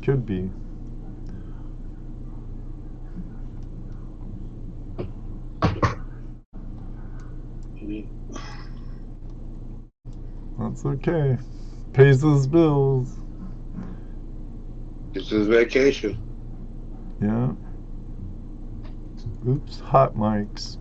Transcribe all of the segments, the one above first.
Could be. That's okay. Pays his bills. It's his vacation. Yeah. Oops, hot mics.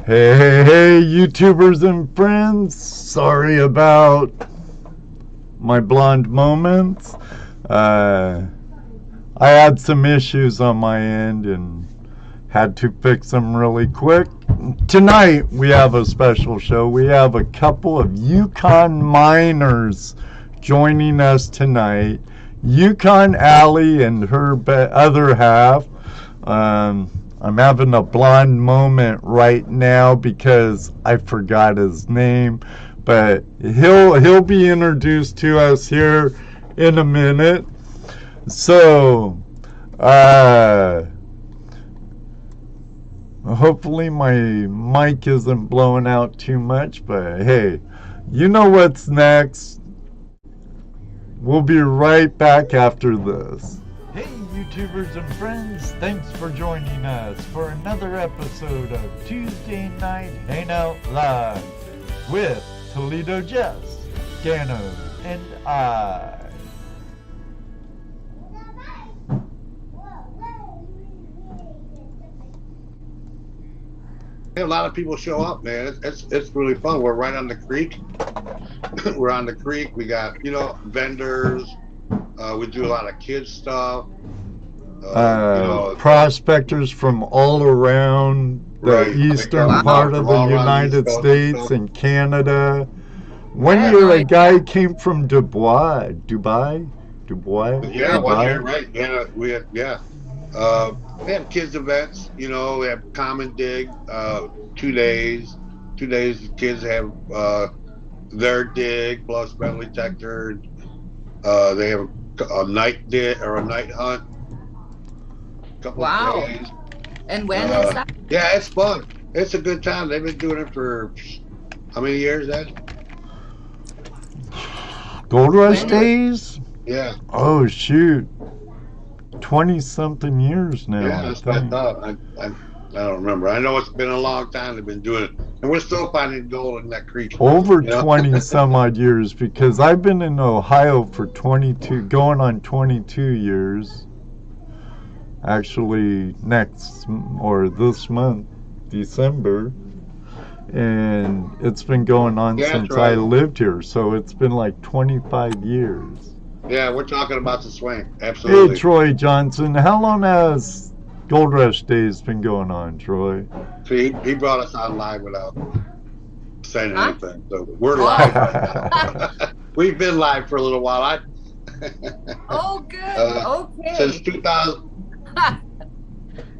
Hey, YouTubers and friends. Sorry about my blonde moments. I had some issues on my end and had to fix them really quick. Tonight, we have a special show. We have a couple of Yukon miners joining us tonight. Yukon Ali and her other half. I'm having a blonde moment right now because I forgot his name, but he'll be introduced to us here in a minute. So, hopefully my mic isn't blowing out too much, but hey, you know what's next. We'll be right back after this. Hey, YouTubers and friends, thanks for joining us for another episode of Tuesday Night Hangout Live with ToledoJess, Gano, and I. A lot of people show up, man. It's really fun. We're right on the creek. We're on the creek. We got, vendors. We do a lot of kids stuff. Prospectors from all around the eastern part of the United States and Canada. One year a guy came from Dubai. Yeah, 1 year, right? Yeah, we have kids events. We have common dig. 2 days. 2 days. The kids have their dig plus metal detector. They have a night dig or a night hunt. Couple of days. And when is that? Yeah, it's fun. It's a good time. They've been doing it for how many years, Ed? Gold Rush days? Yeah. Oh shoot. 20-something years now. Yeah, that's what I thought. I don't remember. I know it's been a long time they've been doing it. And we're still finding gold in that creek. Over 20 some odd years, because I've been in Ohio for 22, going on 22 years. Actually, this month, December. And it's been going on since I lived here. So it's been like 25 years. Yeah, we're talking about the swing. Absolutely. Hey, Troy Johnson, how long has Gold Rush Days been going on, Troy? See, he brought us on live without saying anything. So we're live right now. We've been live for a little while. Oh, good. Okay. Since 2000.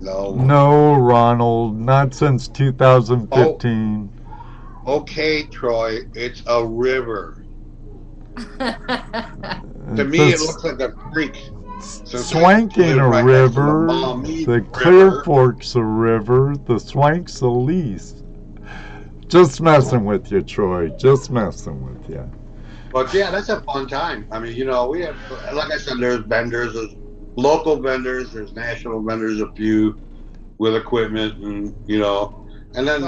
No, Ronald, not since 2015. Okay, Troy, it's a river. To me, it looks like a creek. Swank ain't a river. The Clear Fork's a river. The Swank's the least. Just messing with you, Troy. Just messing with you. But yeah, that's a fun time. I mean, we have, like I said, there's vendors, there's local vendors, there's national vendors, a few with equipment, and and then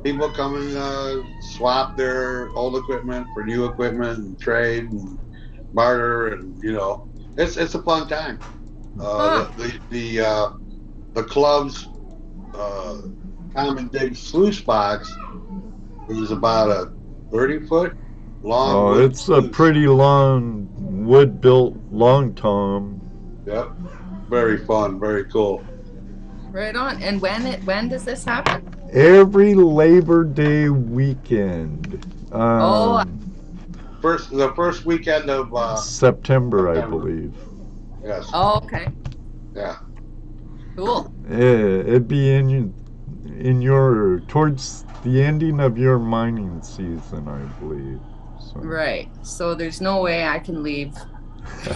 people come and swap their old equipment for new equipment and trade and barter, and it's a fun time. The club's common dig sluice box is about a 30-foot long. Oh, it's a pretty long wood-built long tom. Yep, very fun, very cool. Right on. And when does this happen? Every Labor Day weekend. The first weekend of September, I believe. Yes. Oh, okay. Yeah. Cool. It'd be in your towards the ending of your mining season, I believe. So. Right. So there's no way I can leave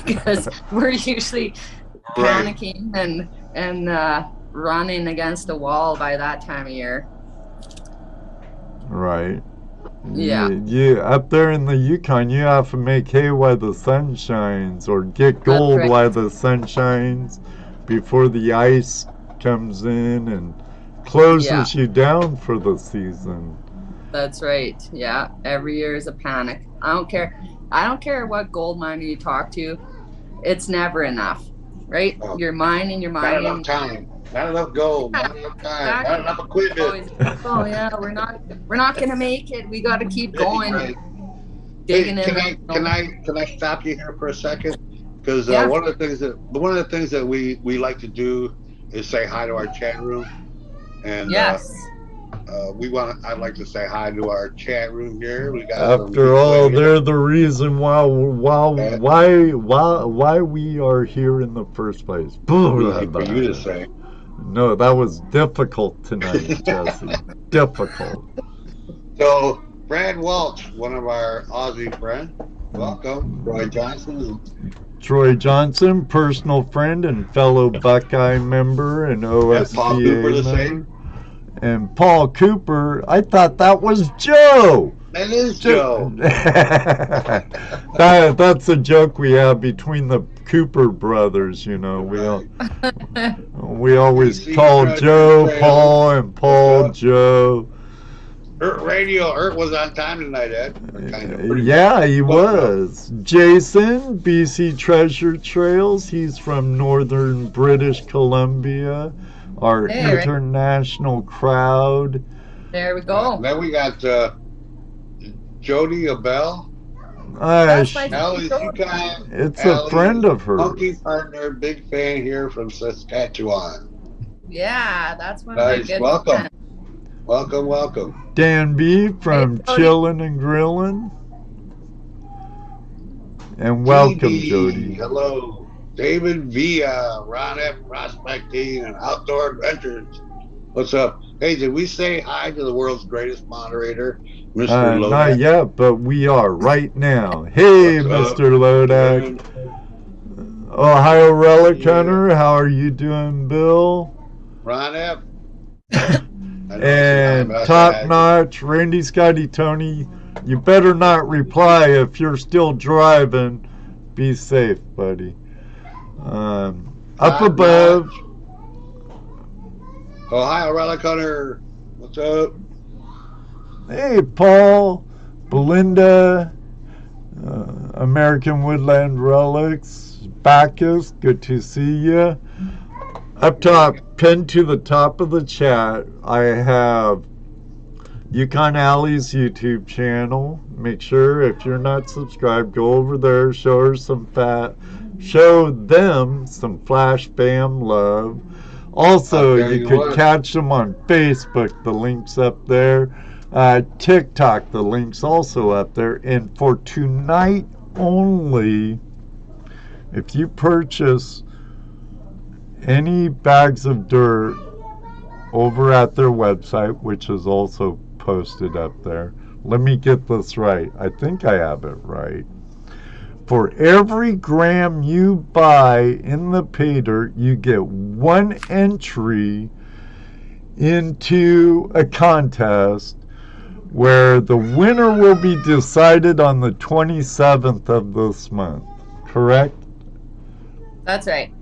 because we're usually panicking and running against a wall by that time of year. Right. Yeah. You up there in the Yukon, you have to make hay while the sun shines, or get gold while the sun shines, before the ice comes in and closes you down for the season. That's right. Yeah. Every year is a panic. I don't care what gold miner you talk to. It's never enough, right? You're mining. Not enough time. Not enough gold, not enough time, not enough equipment. Oh yeah, we're not gonna make it. We got to keep going. Right. Digging Hey, in. can I stop you here for a second? Because Yeah. one of the things that we like to do is say hi to our chat room, and Yes. I'd like to say hi to our chat room here. We got After all, they're the reason why we are here in the first place. Easy for you to say. No, that was difficult tonight, Jesse. Difficult. So Brad Welch, one of our Aussie friends, welcome. Troy Johnson. Troy Johnson, personal friend and fellow Buckeye member and OSPA Paul Cooper the member. same. And Paul Cooper, I thought that was Joe. That is Joe. That's a joke we have between the Cooper brothers, you know. We always call Joe Paul and Paul Joe. Ert was on time tonight, Ed. Yeah, he was. Jason, BC Treasure Trails. He's from northern British Columbia. Our international crowd. There we go. Then we got Jody Abel. It's a friend of hers. Monkey partner, big fan here from Saskatchewan. Yeah, that's one of my good welcome. friends. Welcome. Dan B from Chillin' and Grillin'. And welcome, Jody. Hello. David Villa, Ron F. Prospecting and Outdoor Adventures. What's up? Hey, did we say hi to the world's greatest moderator, Mr. Lodak? Not yet, but we are right now. Hey, Mr. Lodak. Ohio Relic Hunter, how are you doing, Bill? Ron F. And Top Notch, Randy, Scotty, Tony. You better not reply if you're still driving. Be safe, buddy. Up above. Ohio Relic Hunter, what's up? Hey, Paul, Belinda, American Woodland Relics, Bacchus, good to see you. Up top, pinned to the top of the chat, I have Yukon Ali's YouTube channel. Make sure if you're not subscribed, go over there, show them some Flash Bam love. Also, you could catch them on Facebook. The link's up there. TikTok, the link's also up there. And for tonight only, if you purchase any bags of dirt over at their website, which is also posted up there. Let me get this right. I think I have it right. For every gram you buy in the pay dirt, you get one entry into a contest where the winner will be decided on the 27th of this month. Correct? That's right.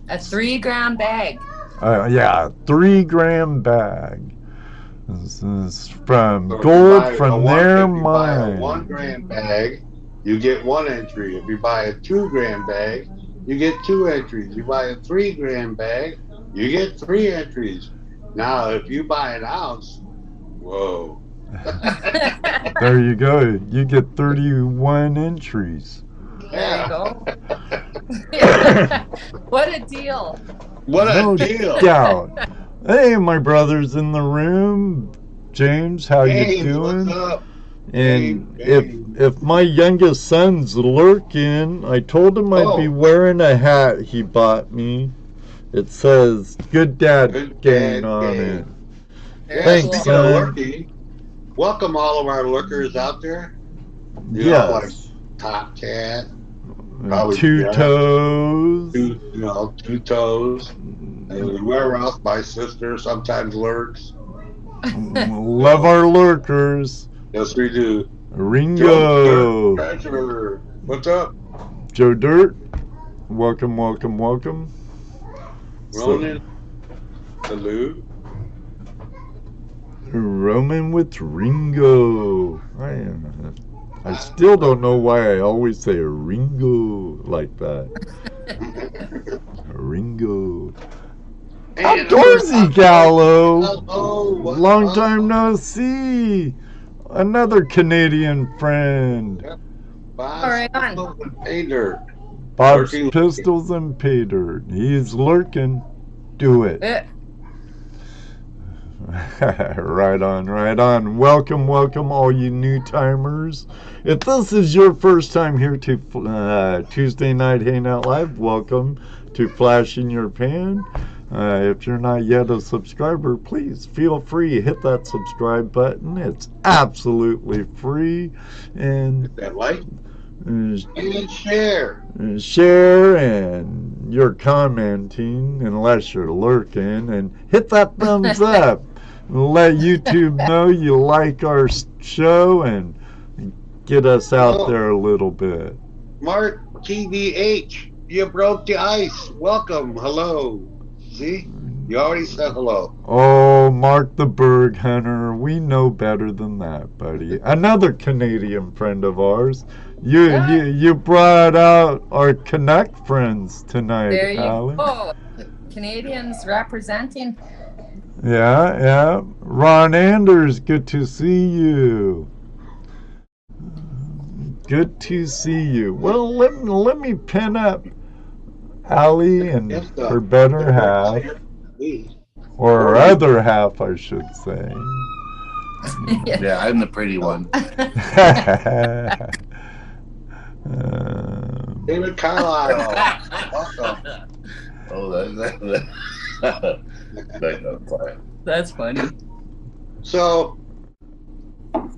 A 3-gram bag. Yeah, 3-gram bag. This is from Gold from their mind. If you buy a 1-gram bag, you get 1 entry. If you buy a 2-gram bag, you get 2 entries. You buy a 3-gram bag, you get 3 entries. Now, if you buy an ounce, whoa. There you go. You get 31 entries. There you go. What a deal. What a deal. Doubt. Hey, my brother's in the room. James, how you doing? What's up? And if my youngest son's lurking, I told him I'd be wearing a hat he bought me. It says "Good Dad Gang" on it. Yeah, thanks, son. Welcome all of our lurkers out there. Yes. Like Top Cat. Two Toes. Two Toes. And whoever else, my sister sometimes lurks. Love our lurkers. Yes, we do. Ringo. Treasurer. What's up? Joe Dirt. Welcome. Ronan. Salute. Roman with Ringo. I still don't know why I always say Ringo like that. Ringo. Outdoorsy Gallo. Oh, Long time no see. Another Canadian friend. Yep. All right, on. Bob's Lurking. Pistols and Pay Dirt. He's lurking. Do it. Right on, right on. Welcome, welcome, all you new timers. If this is your first time here to Tuesday Night Hangout Live, welcome to Flash in Your Pan. If you're not yet a subscriber, please feel free, hit that subscribe button. It's absolutely free. And Hit that like and share. Share, and you're commenting unless you're lurking, and hit that thumbs up. Let YouTube know you like our show and get us out there a little bit. Mark TVH, you broke the ice. Welcome. Hello. See? You already said hello. Oh, Mark the Berg Hunter, we know better than that, buddy. Another Canadian friend of ours. You brought out our Canuck friends tonight, There you Ali. go. Canadians representing. Yeah. Ron Anders, good to see you. Good to see you. Well, let me pin up Ali and her better half. Or her other half, I should say. Yeah, I'm the pretty one. David Carlisle. Welcome. That's funny. So,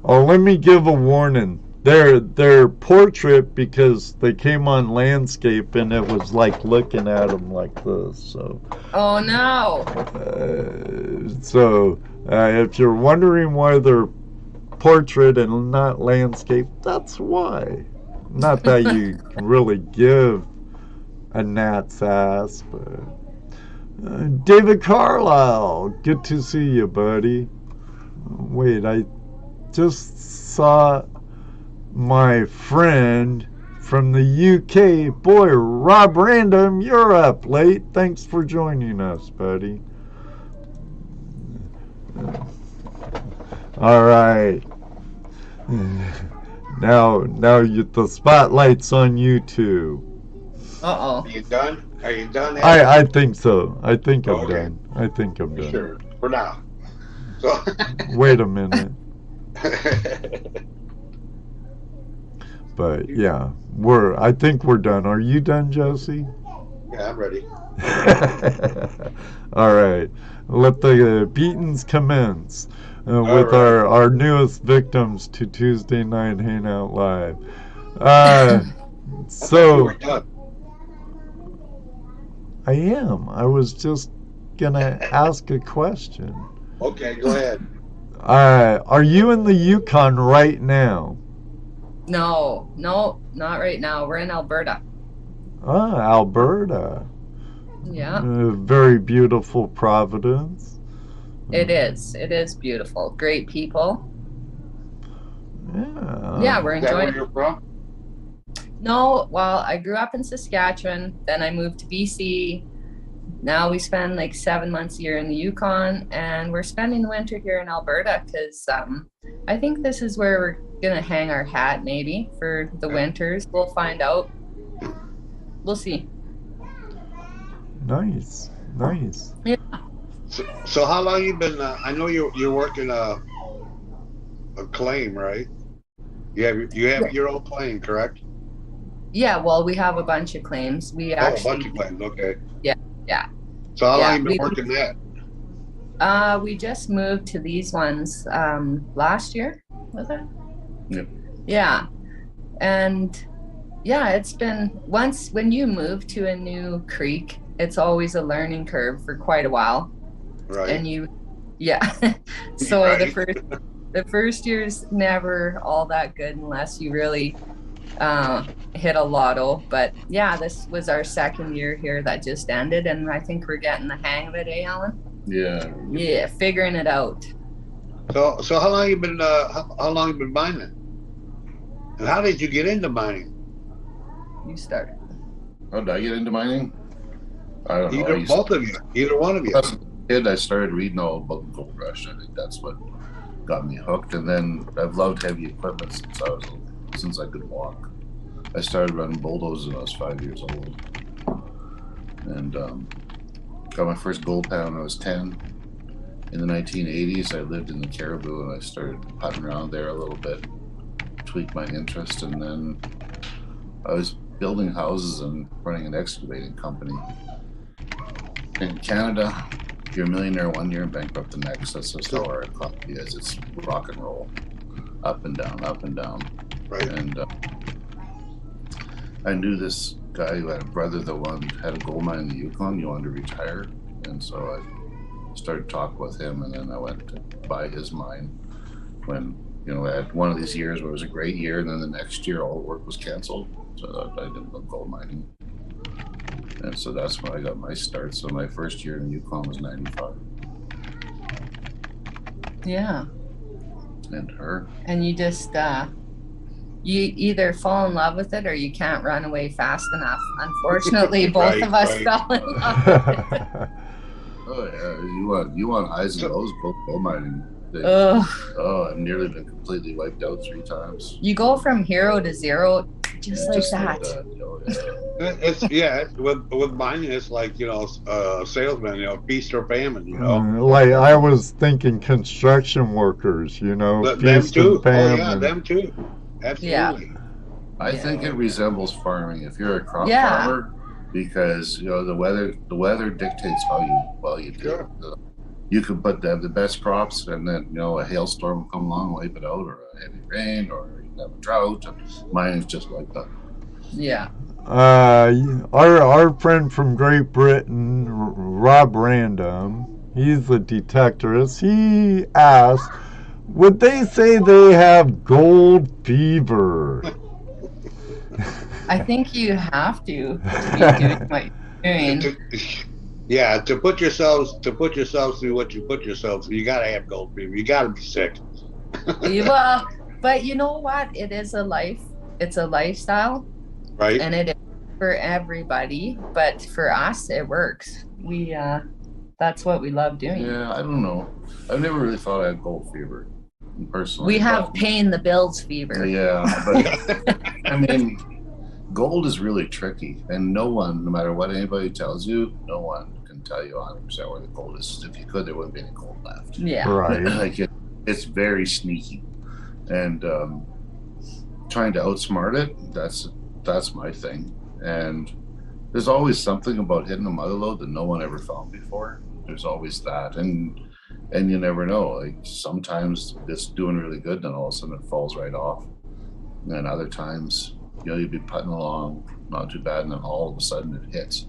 let me give a warning. Their portrait, because they came on landscape and it was like looking at them like this. So. Oh no. If you're wondering why they're portrait and not landscape, that's why. Not that you can really give a gnat's ass, but David Carlisle, good to see you, buddy. Wait, I just saw my friend from the UK. Boy, Rob Random, you're up late. Thanks for joining us, buddy. All right. Now the spotlight's on you two. Uh-oh. are you done? Are you done? I think so. I think I'm Okay. done. I think I'm done. Sure. For now. So. Wait a minute. But yeah, I think we're done. Are you done, Josie? Yeah, I'm ready. All right. Let the beatings commence with right. our newest victims to Tuesday Night Hangout Live. So I am. I was just gonna ask a question. Okay, go ahead. Are you in the Yukon right now? No, not right now. We're in Alberta. Alberta. Yeah. Very beautiful Providence. It is. It is beautiful. Great people. Yeah. Yeah, we're Is that enjoying where you're from? No, well, I grew up in Saskatchewan, then I moved to BC. Now we spend like 7 months a year in the Yukon, and we're spending the winter here in Alberta because I think this is where we're gonna hang our hat maybe for the winters. We'll find out. We'll see. Nice. Yeah. So how long you been? I know you're working a claim, right? You have your own claim, correct? Yeah. Well, we have a bunch of claims. We A bunch of claims. Okay. Yeah. So how long you been working that? We just moved to these ones last year, was it? Yep. Yeah. And yeah, it's been when you move to a new creek, it's always a learning curve for quite a while. Right. And so Right. the first year's never all that good unless you really hit a lotto. But yeah, this was our second year here that just ended, and I think we're getting the hang of it, eh, Alan? Yeah. Yeah, figuring it out. So how long you been mining? And how did you get into mining? You start. How did I get into mining? I don't know. Either both of you, either one of you. As a kid, I started reading all about the gold rush. I think that's what got me hooked. And then I've loved heavy equipment since I could walk. I started running bulldozers when I was 5 years old, and got my first gold pan when I was 10. In the 1980s, I lived in the Caribou, and I started putting around there a little bit, tweaked my interest, and then I was building houses and running an excavating company. In Canada, you're a millionaire one year and bankrupt the next. That's just how our economy is. It's rock and roll, up and down, up and down. Right. And I knew this guy who had a brother that had a gold mine in the Yukon. He wanted to retire, and so I started talking with him, and then I went to buy his mine when, you know, I had one of these years where it was a great year, and then the next year all the work was canceled, so I didn't love gold mining. And so that's when I got my start. So my first year in the Yukon was 95. Yeah. And her. And you just, you either fall in love with it or you can't run away fast enough. Unfortunately, both of us fell in love with it. Oh yeah, you want highs and lows, gold mining. I've nearly been completely wiped out 3 times. You go from hero to zero just like that. With mining, it's like, you know, salesman, you know, feast or famine, you know. Like I was thinking construction workers, you know, them feast too. and famine. Oh yeah, them too. Absolutely. Yeah. I think it resembles farming. If you're a crop farmer, because, you know, the weather dictates how well you do. Sure. You could put the best crops, and then, you know, a hailstorm will come along, wipe it out, or a heavy rain, or you can have a drought. And mining's just like that. Yeah. Our friend from Great Britain, Rob Random, he's a detectorist. He asked, would they say they have gold fever? I think you have to be doing what you're doing. Yeah, to put yourselves through what you put yourselves through, you gotta have gold fever. You gotta be sick. Well, but you know what? It is a life. It's a lifestyle, right? And it is for everybody. But for us, it works. We that's what we love doing. Yeah, I don't know. I've never really thought I had gold fever personally. We have paying the bills fever. Yeah, but I mean, gold is really tricky, and no one, no matter what anybody tells you, no one can tell you 100% where the gold is. If you could, there wouldn't be any gold left. Yeah. Right. Like it's very sneaky, and trying to outsmart it, that's my thing. And there's always something about hitting a mother lode that no one ever found before. There's always that, and you never know. Like sometimes it's doing really good, then all of a sudden it falls right off, and other times, you know, you'd be putting along not too bad, and then all of a sudden it hits.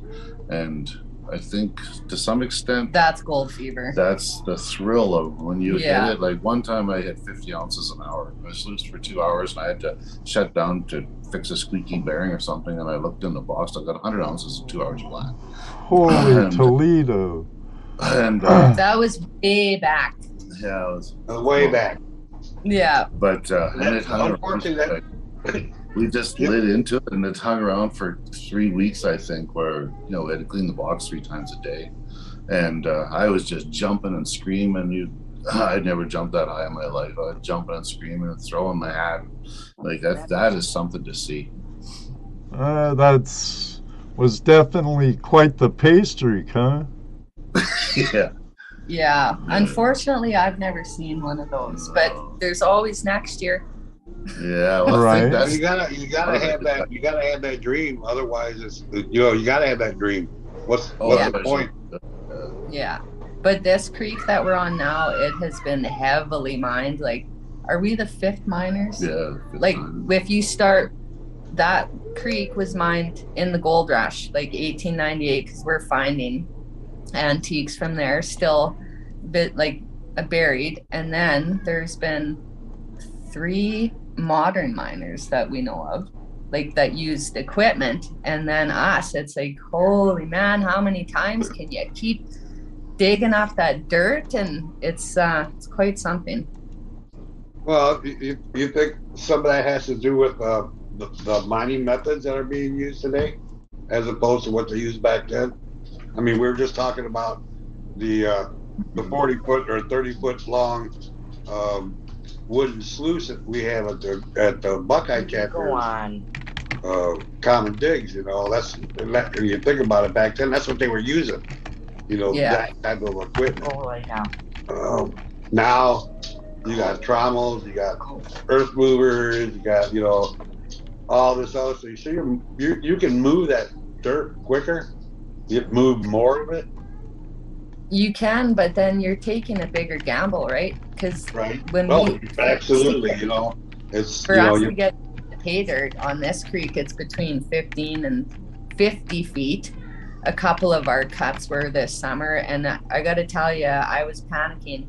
And I think to some extent that's gold fever. That's the thrill of when you hit it. Like one time I hit 50 ounces an hour. I was loose for 2 hours, and I had to shut down to fix a squeaky bearing or something, and I looked in the box. I got 100 ounces in 2 hours flat. Holy Toledo. And that was way back. Yeah, it was way back. Yeah. But and it hung around. We just lit into it, and it hung around for 3 weeks, I think, where, you know, we had to clean the box 3 times a day. And I was just jumping and screaming. I'd never jumped that high in my life. I was jumping and screaming and throwing my hat. Like that is something to see. Was definitely quite the pastry, huh? Yeah. Yeah. Unfortunately, I've never seen one of those, but there's always next year. Yeah, well, right. I think you gotta have that. You gotta have that dream. Otherwise, it's, you know, you gotta have that dream. What's the point? Yeah, but this creek that we're on now, it has been heavily mined. Like, are we the 5th miners? Yeah. Like, if you start, that creek was mined in the gold rush, like 1898, because we're finding antiques from there still, buried. And then there's been 3 modern miners that we know of, like, that used equipment, and then us. It's like, holy man, how many times can you keep digging up that dirt? And it's quite something. Well, you think some of that has to do with the mining methods that are being used today, as opposed to what they used back then? I mean, we were just talking about the 40-foot or 30-foot long wooden sluice that we have at the Buckeye Catchers. Go on. Common digs, you know, when you think about it, back then, that's what they were using, you know, that type of equipment. Go right now. Now you got trommels, you got earth movers, you got, you know, all this other stuff. So you can move that dirt quicker. You move more of it. You can, but then you're taking a bigger gamble, right? Because when absolutely, you know, it's for us to get pay dirt on this creek, it's between 15 and 50 feet. A couple of our cuts were this summer, and I got to tell you, I was panicking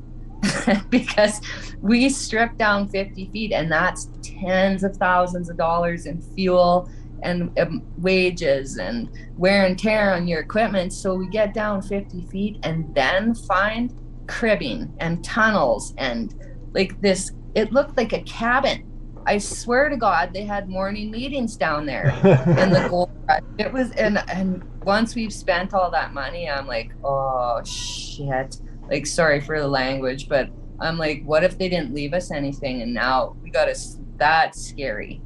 because we stripped down 50 feet, and that's tens of thousands of dollars in fuel and wages and wear and tear on your equipment. So we get down 50 feet and then find cribbing and tunnels and like this. It looked like a cabin. I swear to God, they had morning meetings down there in the gold rush. It was, and once we've spent all that money, I'm like, oh shit. Like, sorry for the language, but I'm like, what if they didn't leave us anything? And now we got that's scary.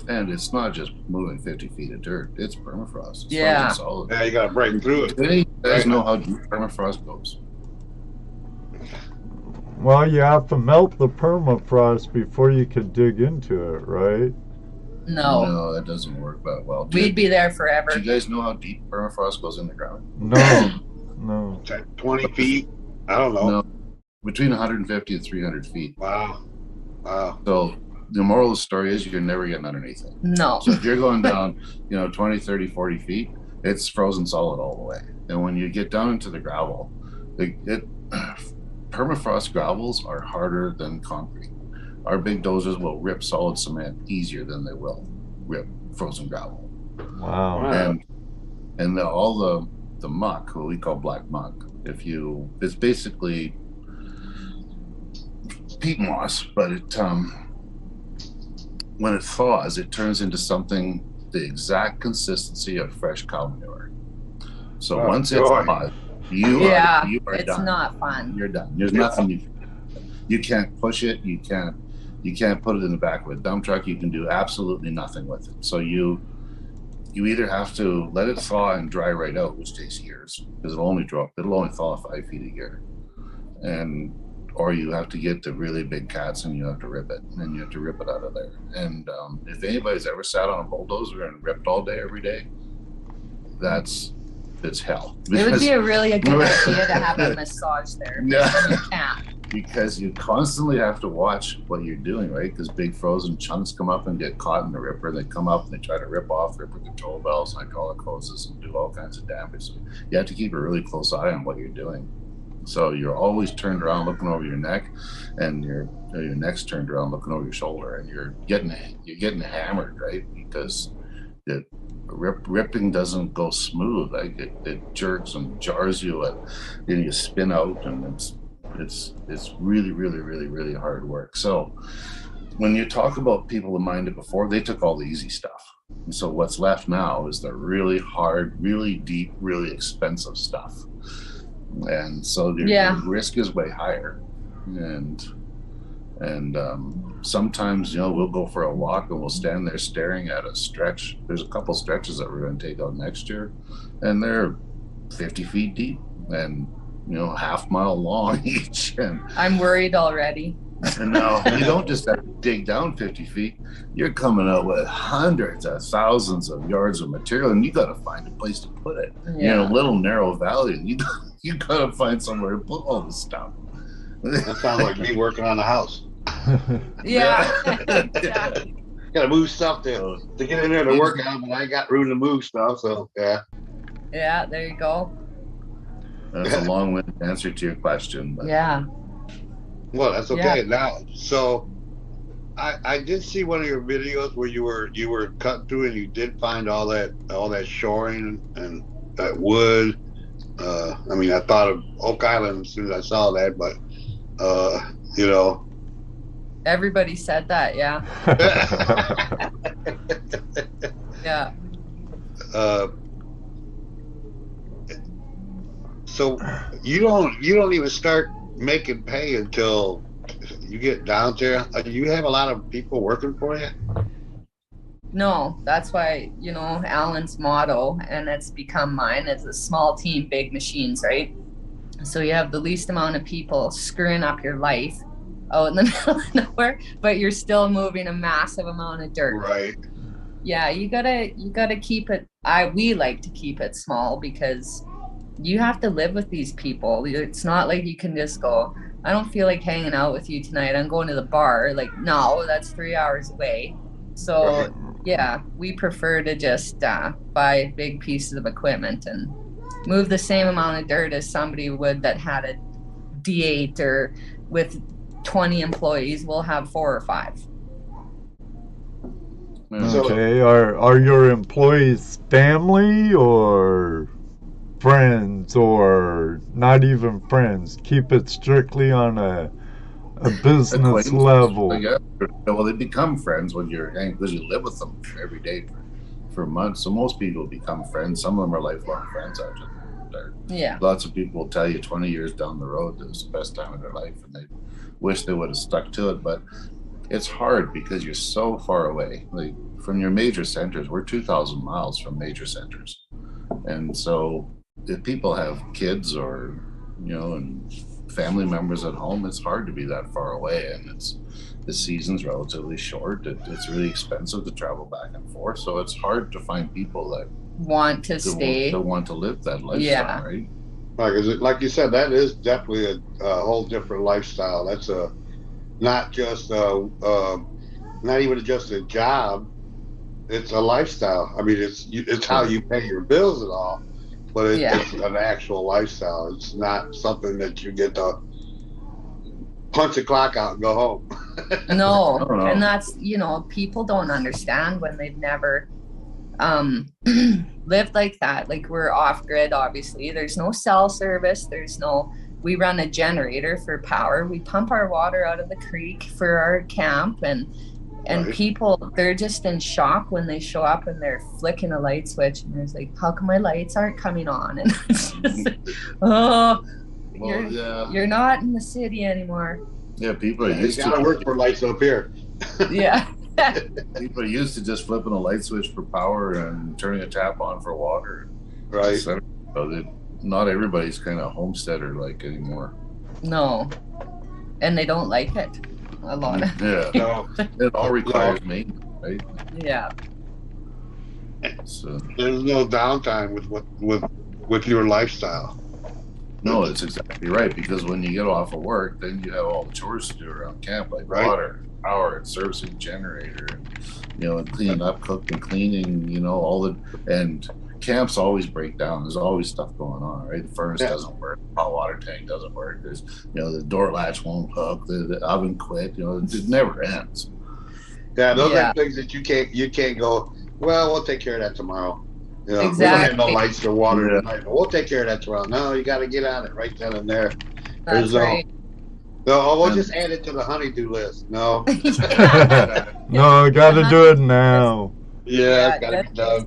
And it's not just moving 50 feet of dirt; it's permafrost. It's yeah. solid. Yeah, you got to break through it. You guys know how deep permafrost goes. Well, you have to melt the permafrost before you could dig into it, right? No, that doesn't work that well. We'd be there forever. Do you guys know how deep permafrost goes in the ground? No. 20 feet? I don't know. No, between 150 and 300 feet. Wow. So the moral of the story is you're never getting underneath it. No. So if you're going down, 20, 30, 40 feet, it's frozen solid all the way. And when you get down into the gravel, permafrost gravels are harder than concrete. Our big dozers will rip solid cement easier than they will rip frozen gravel. Wow. And all the muck, what we call black muck, it's basically peat moss, but when it thaws, it turns into something the exact consistency of fresh cow manure. So once it's thawed, you are it's done. Not fun. You're done. There's nothing you can't push it. You can't put it in the back of a dump truck. You can do absolutely nothing with it. So you either have to let it thaw and dry right out, which takes years because it'll only thaw 5 feet a year, or you have to get the really big cats and you have to rip it, and you have to rip it out of there. And if anybody's ever sat on a bulldozer and ripped all day every day, it's hell. It would be a good idea to have a massage there. Yeah. You can't. Because you constantly have to watch what you're doing, right? Because big frozen chunks come up and get caught in the ripper. They come up and they try to rip off ripper control valves, hydraulic hoses, and do all kinds of damage. So you have to keep a really close eye on what you're doing. So you're always turned around looking over your neck, and your neck's turned around looking over your shoulder, and you're getting hammered, right? Because ripping doesn't go smooth. Like it jerks and jars you, and you spin out, and it's really, really, really, really hard work. So when you talk about people who mined it before, they took all the easy stuff. And so what's left now is the really hard, really deep, really expensive stuff. And so the risk is way higher. And sometimes, we'll go for a walk and we'll stand there staring at a stretch. There's a couple stretches that we're going to take out next year, and they're 50 feet deep and half-mile long each. And I'm worried already. And now you don't just have to dig down 50 feet. You're coming out with hundreds of thousands of yards of material, and you got to find a place to put it. Yeah. In a little narrow valley, and you got to find somewhere to put all this stuff. That sounds like me working on the house. Yeah. Exactly. Got to move stuff to get in there to work out, but I ain't got room to move stuff, so yeah. Yeah, there you go. That's a long-winded answer to your question. But. Yeah. Well, that's okay. Now, so I did see one of your videos where you were cutting through and you did find all that shoring and that wood. I mean, I thought of Oak Island as soon as I saw that, but everybody said that, yeah. Yeah. So you don't even start making pay until you get down there. You have a lot of people working for you. No, that's why, you know, Alan's motto, and it's become mine, is a small team, big machines, right? So you have the least amount of people screwing up your life out in the middle of nowhere, but you're still moving a massive amount of dirt. Right. Yeah, you gotta keep it. We like to keep it small because you have to live with these people. It's not like you can just go, I don't feel like hanging out with you tonight, I'm going to the bar. Like, no, that's 3 hours away. So Right. yeah, we prefer to just buy big pieces of equipment and move the same amount of dirt as somebody would that had a D8, or with 20 employees, we'll have 4 or 5. Okay, are your employees family or friends, or not even friends? Keep it strictly on a business level. I guess. Well, they become friends when you're hanging, because you live with them every day for months. So most people become friends. Some of them are lifelong friends after they're, Yeah. Lots of people will tell you 20 years down the road it was the best time of their life, and they wish they would have stuck to it. But it's hard because you're so far away. Like from your major centers, we're 2,000 miles from major centers, and so if people have kids or and family members at home, it's hard to be that far away, and the season's relatively short. It's really expensive to travel back and forth, so it's hard to find people that want to stay, want to live that lifestyle, right? Like you said, that is definitely a whole different lifestyle. That's not just not even just a job. It's a lifestyle. I mean, it's how you pay your bills and all, but it's an actual lifestyle. It's not something that you get to punch the clock out and go home. No, and that's, people don't understand when they've never lived like that. Like, we're off grid, obviously. There's no cell service. We run a generator for power. We pump our water out of the creek for our camp, and right. People, they're just in shock when they show up and they're flicking a light switch and there's like, how come my lights aren't coming on? And it's just like, you're not in the city anymore. Yeah, people are used to work for lights up here. Yeah. People are used to just flipping a light switch for power and turning a tap on for water. Right. So not everybody's kind of homesteader like anymore. No. And they don't like it. A lot of no. It all requires maintenance, right? Yeah. So there's no downtime with your lifestyle. No, it's exactly right, because when you get off of work, then you have all the chores to do around camp, like water, power, and servicing the generator, and cleaning up, cooking, cleaning, and camps always break down. There's always stuff going on, right? The furnace doesn't work, the hot water tank doesn't work. There's, the door latch won't hook, the oven quit. It never ends. Yeah, those are things that you can't go, well, we'll take care of that tomorrow. Exactly. We don't have no lights or water tonight, but we'll take care of that tomorrow. No, you got to get on it right then and there. That's right. No, we'll just add it to the honey-do list. No. No, got to do it now. Yeah, it's got to be done.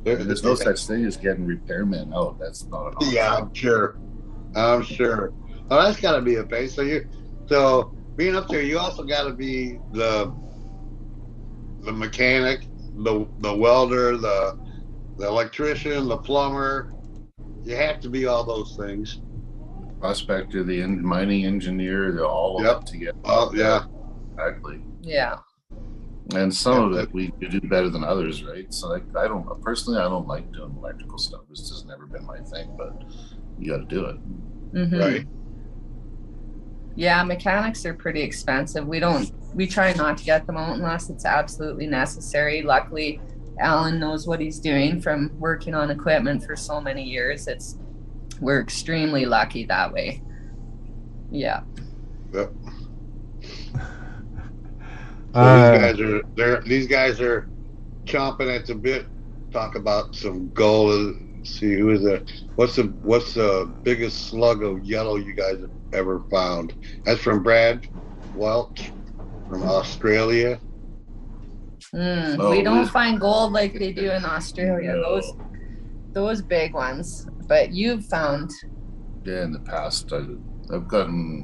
There's no such thing as getting repairmen out. That's not an option. Yeah, I'm sure. Oh, that's got to be a pain. So being up there, you also got to be the mechanic, the welder, the electrician, the plumber. You have to be all those things. Prospector, the mining engineer, they're all of it together. Oh, yeah. Exactly. Yeah. And some of it we do better than others, right? So I don't like doing electrical stuff. It's just never been my thing, but you got to do it. Mm-hmm. Right. Yeah, mechanics are pretty expensive. We try not to get them out unless it's absolutely necessary. Luckily, Alan knows what he's doing from working on equipment for so many years. We're extremely lucky that way. Yeah. Yep. These guys are chomping at the bit. Talk about some gold. See who is that? What's the biggest slug of yellow you guys have ever found? That's from Brad Welch from Australia. We don't find gold like they do in Australia. those big ones. But you've found. Yeah, in the past, I've gotten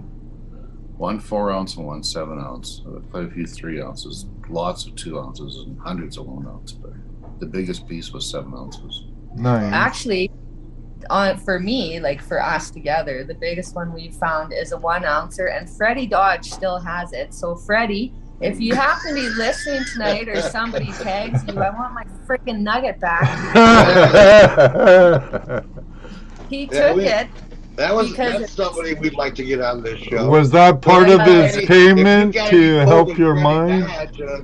1 4-ounce and 1 7-ounce. Quite a few 3 ounces, lots of 2 ounces, and hundreds of 1 ounce. But the biggest piece was 7 ounces. Nice. Actually, for me, like for us together, the biggest one we found is a 1 ouncer, and Freddie Dodge still has it. So Freddie, if you happen to be listening tonight or somebody tags you, I want my freaking nugget back. He took it. That's somebody we'd like to get on this show. Was that part of his payment to help your mind?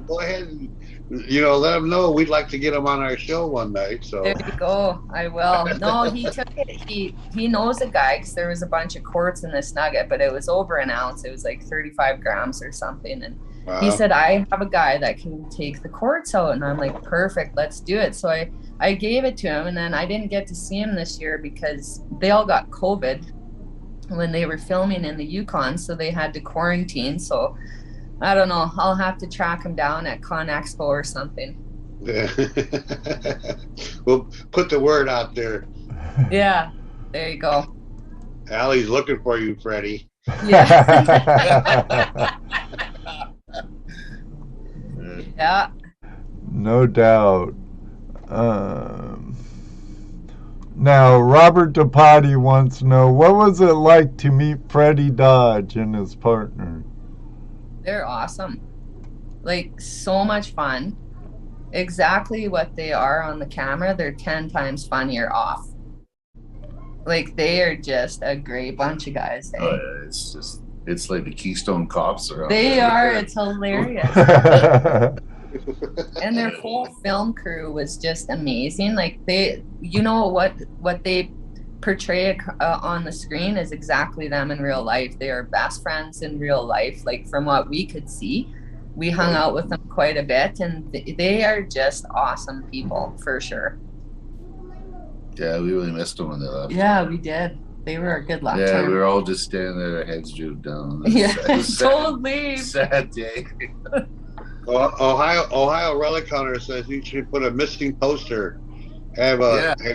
Go ahead and let him know we'd like to get him on our show one night. So there you go. I will. No, he took it. He knows a guy because there was a bunch of quarts in this nugget, but it was over an ounce. It was like 35 grams or something, and he said, I have a guy that can take the quartz out. And I'm like, perfect, let's do it. So I gave it to him, and then I didn't get to see him this year because they all got COVID when they were filming in the Yukon. So they had to quarantine. So I don't know. I'll have to track him down at Con Expo or something. Yeah. We'll put the word out there. Yeah, there you go. Allie's looking for you, Freddie. Yeah. Yeah. No doubt. Now, Robert DePotty wants to know, what was it like to meet Freddie Dodge and his partner? They're awesome. Like, so much fun. Exactly what they are on the camera, they're 10 times funnier off. Like, they are just a great bunch of guys. Eh? Oh, yeah, it's like the Keystone Cops around. They are. It's hilarious. And their whole film crew was just amazing. Like what they portray on the screen is exactly them in real life. They are best friends in real life. Like from what we could see, we hung out with them quite a bit, and they are just awesome people for sure. Yeah, we really missed them when they left. Yeah, we did. They were a good luck. Yeah, we were all just standing there, our heads drooped down. Yeah, totally. Sad day. Ohio Relic Hunter says you should put a missing poster. Have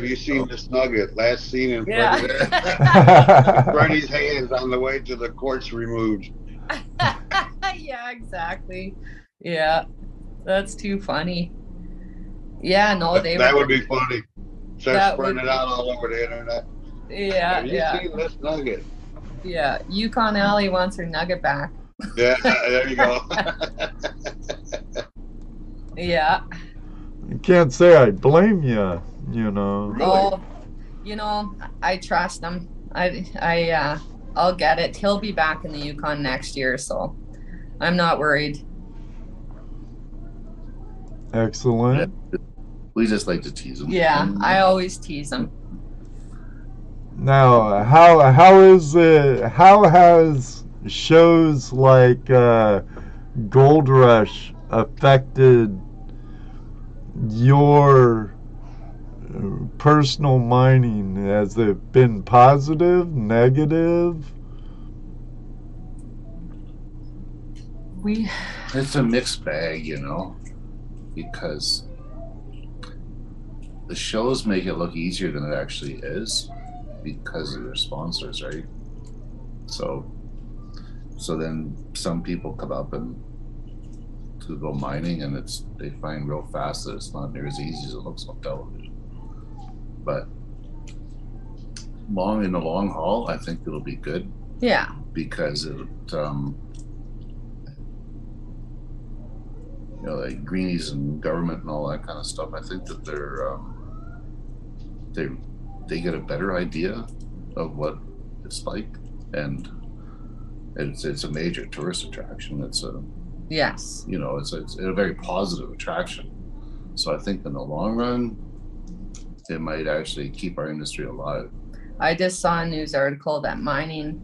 you seen this nugget? Last seen in Freddie's hands on the way to the quartz removed. Yeah, exactly. Yeah, that's too funny. Yeah, no, that would be funny. Start spreading it out all over the internet. Yeah, Have you seen this nugget? Yeah, Yukon Ali wants her nugget back. Yeah, there you go. Yeah. You can't say I blame you, you know. Really? Oh, I trust him. I'll get it. He'll be back in the Yukon next year, so I'm not worried. Excellent. We just like to tease him. Yeah, I always tease him. Now, how is it? How has shows like Gold Rush affected your personal mining? Has it been positive, negative? It's a mixed bag, because the shows make it look easier than it actually is because of their sponsors, right? So then some people come up and to go mining, and they find real fast that it's not near as easy as it looks on television. But in the long haul, I think it'll be good. Yeah. Because like greenies and government and all that kind of stuff, I think that they get a better idea of what it's like, and it's a major tourist attraction. It's a yes, it's a very positive attraction. So I think in the long run, it might actually keep our industry alive. I just saw a news article that mining,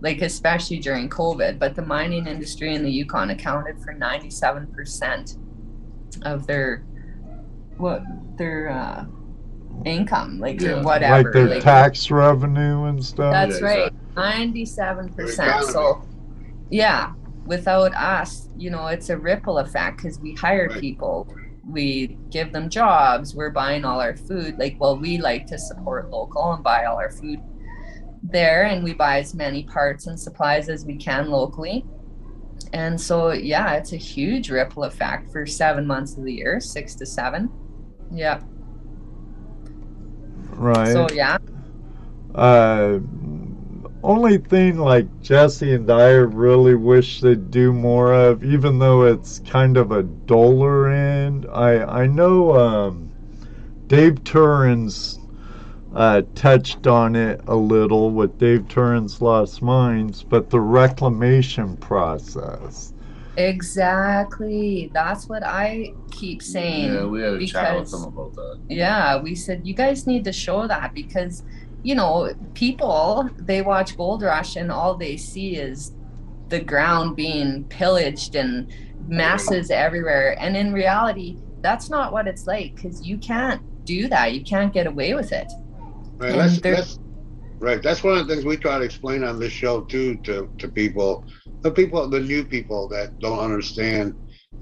like especially during COVID, but the mining industry in the Yukon accounted for 97% of their income, or whatever. Like their tax revenue and stuff. That's right, 97%. So yeah, without us, it's a ripple effect because we hire people. we give them jobs. We're buying all our food. Like, well, we like to support local and buy all our food there, and we buy as many parts and supplies as we can locally. And so, yeah, it's a huge ripple effect for 7 months of the year, 6 to 7. Yeah. Right. So, yeah. Only thing like Jesse and I really wish they'd do more of, even though it's kind of a duller end. I know Dave Turin's touched on it a little with Dave Turin's Lost Mines, but the reclamation process. Exactly. That's what I keep saying. Yeah, we had a chat with them about that. Yeah, we said, you guys need to show that, because, you know, people, they watch Gold Rush and all they see is the ground being pillaged and masses everywhere. And in reality, that's not what it's like, because you can't do that. You can't get away with it. Right. That's one of the things we try to explain on this show too, to people, the new people that don't understand.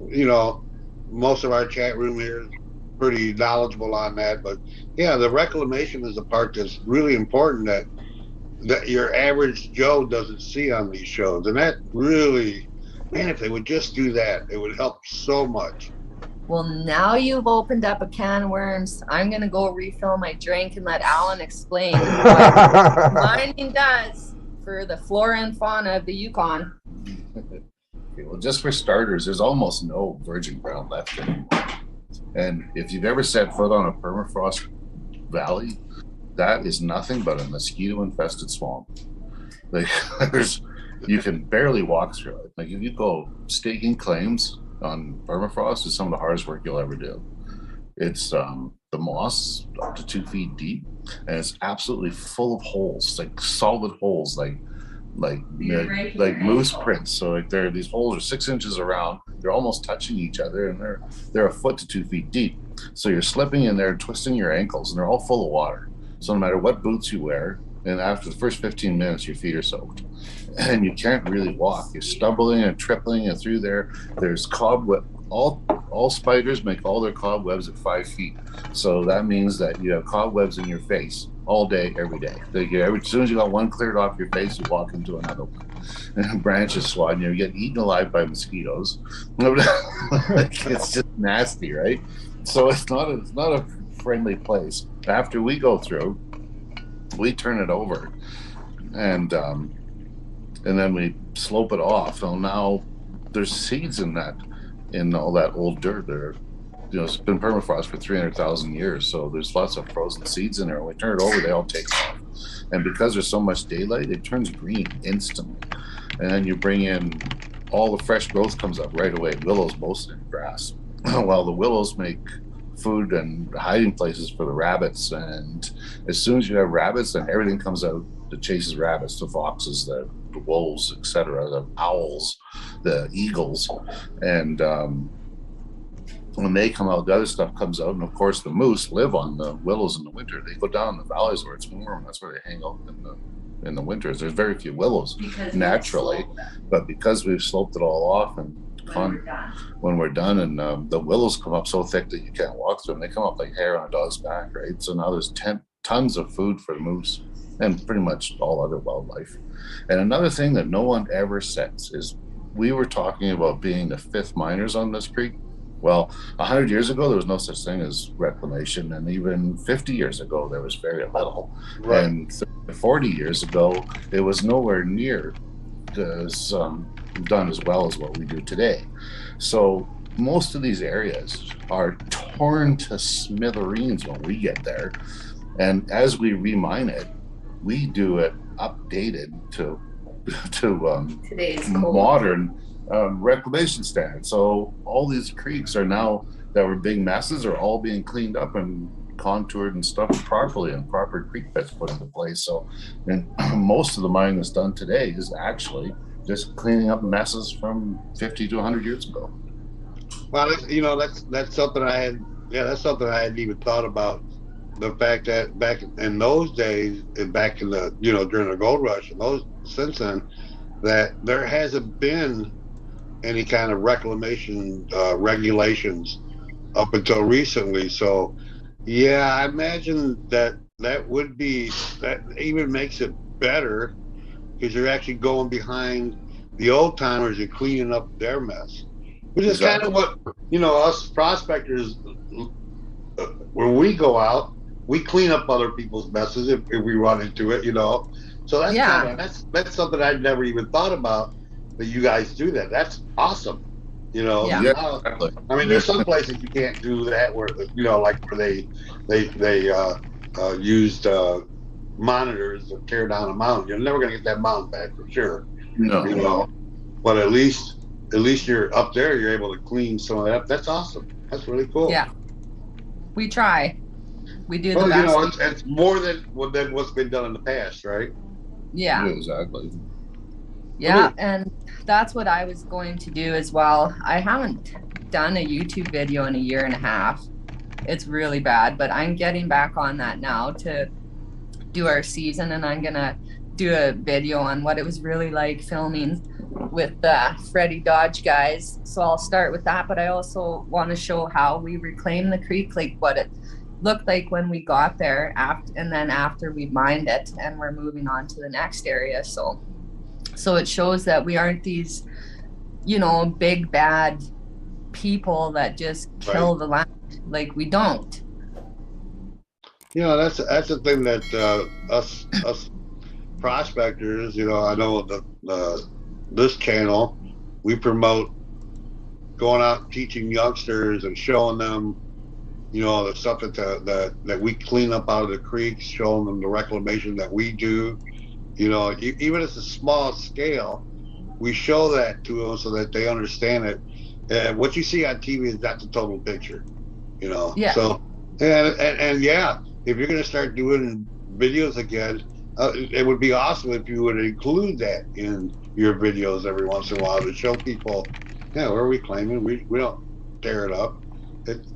You know, most of our chat room here is pretty knowledgeable on that, but yeah, the reclamation is the part that's really important that your average Joe doesn't see on these shows. And that really, man, if they would just do that, it would help so much. Well, now you've opened up a can of worms. I'm going to go refill my drink and let Alan explain what mining does for the flora and fauna of the Yukon. Okay, well, just for starters, there's almost no virgin ground left anymore. And if you've ever set foot on a permafrost valley, that is nothing but a mosquito-infested swamp. Like, you can barely walk through it. Like, if you go staking claims on permafrost, is some of the hardest work you'll ever do. It's the moss up to 2 feet deep, and it's absolutely full of holes, like solid holes, like moose prints. So like these holes are 6 inches around. They're almost touching each other, and they're 1 foot to 2 feet deep. So you're slipping in there, twisting your ankles, and they're all full of water. So no matter what boots you wear, and after the first 15 minutes, your feet are soaked, and you can't really walk. You're stumbling and tripling, and through there, there's cobweb. All spiders make all their cobwebs at 5 feet. So that means that you have cobwebs in your face all day, every day. As soon as you got one cleared off your face, you walk into another one. And branches swatting you. You get eaten alive by mosquitoes. It's just nasty, right? So it's not a friendly place. After we go through, we turn it over, and then we slope it off. So now there's seeds in all that old dirt there. You know, it's been permafrost for 300,000 years, so there's lots of frozen seeds in there. When we turn it over, they all take off. And because there's so much daylight, it turns green instantly. And then you bring in all the fresh growth comes up right away. Willows, mostly grass. Well, the willows make food and hiding places for the rabbits. And as soon as you have rabbits, then everything comes out that chases rabbits, the foxes, the wolves, etc., the owls, the eagles. And when they come out, the other stuff comes out. And of course, the moose live on the willows in the winter. They go down in the valleys where it's warm. That's where they hang out in the winters. There's very few willows naturally, but because we've sloped it all off and when we're done, and the willows come up so thick that you can't walk through them. They come up like hair on a dog's back, right? So now there's tons of food for the moose and pretty much all other wildlife. And another thing that no one ever says is, we were talking about being the 5th miners on this creek. Well, 100 years ago, there was no such thing as reclamation. And even 50 years ago, there was very little. Right. And 40 years ago, it was nowhere near as done as well as what we do today. So most of these areas are torn to smithereens when we get there. And as we remine it, we do it updated to today's modern reclamation standards. So all these creeks are now, that were big messes, are all being cleaned up and contoured and stuffed properly, and proper creek beds put into place. So, and most of the mining that's done today is actually just cleaning up messes from 50 to 100 years ago. Well, that's something I hadn't even thought about. The fact that back in those days, and back in the, during the gold rush, and since then, that there hasn't been any kind of reclamation regulations up until recently. So, yeah, I imagine that would be, that even makes it better because you're actually going behind the old timers and cleaning up their mess, which is kind of what, us prospectors, when we go out, we clean up other people's messes if we run into it, So that's that's something I'd never even thought about, that you guys do that. That's awesome. Exactly. I mean, there's some places you can't do that where, like where they used monitors to tear down a mountain. You're never going to get that mountain back for sure. No. But at least you're up there. You're able to clean some of that up. That's awesome. That's really cool. Yeah. We try. We do the best. It's more than what's been done in the past, right? Yeah. Exactly. Yeah, and that's what I was going to do as well. I haven't done a YouTube video in a year and a half. It's really bad, but I'm getting back on that now to do our season, and I'm gonna do a video on what it was really like filming with the Freddie Dodge guys. So I'll start with that, but I also want to show how we reclaimed the creek, like what it looked like when we got there, after we mined it, and we're moving on to the next area. So it shows that we aren't these, big bad people that just kill the land. Like, we don't. That's the thing that us prospectors, I know this channel, we promote going out teaching youngsters and showing them, the stuff that we clean up out of the creeks, showing them the reclamation that we do. Even at a small scale, we show that to them so that they understand it. And what you see on TV is not the total picture, Yeah. So, and yeah, if you're going to start doing videos again, it would be awesome if you would include that in your videos every once in a while to show people, we're reclaiming. We don't tear it up.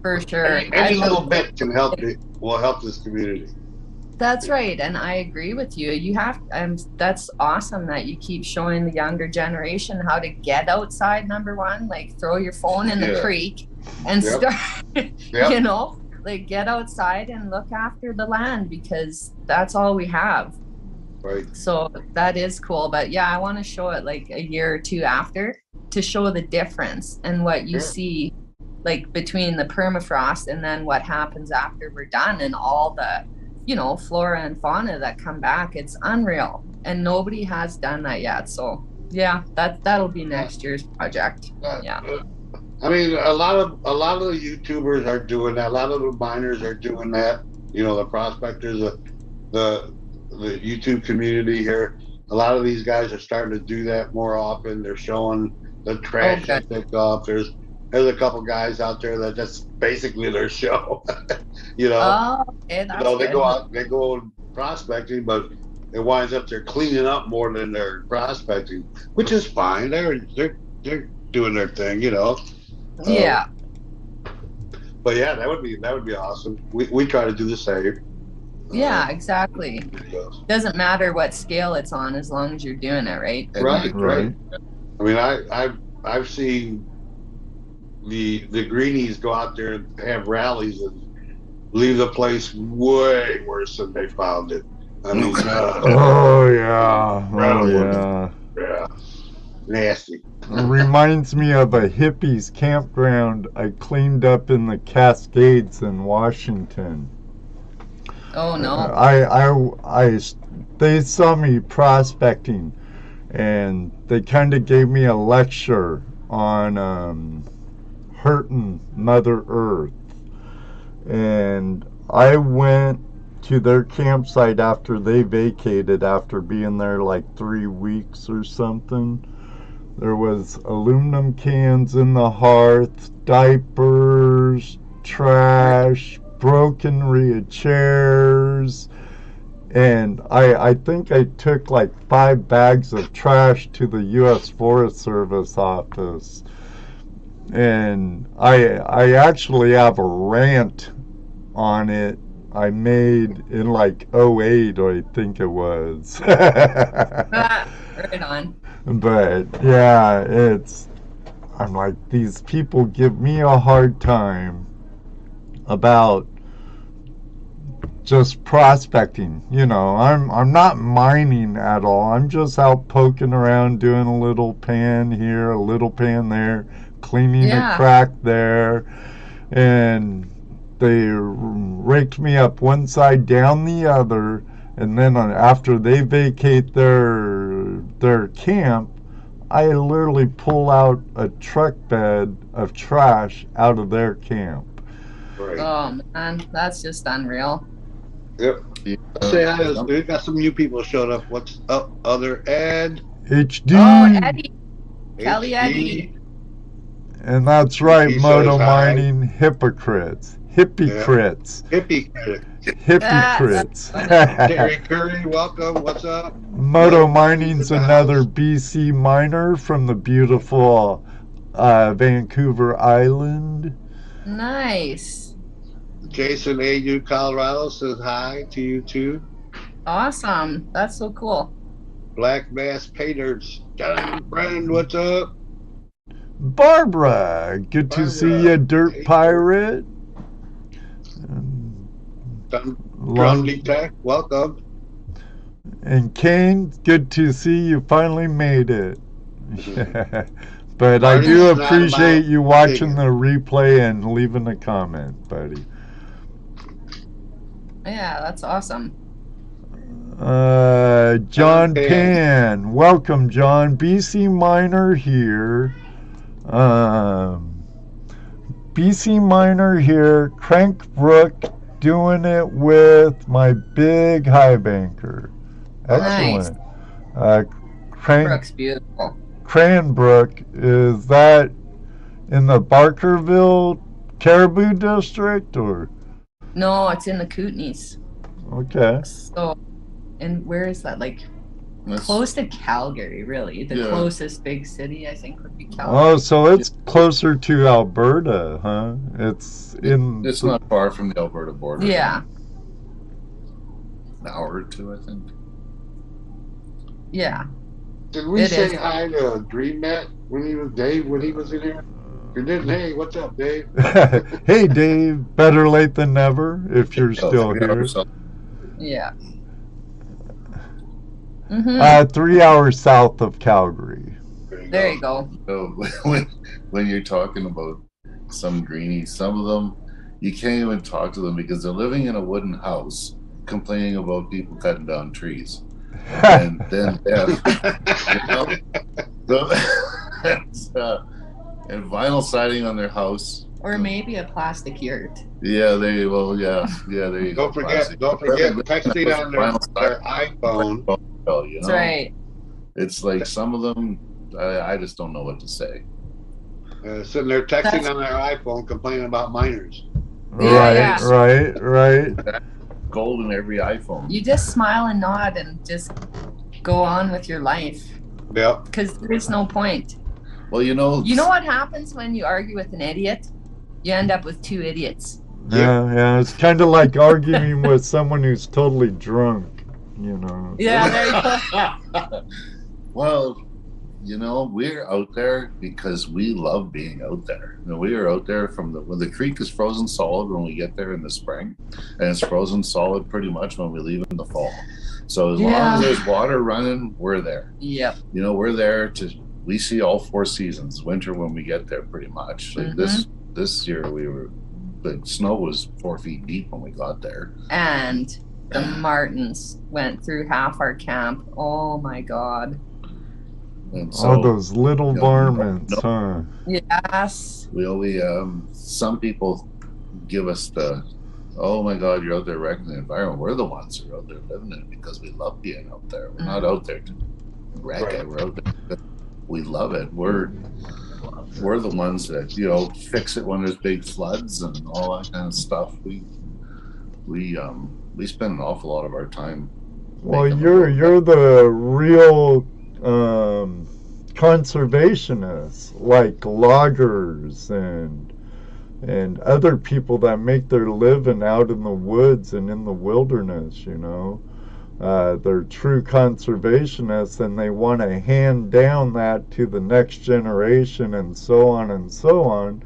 For sure. Any little bit can help. Will help this community. That's right, and I agree with you. You have, that's awesome that you keep showing the younger generation how to get outside. Number one, like throw your phone in the creek and start, like get outside and look after the land, because that's all we have. Right. So that is cool, but yeah, I want to show it like a year or two after to show the difference and what you see, like between the permafrost and then what happens after we're done, and all the flora and fauna that come back. It's unreal, and nobody has done that yet. So yeah, that'll be next year's project. Yeah. I mean, a lot of the YouTubers are doing that. A lot of the miners are doing that. The prospectors, the YouTube community here. A lot of these guys are starting to do that more often. They're showing the trash that they pick up. There's a couple guys out there that that's basically their show. They go out, they go prospecting, but it winds up they're cleaning up more than they're prospecting, which is fine. They're doing their thing, Yeah. But yeah, that would be awesome. We try to do the same. Yeah, exactly. Doesn't matter what scale it's on as long as you're doing it right. Right. I mean, I've seen the greenies go out there and have rallies and leave the place way worse than they found it. I mean, yeah, nasty. It reminds me of a hippies campground I cleaned up in the Cascades in Washington. Oh no! They saw me prospecting, and they kind of gave me a lecture on hurting Mother Earth. And I went to their campsite after they vacated, after being there like 3 weeks or something. There was aluminum cans in the hearth, diapers, trash, broken rear chairs, and I think I took like 5 bags of trash to the U.S. Forest Service office. And I actually have a rant on it I made in like 08, I think it was. Right on. But yeah, I'm like, these people give me a hard time, about just prospecting. You know, I'm not mining at all. I'm just out poking around, doing a little pan here, a little pan there, cleaning a crack there, and they raked me up one side, down the other, and then after they vacate their camp, I literally pull out a truck bed of trash out of their camp. Right. Oh man, that's just unreal. Yep. Say hi. We got some new people showed up. What's up, other Ed? HD. Oh, Eddie. Kelly Eddie. And that's right, He Moto says hi. Mining hypocrites. Hypocrites. Hippie. Hypocrites. Terry Curry, welcome. What's up? Moto Mining's another BC miner from the beautiful Vancouver Island. Nice. Jason A.U. Colorado says hi to you too. Awesome. That's so cool. Black Bass Paters. John Friend, what's up? Barbara, good to see you, Dirt Pirate. Drumley Tech, welcome. And Kane, good to see you finally made it. But I do appreciate you watching the replay and leaving a comment, buddy. Yeah, that's awesome. John Pan, welcome, John. BC Miner here. BC Miner here. Crankbrook doing it with my big high banker. Excellent. Nice. Crankbrook's beautiful. Cranbrook, is that in the Barkerville Caribou District or? No, it's in the Kootenays. Okay. So, and where is that? Like close to Calgary, really. The closest big city, I think, would be Calgary. Oh, so it's closer to Alberta, huh? It's not far from the Alberta border. Yeah. An hour or two, I think. Yeah. Did we say hi to Dream Matt when he was Dave when he was in here? You didn't. Hey, what's up, Dave? Hey, Dave. Better late than never if you're still here. Yeah. 3 hours south of Calgary. There you go. So when you're talking about some greenies, some of them you can't even talk to them because they're living in a wooden house, complaining about people cutting down trees. And then and vinyl siding on their house, or maybe a plastic yurt. Yeah, there you go. Yeah, there you go. Don't forget texting on their iPhone. That's right. It's like some of them, I just don't know what to say. Sitting there texting on their iPhone, complaining about miners. Right. Gold in every iPhone. You just smile and nod and just go on with your life. Yep. Because there's no point. Well, you know what happens when you argue with an idiot? You end up with two idiots. Yeah. It's kind of like arguing with someone who's totally drunk, you know. Yeah, there you go. Well, we're out there because we love being out there. We are out there when the creek is frozen solid when we get there in the spring, and it's frozen solid pretty much when we leave in the fall. So as long as there's water running, we're there. Yep. We're there we see all 4 seasons. Winter when we get there, pretty much. Like this year, the snow was 4 feet deep when we got there. And the martins went through half our camp. Oh my God. And so, all those little varmints, huh? Yes. We some people give us oh my God, you're out there wrecking the environment. We're the ones who are out there living it because we love being out there. We're not out there to wreck it. We're out there because we love it. We're the ones that fix it when there's big floods and all that kind of stuff. We spend an awful lot of our time. Well, you're the real conservationists, like loggers and other people that make their living out in the woods and in the wilderness. They're true conservationists, and they want to hand down that to the next generation and so on and so on.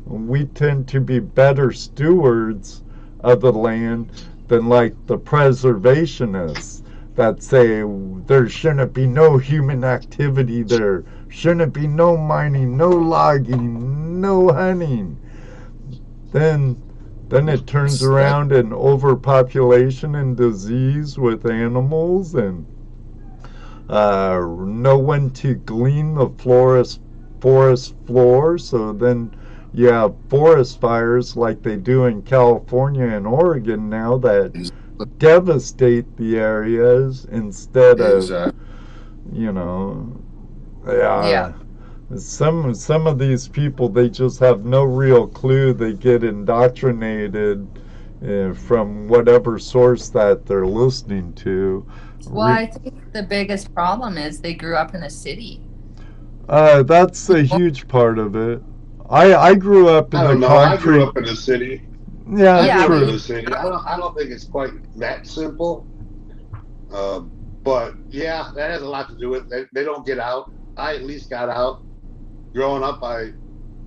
we tend to be better stewards of the land than like the preservationists that say there shouldn't be no human activity there, shouldn't be no mining, no logging, no hunting. Then it turns around and overpopulation and disease with animals, and no one to glean the forest floor. So then you have forest fires like they do in California and Oregon now that devastate the areas instead of, you know, some of these people, they just have no real clue. They get indoctrinated from whatever source that they're listening to. Well, I think the biggest problem is they grew up in a city. That's a huge part of it. I grew up in the concrete. I grew up in the city. Yeah, I grew up true. in the city. I don't think it's quite that simple. But yeah, that has a lot to do with it. They don't get out. I at least got out. Growing up,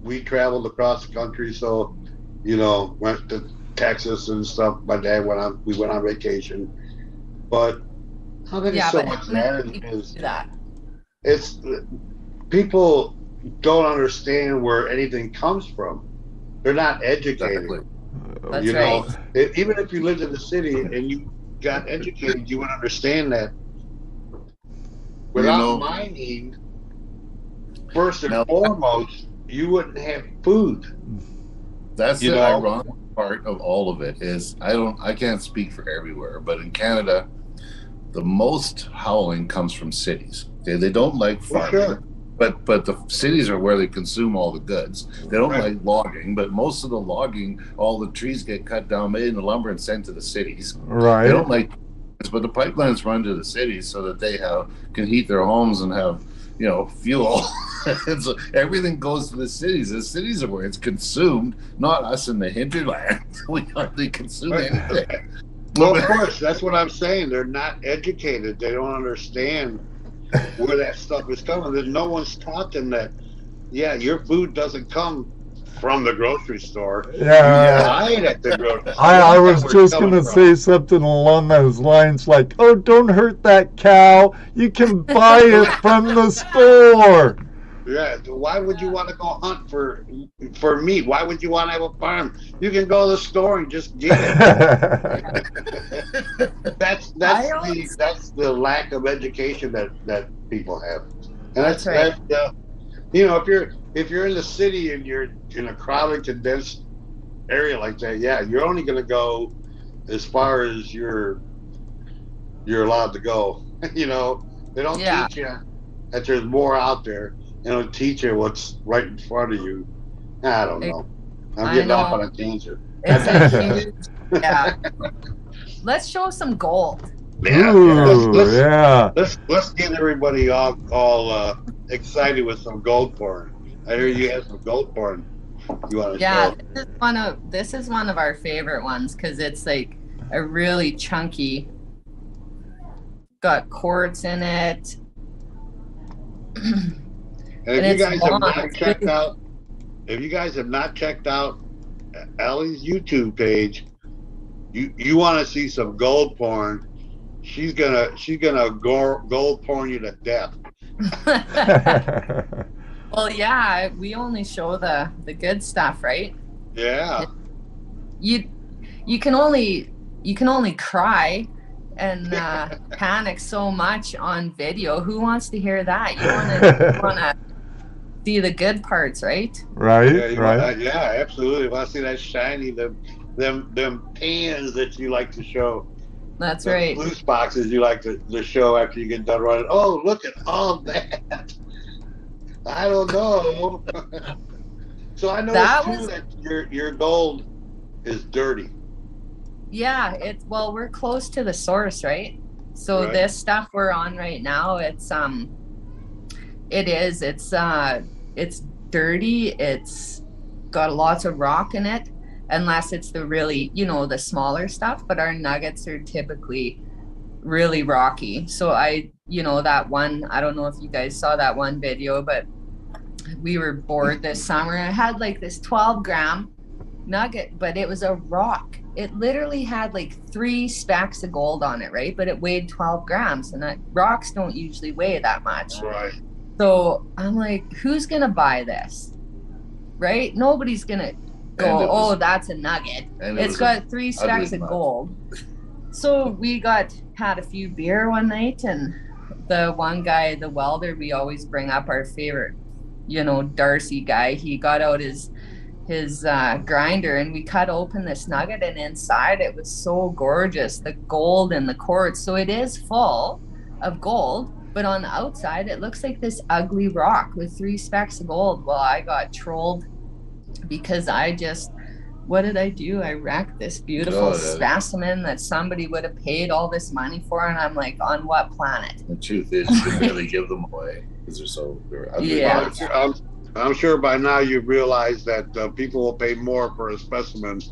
we traveled across the country, so went to Texas and stuff. My dad we went on vacation, but I don't think it's so much that. It's people don't understand where anything comes from. They're not educated. Exactly. That's right. Even if you lived in the city and you got educated, you would understand that without mining, first and foremost, you wouldn't have food. That's the ironic part of all of it is I can't speak for everywhere, but in Canada, the most howling comes from cities. They don't like farming. Sure. But the cities are where they consume all the goods. They don't like logging, but most of the logging, all the trees get cut down, made into lumber, and sent to the cities. Right. They don't like, but the pipelines run to the cities so that they can heat their homes and have fuel. And so everything goes to the cities. The cities are where it's consumed, not us in the hinterland. We hardly consume anything. Well, of course, that's what I'm saying. They're not educated. They don't understand where that stuff is coming. There's no one's taught them that, your food doesn't come from the grocery store. Yeah. You buy it at the grocery store. I was just going to say something along those lines like, oh, don't hurt that cow. You can buy it from the store. Yeah, why would you want to go hunt for meat? Why would you want to have a farm? You can go to the store and just get it. That's the lack of education that people have. And that's right. If you're in the city and you're in a crowded, condensed area like that, you're only going to go as far as you're allowed to go. They don't teach you that there's more out there. They don't teach you what's right in front of you. I don't know. I'm getting off on a tangent. Let's show some gold. Let's get everybody all excited with some gold porn. I hear you have some gold porn you want to show. This is one of our favorite ones because it's like a really chunky, got quartz in it. And if you guys have not checked out Ali's YouTube page, you want to see some gold porn, she's gonna gold porn you to death. Well, we only show the good stuff, right? Yeah. You can only cry and panic so much on video. Who wants to hear that? You want to see the good parts, right? Right. Absolutely. I want to see that shiny, them pans that you like to show. That's right. Loose boxes you like to show after you get done running. Oh, look at all that. I don't know. So I noticed that your gold is dirty. Yeah, we're close to the source, right? So this stuff we're on right now, it's dirty. It's got lots of rock in it, unless it's the really, the smaller stuff, but our nuggets are typically really rocky. So that one, I don't know if you guys saw that one video, but we were bored this summer. I had like this 12-gram nugget, but it was a rock. It literally had like 3 specks of gold on it, right? But it weighed 12 grams, and rocks don't usually weigh that much. Right. So I'm like, who's gonna buy this? Right? Nobody's gonna go, oh, that's a nugget. It's got 3 specks of gold. So we had a few beer one night, and the one guy, the welder, we always bring up our favorite, Darcy guy. He got out his grinder, and we cut open this nugget, and inside it was so gorgeous, the gold and the quartz. So it is full of gold, but on the outside it looks like this ugly rock with 3 specks of gold. Well, I got trolled because what did I do? I wrecked this beautiful specimen that somebody would have paid all this money for, and I'm like, on what planet? The truth is, you can really give them away because they're ugly. Yeah. I'm sure by now you've realized that people will pay more for a specimen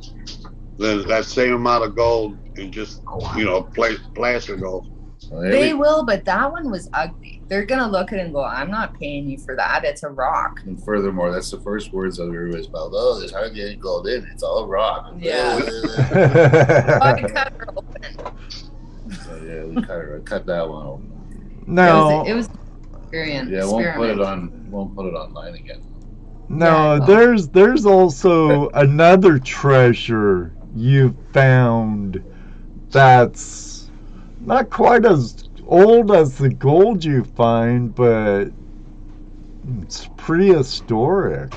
than that same amount of gold in just, placer gold. They will, but that one was ugly. They're going to look at it and go, I'm not paying you for that. It's a rock. And furthermore, that's the first words of everybody's mouth. Oh, there's hardly any gold in it. It's all rock. Yeah. I cut her open. So, yeah, we cut that one open. No. It was experience. Yeah, won't put it online again. No, there's also another treasure you found that's not quite as old as the gold you find, but it's prehistoric.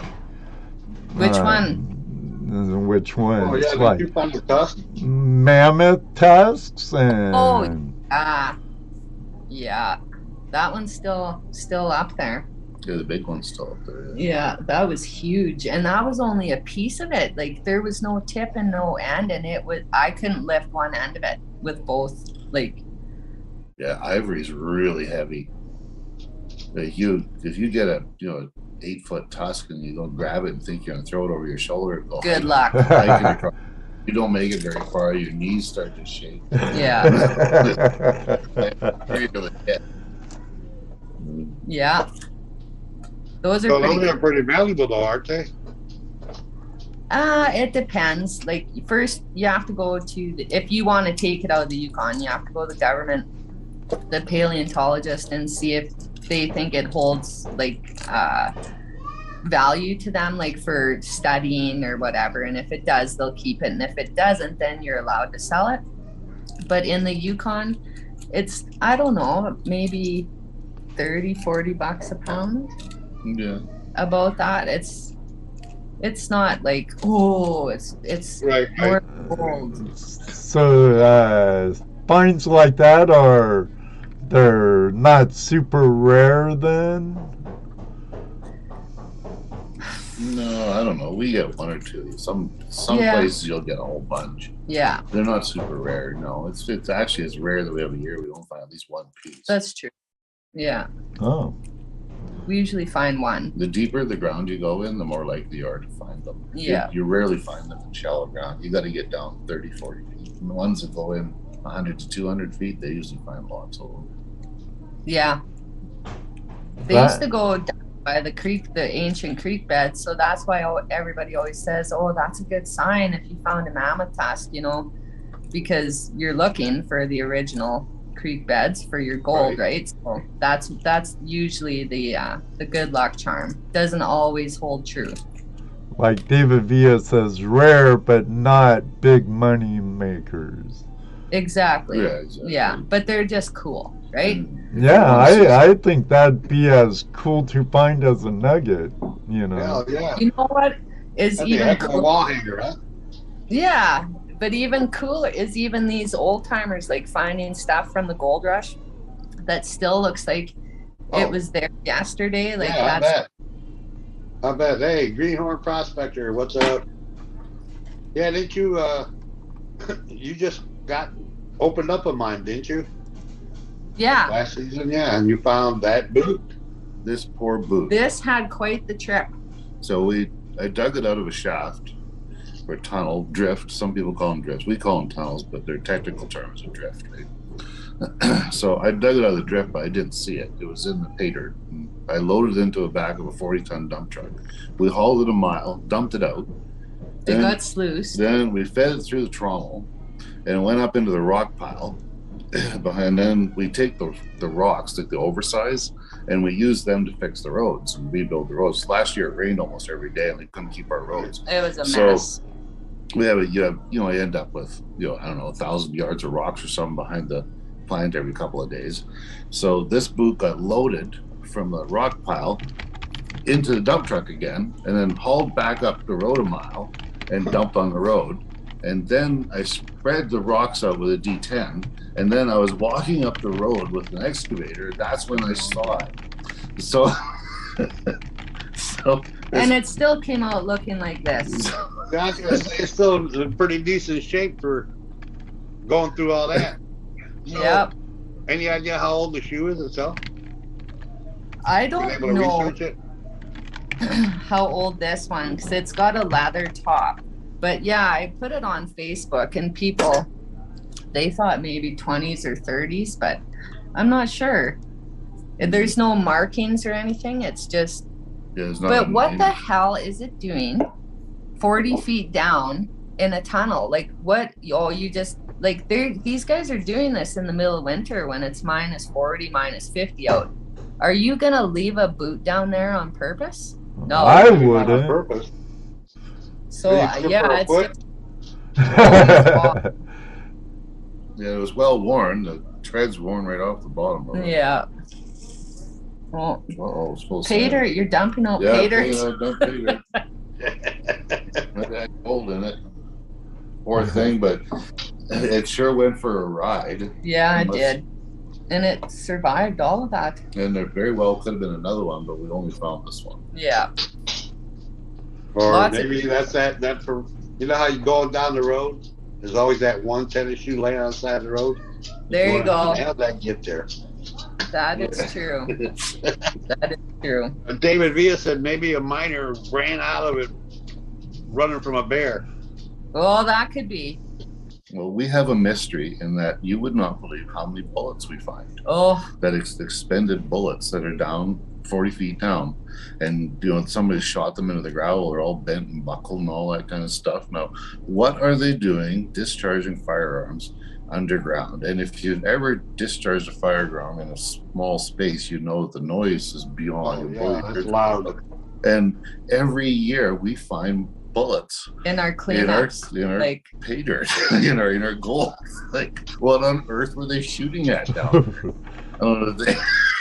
Which one? Which one? Oh, yeah, it's like you find the tusks? Mammoth tusks and... yeah. That one's still up there. Yeah, the big one's still up there. Yeah, that was huge. And that was only a piece of it. Like, there was no tip and no end, and I couldn't lift one end of it with both, like... Yeah, ivory's really heavy. Like if you get a 8-foot tusk and you don't grab it and think you're gonna throw it over your shoulder, good luck. You don't make it very far, your knees start to shake. Yeah. Yeah. Those are pretty valuable though, aren't they? It depends. Like, first you have to go to if you want to take it out of the Yukon, you have to go to the government, the paleontologist, and see if they think it holds like value to them, like for studying or whatever. And if it does, they'll keep it, and if it doesn't, then you're allowed to sell it. But in the Yukon, it's, I don't know, maybe $30-40 a pound. Yeah, about that. It's not like, it's right, more gold. So finds like that they're not super rare then? No, I don't know. We get 1 or 2. Some places you'll get a whole bunch. Yeah. They're not super rare. No, it's actually as rare that we have a year we don't find at least 1 piece. That's true. Yeah. Oh. We usually find 1. The deeper the ground you go in, the more likely you are to find them. Yeah. You rarely find them in shallow ground. You got to get down 30-40 feet. And the ones that go in 100 to 200 feet, they usually find lots of them. Yeah. They used to go down by the creek, the ancient creek bed. So that's why everybody always says, oh, that's a good sign if you found a mammoth tusk, because you're looking for the original creek beds for your gold, right? So that's usually the good luck charm. Doesn't always hold true. Like David Villa says, rare but not big money makers. Exactly. Yeah, exactly. Yeah, but they're just cool, right? Yeah, I think that'd be as cool to find as a nugget, Hell yeah. You know what is That'd be a even heck of a cool? wall hanger, huh? Yeah, but even cooler is even these old timers, like finding stuff from the gold rush that still looks like it was there yesterday. Like, yeah, I bet. Hey, Greenhorn Prospector, what's up? Yeah, didn't you you just got opened up a mine, didn't you? Yeah. Last season, yeah, and you found that boot. This poor boot. This had quite the trip. So I dug it out of a shaft or tunnel, drift. Some people call them drifts. We call them tunnels, but their technical term is a drift, right? So I dug it out of the drift, but I didn't see it. It was in the pay dirt. I loaded it into a back of a 40-ton dump truck. We hauled it a mile, dumped it out. It got sluiced. Then we fed it through the trommel and went up into the rock pile. And then we take the rocks, like the oversize, and we use them to fix the roads and rebuild the roads. Last year it rained almost every day, and we couldn't keep our roads. It was a mess. We have you end up with, I don't know, 1,000 yards of rocks or something behind the plant every couple of days. So this boot got loaded from the rock pile into the dump truck again, and then hauled back up the road a mile and dumped on the road. And then I spread the rocks out with a D10, and then I was walking up the road with an excavator. That's when I saw it. So and it still came out looking like this. I was gonna say it's still in pretty decent shape for going through all that. So, yep. Any idea how old the shoe is itself? I don't able to know research it? how old this one, because it's got a leather top. But yeah, I put it on Facebook, and people, they thought maybe 20s or 30s, but I'm not sure. There's no markings or anything. It's just. But what the hell is it doing 40 feet down in a tunnel? Like what? Oh, you just like these guys are doing this in the middle of winter when it's minus 40, minus 50 out. Are you gonna leave a boot down there on purpose? No, I wouldn't. On purpose. So yeah, it's yeah, it was well worn. The tread's worn right off the bottom of it. Yeah. Oh, Pater, you're dumping out Pater. Yeah, dump Pater. It had gold in it. Poor thing, but it sure went for a ride. Yeah, it did. And it survived all of that. And there very well could have been another one, but we only found this one. Yeah. Or maybe that's for, how you go down the road? There's always that one tennis shoe laying on the side of the road. There you go. How'd that get there? That is true. That is true. David Villa said maybe a miner ran out of it running from a bear. Well, that could be. Well, we have a mystery in that you would not believe how many bullets we find. Oh. That expended bullets that are down 40 feet down. And, somebody shot them into the gravel. They're all bent and buckled and all that kind of stuff. Now, what are they doing discharging firearms underground? And if you've ever discharged a firearm in a small space, you know that the noise is beyond. It's loud. And every year we find bullets in our cleanups, in our pay dirt, in our gold. Like, what on earth were they shooting at down there? I don't know if they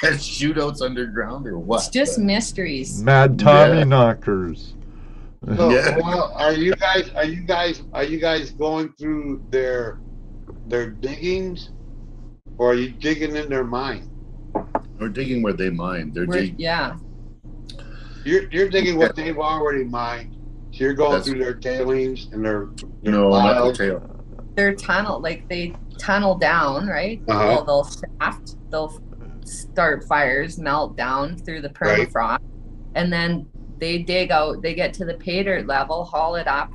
had shootouts underground or what. It's just mysteries. Mad Tommy knockers. So, well, are you guys going through their diggings, or are you digging in their mine? We're digging where they mine. Yeah. You're digging what they've already mined. So you're going through their tailings and their not the tail. Their tunnel, like they tunnel down, right? Uh-huh. They'll shaft. They'll start fires, melt down through the permafrost, and then they dig out. They get to the pay dirt level, haul it up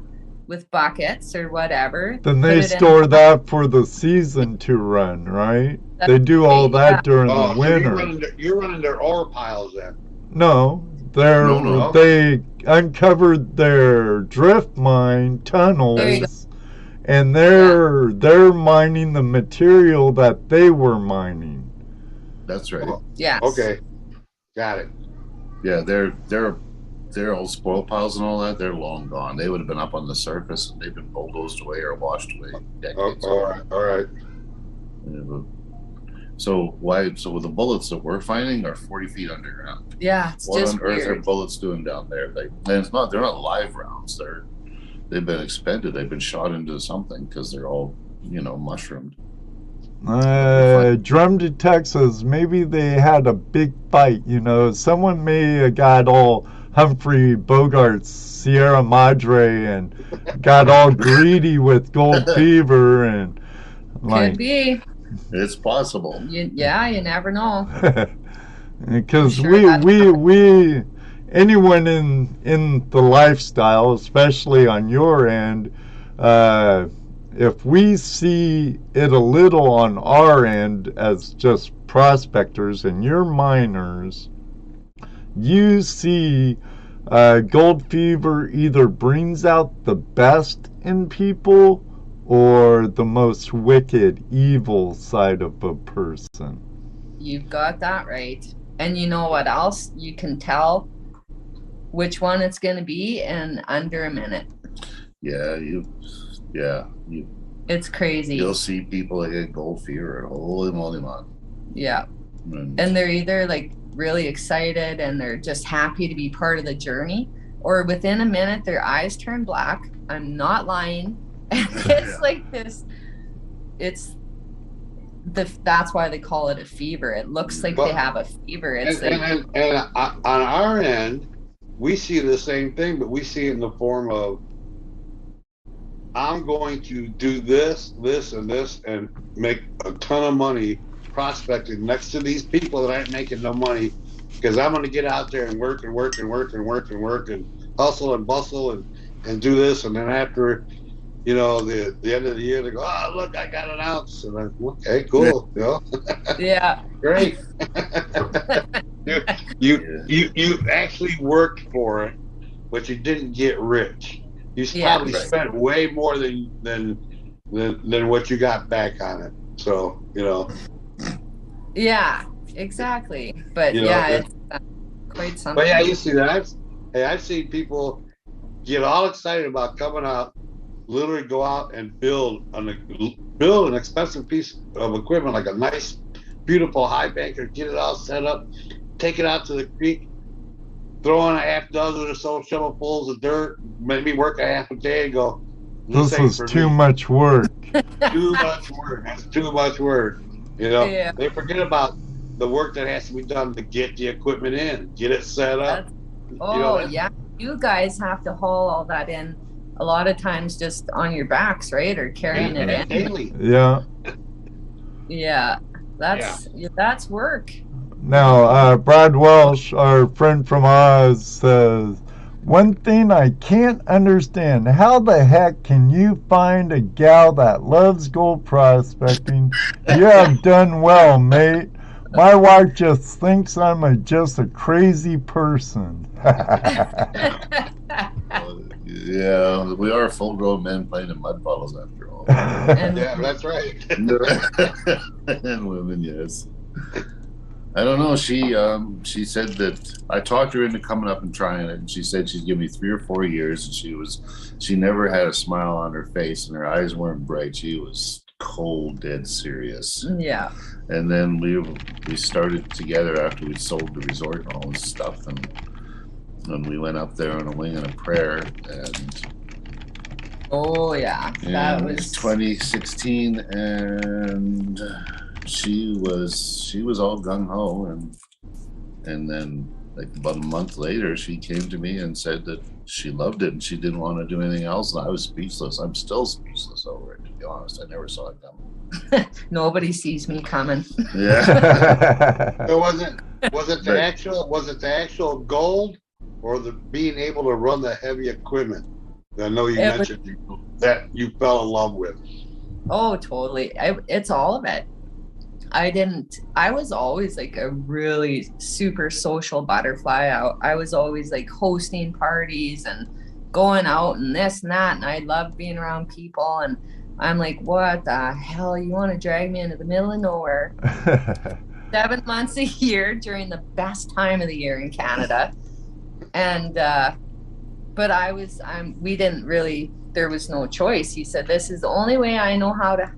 with buckets or whatever. Then they store that for the season to run, right? They do all that during the winter. So you're running their ore piles then? No, they uncovered their drift mine tunnels, and they're mining the material that they were mining. That's right. Yeah. Okay, got it. Yeah, they're old spoil piles and all that. They're long gone. They would have been up on the surface, and they've been bulldozed away or washed away decades. All right. Yeah, so the bullets that we're finding are 40 feet underground. Yeah, it's what just on earth weird. are bullets doing down there? They're not live rounds. They've been expended. They've been shot into something because they're all mushroomed. Drum detectives, maybe they had a big fight, someone may have got all Humphrey Bogart's Sierra Madre and got all greedy with gold fever and could be. It's possible. You never know. Because anyone in the lifestyle, especially on your end, if we see it a little on our end as just prospectors and you're miners, you see gold fever either brings out the best in people or the most wicked, evil side of a person. You've got that right. And you know what else? You can tell which one it's going to be in under a minute. Yeah, It's crazy. You'll see people that get gold fever and holy moly, man. Yeah. And they're either like really excited and they're just happy to be part of the journey, or within a minute their eyes turn black. I'm not lying. And it's like this, that's why they call it a fever. It looks like they have a fever. It's and on our end, we see the same thing, but we see it in the form of, I'm going to do this, this, and this, and make a ton of money prospecting next to these people that aren't making no money, because I'm going to get out there and work and work and work and work and work and hustle and bustle and do this. And then after, you know, the end of the year, they go, oh, look, I got an ounce. And I'm, okay, cool. You know? Yeah. Great. you actually worked for it, but you didn't get rich. You probably spent way more than what you got back on it. So, you know. Yeah, exactly. But it's quite something. But yeah, you see that. I've seen people get all excited about coming out, literally go out and build an expensive piece of equipment, like a nice, beautiful high banker, get it all set up, take it out to the creek, throw in a half dozen or so shovelfuls of dirt, maybe work a half a day and go, this is too much work. Too much work. That's too much work. You know, they forget about the work that has to be done to get the equipment in, get it set up. You guys have to haul all that in a lot of times just on your backs, right? Or carrying it in. Daily. Yeah. That's work. Now, Brad Welsh, our friend from Oz, says, one thing I can't understand, how the heck can you find a gal that loves gold prospecting? You have done well, mate. My wife just thinks I'm just a crazy person. Yeah, we are full-grown men playing in mud puddles after all. Yeah, that's right. And women, yes. I don't know. She said that I talked her into coming up and trying it, and she said she'd give me 3 or 4 years, and she never had a smile on her face, and her eyes weren't bright. She was cold, dead serious. Yeah. And then we started together after we sold the resort and all this stuff, and we went up there on a wing and a prayer, and that was 2016, and she was all gung-ho, and then like about a month later she came to me and said that she loved it and she didn't want to do anything else, and I was speechless. I'm still speechless over it, to be honest. I never saw it coming. Nobody sees me coming. Yeah. So was it the actual gold or the being able to run the heavy equipment that I know you mentioned that you fell in love with? Oh, totally. It's all of it. I was always like a really super social butterfly. I was always like hosting parties and going out and this and that. And I loved being around people. And I'm like, what the hell? You want to drag me into the middle of nowhere? 7 months a year during the best time of the year in Canada. And, but we didn't really, there was no choice. He said, this is the only way I know how to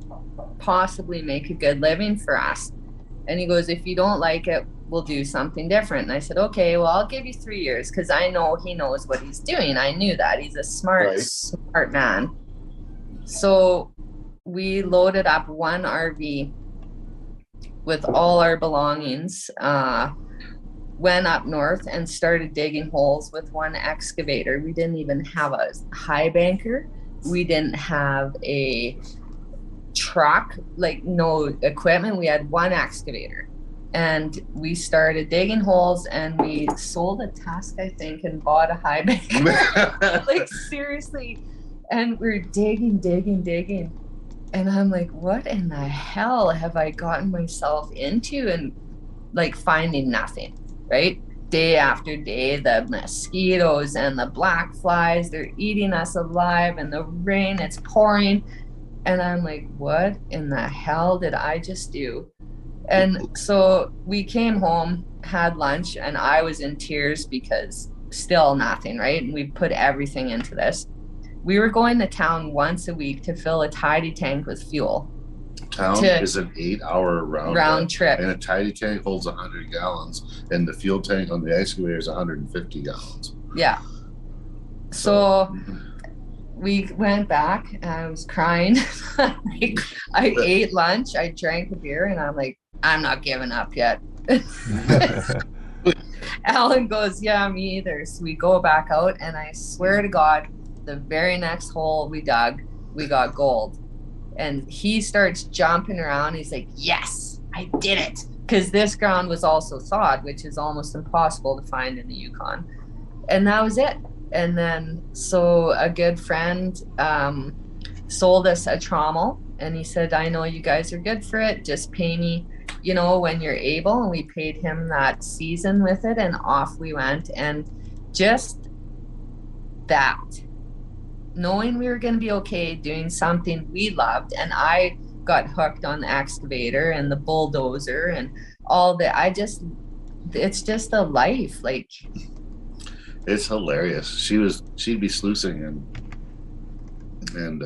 possibly make a good living for us. And he goes, if you don't like it, we'll do something different. And I said, okay, well, I'll give you 3 years, because I know he knows what he's doing. I knew that. He's a smart man. So we loaded up one RV with all our belongings, went up north and started digging holes with one excavator. We didn't even have a high banker. We didn't have a truck, like no equipment. We had one excavator, and we started digging holes, and we sold a tusk, I think, and bought a high banker. Like seriously. And we're digging, and I'm like, what in the hell have I gotten myself into? And like finding nothing, right? day after day, the mosquitoes and the black flies, they're eating us alive, and the rain, it's pouring. And I'm like, what in the hell did I just do? And so we came home, had lunch, and I was in tears because still nothing, right? And we put everything into this. We were going to town once a week to fill a tidy tank with fuel. Town is an 8-hour round trip. And a tidy tank holds 100 gallons, and the fuel tank on the excavator is 150 gallons. Yeah. So we went back, and I was crying. Like, I ate lunch, I drank a beer, and I'm like, I'm not giving up yet. Alan goes, yeah, me either. So we go back out, and I swear to God, the very next hole we dug, we got gold. And he starts jumping around. He's like, yes, I did it. Because this ground was also thawed, which is almost impossible to find in the Yukon. And that was it. And then, so a good friend sold us a trommel. And he said, I know you guys are good for it. Just pay me, you know, when you're able. And we paid him that season with it. And off we went. And just that, knowing we were going to be okay doing something we loved, and I got hooked on the excavator and the bulldozer and all that. It's just a life. Like, it's hilarious. She'd be sluicing, and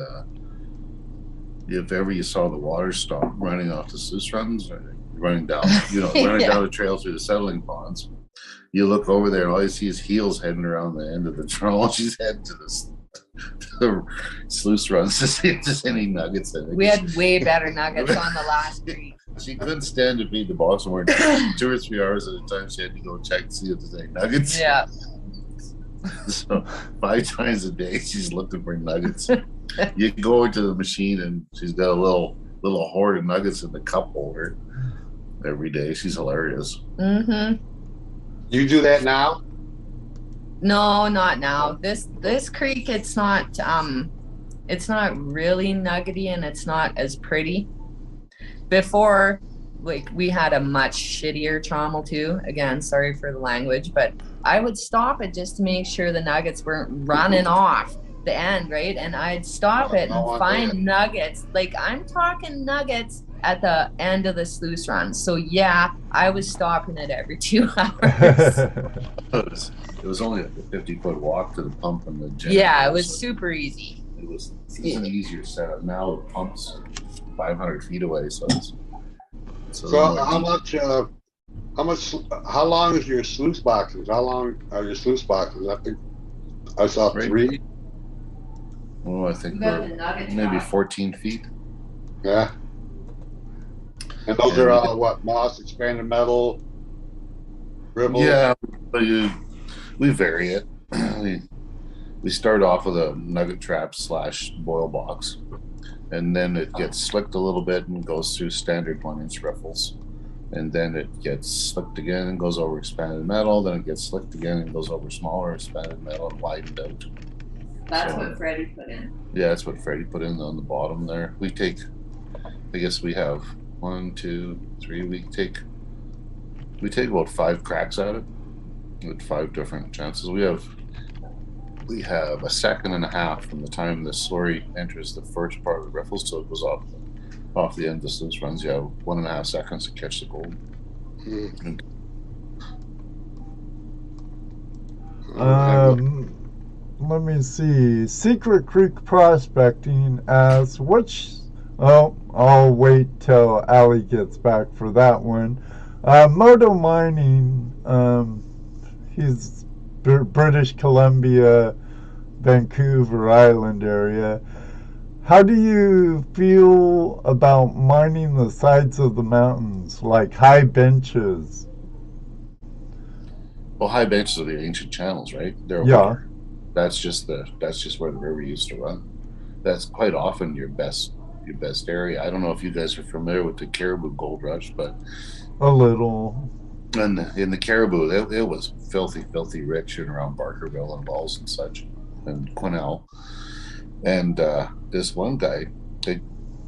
if ever you saw the water stop running off the sluice runs, or running down, running down the trail through the settling ponds, you look over there and all you see is heels heading around the end of the trail. She's heading to the sluice runs to see if there's any nuggets in it. We had way better nuggets on the last creek. She couldn't stand to feed the boss more than 2 or 3 hours at a time. She had to go check to see if there's any nuggets. Yeah. So 5 times a day she's looking for nuggets. You go into the machine and she's got a little hoard of nuggets in the cup holder every day. She's hilarious. Mm-hmm. You do that now? No, not now. This creek, it's not really nuggety, and it's not as pretty. Before, like, we had a much shittier trommel too. Again, sorry for the language, but I would stop it just to make sure the nuggets weren't running off the end, right? And I'd stop it and find nuggets. Like, I'm talking nuggets at the end of the sluice run. So yeah, I was stopping it every 2 hours. It was only a 50-foot walk to the pump and the generator. Yeah, it was super easy. It was an easier setup. Now the pump's 500 feet away, so it's so how long is your sluice boxes? How long are your sluice boxes? I think I saw 3. Well, I think we're maybe 14 feet. Yeah. And those are all what, moss, expanded metal, dribble? Yeah, but we vary it. We start off with a nugget trap / boil box, and then it gets slicked a little bit and goes through standard 1-inch riffles, and then it gets slicked again and goes over expanded metal. Then it gets slicked again and goes over smaller expanded metal and widened out. That's what Freddie put in. Yeah, that's what Freddie put in on the bottom there. We take, I guess we have 1, 2, 3. We take about 5 cracks at it with 5 different chances. We have a second and a half from the time the slurry enters the first part of the riffle, so it goes off the end of the sluice runs. You have 1.5 seconds to catch the gold. Let me see. Secret Creek Prospecting asks, I'll wait till Ali gets back for that one. Moto Mining, he's British Columbia, Vancouver Island area. How do you feel about mining the sides of the mountains, like high benches? Well, high benches are the ancient channels, right? Yeah. That's just where the river used to run. That's quite often your best area. I don't know if you guys are familiar with the Caribou Gold Rush, but a little. And in the Caribou, it was filthy rich and around Barkerville and Walls and such, and Quesnel. And this one guy,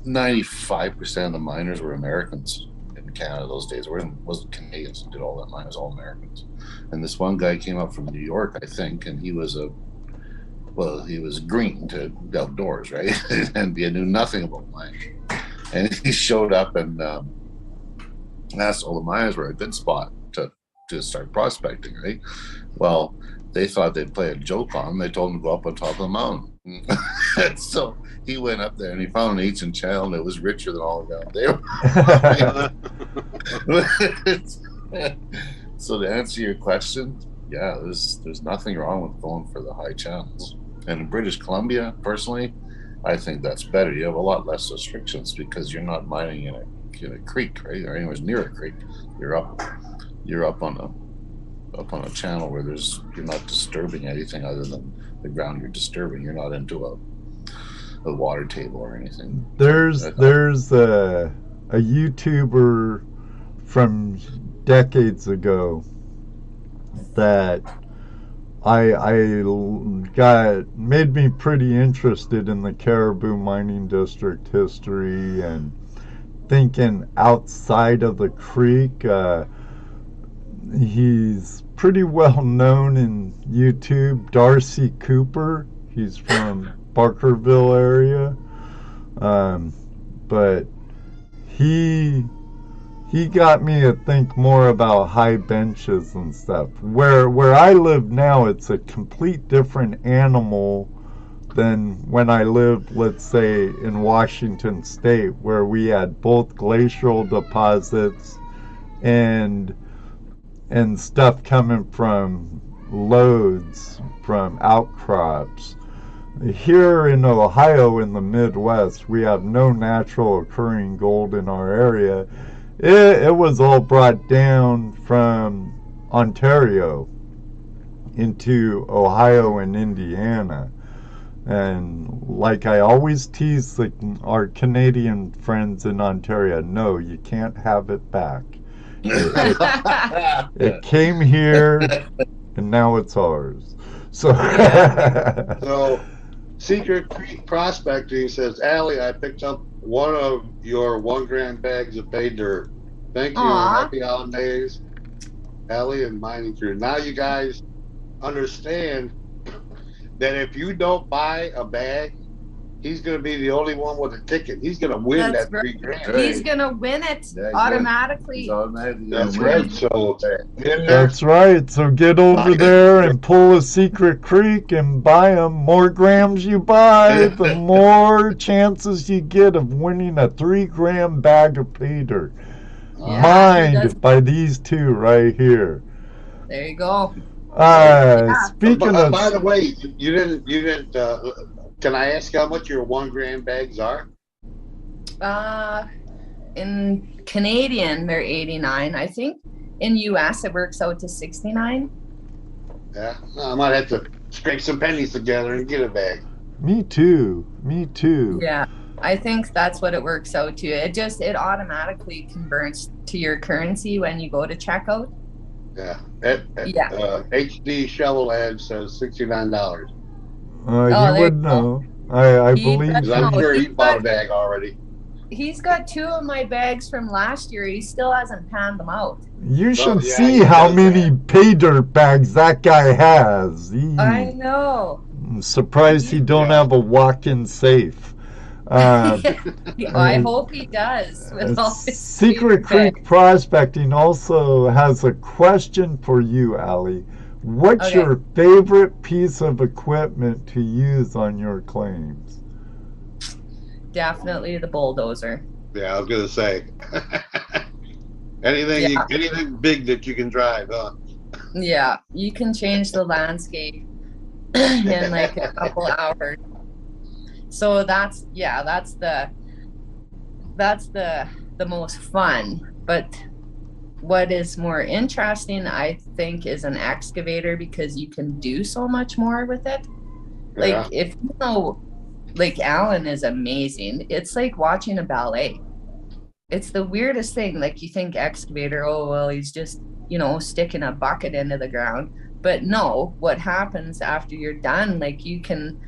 95% of the miners were Americans in Canada those days. Wasn't Canadians who did all that mining, it was all Americans. And this one guy came up from New York, I think, and he was green to outdoors, right? And he knew nothing about mining. And he showed up and asked all the miners were a good spot to start prospecting, right? Well, they thought they'd play a joke on him. They told him to go up on top of the mountain. And so he went up there and he found an ancient channel and it was richer than all around there. So to answer your question, yeah, there's nothing wrong with going for the high channels. And in British Columbia, personally, I think that's better. You have a lot less restrictions because you're not mining in a creek, right? Or anywhere near a creek. You're up on a channel where you're not disturbing anything other than the ground you're disturbing. You're not into a water table or anything. There's a YouTuber from decades ago that made me pretty interested in the Caribou Mining District history and thinking outside of the creek. He's pretty well known in YouTube, Darcy Cooper. He's from Barkerville area, but he got me to think more about high benches and stuff. Where I live now, it's a complete different animal than when I lived, let's say, in Washington State, where we had both glacial deposits and stuff coming from lodes, from outcrops. Here in Ohio, in the Midwest, we have no natural occurring gold in our area. It was all brought down from Ontario into Ohio and Indiana. And like I always tease our Canadian friends in Ontario, no, you can't have it back. It came here, and now it's ours. So, so Secret Creek Prospecting says, Allie, I picked up one of your 1 gram bags of pay dirt. Thank you. Aww. Happy holidays, Allie and mining crew. Now you guys understand that if you don't buy a bag, he's going to be the only one with a ticket. He's going to win that 3 grand. He's going to win it automatically. That's right. So that's right. So get over there and pull a Secret Creek and buy them. More grams you buy, the more chances you get of winning a 3 gram bag of pay dirt. Mined by these two right here. There you go. Speaking of, by the way, you didn't. Can I ask how much your 1 gram bags are? In Canadian, they're 89. I think in US it works out to 69. Yeah, I might have to scrape some pennies together and get a bag. Me too. Yeah, I think that's what it works out to. It automatically converts to your currency when you go to checkout. Yeah. HD Shovel Ad says $69. You would know. I believe. I'm sure he bought a bag already. He's got 2 of my bags from last year. He still hasn't panned them out. You should see how many pay dirt bags that guy has. I know. I'm surprised he don't have a walk-in safe. I hope he does. With all his Secret Creek Prospecting also has a question for you, Allie. What's your favorite piece of equipment to use on your claims? Definitely the bulldozer. Yeah, I was gonna say anything big that you can drive, huh? Yeah, you can change the landscape in like a couple hours. So that's the most fun. But what is more interesting, I think, is an excavator, because you can do so much more with it. Like if you know, like Alan is amazing. It's like watching a ballet. It's the weirdest thing. Like you think excavator, oh well, he's just, sticking a bucket into the ground. But no, what happens after you're done, like you can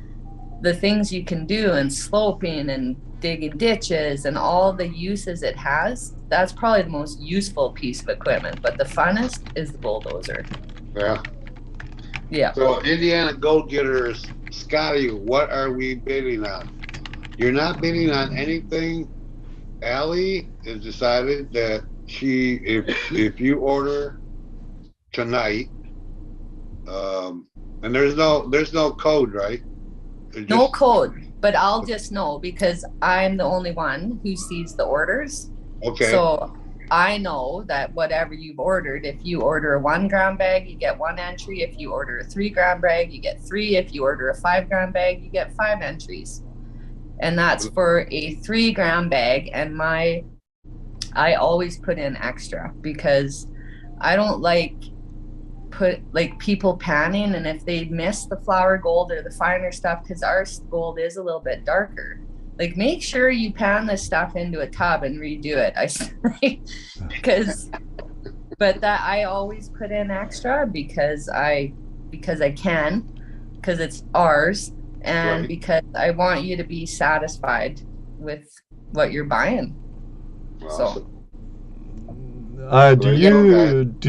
the things you can do and sloping and digging ditches and all the uses it has, that's probably the most useful piece of equipment. But the funnest is the bulldozer. Yeah. Yeah. So Indiana Gold Getters, Scotty, what are we bidding on? You're not bidding on anything. Allie has decided that if you order tonight, and there's no code, right? No code, but I'll just know because I'm the only one who sees the orders. Okay. So I know that whatever you've ordered, if you order a 1 gram bag, you get 1 entry. If you order a 3 gram bag, you get 3. If you order a 5 gram bag, you get 5 entries. And that's for a 3 gram bag. And I always put in extra because I don't like people panning, and if they miss the flour gold or the finer stuff, because our gold is a little bit darker, like make sure you pan this stuff into a tub and redo it. I say, but that I always put in extra because I can, because it's ours, and right. Because I want you to be satisfied with what you're buying. Awesome. So. Do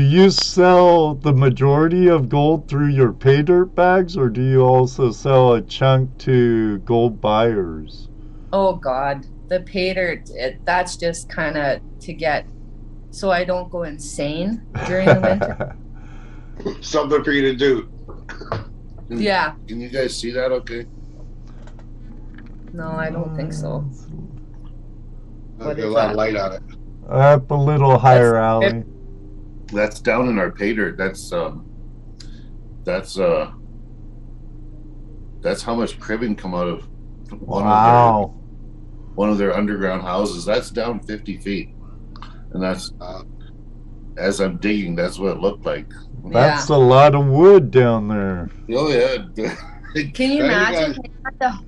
you sell the majority of gold through your pay dirt bags, or do you also sell a chunk to gold buyers? Oh God, the pay dirt, that's just kind of to get, so I don't go insane during the winter. Something for you to do. Yeah. Can you guys see that okay? No, I don't think so. There's a lot of light on it. Up a little higher, Allie. That's down in our pay dirt. That's how much cribbing come out of one of their underground houses. That's down 50 feet, and that's as I'm digging, that's what it looked like. That's a lot of wood down there. Oh yeah. Can you imagine they had to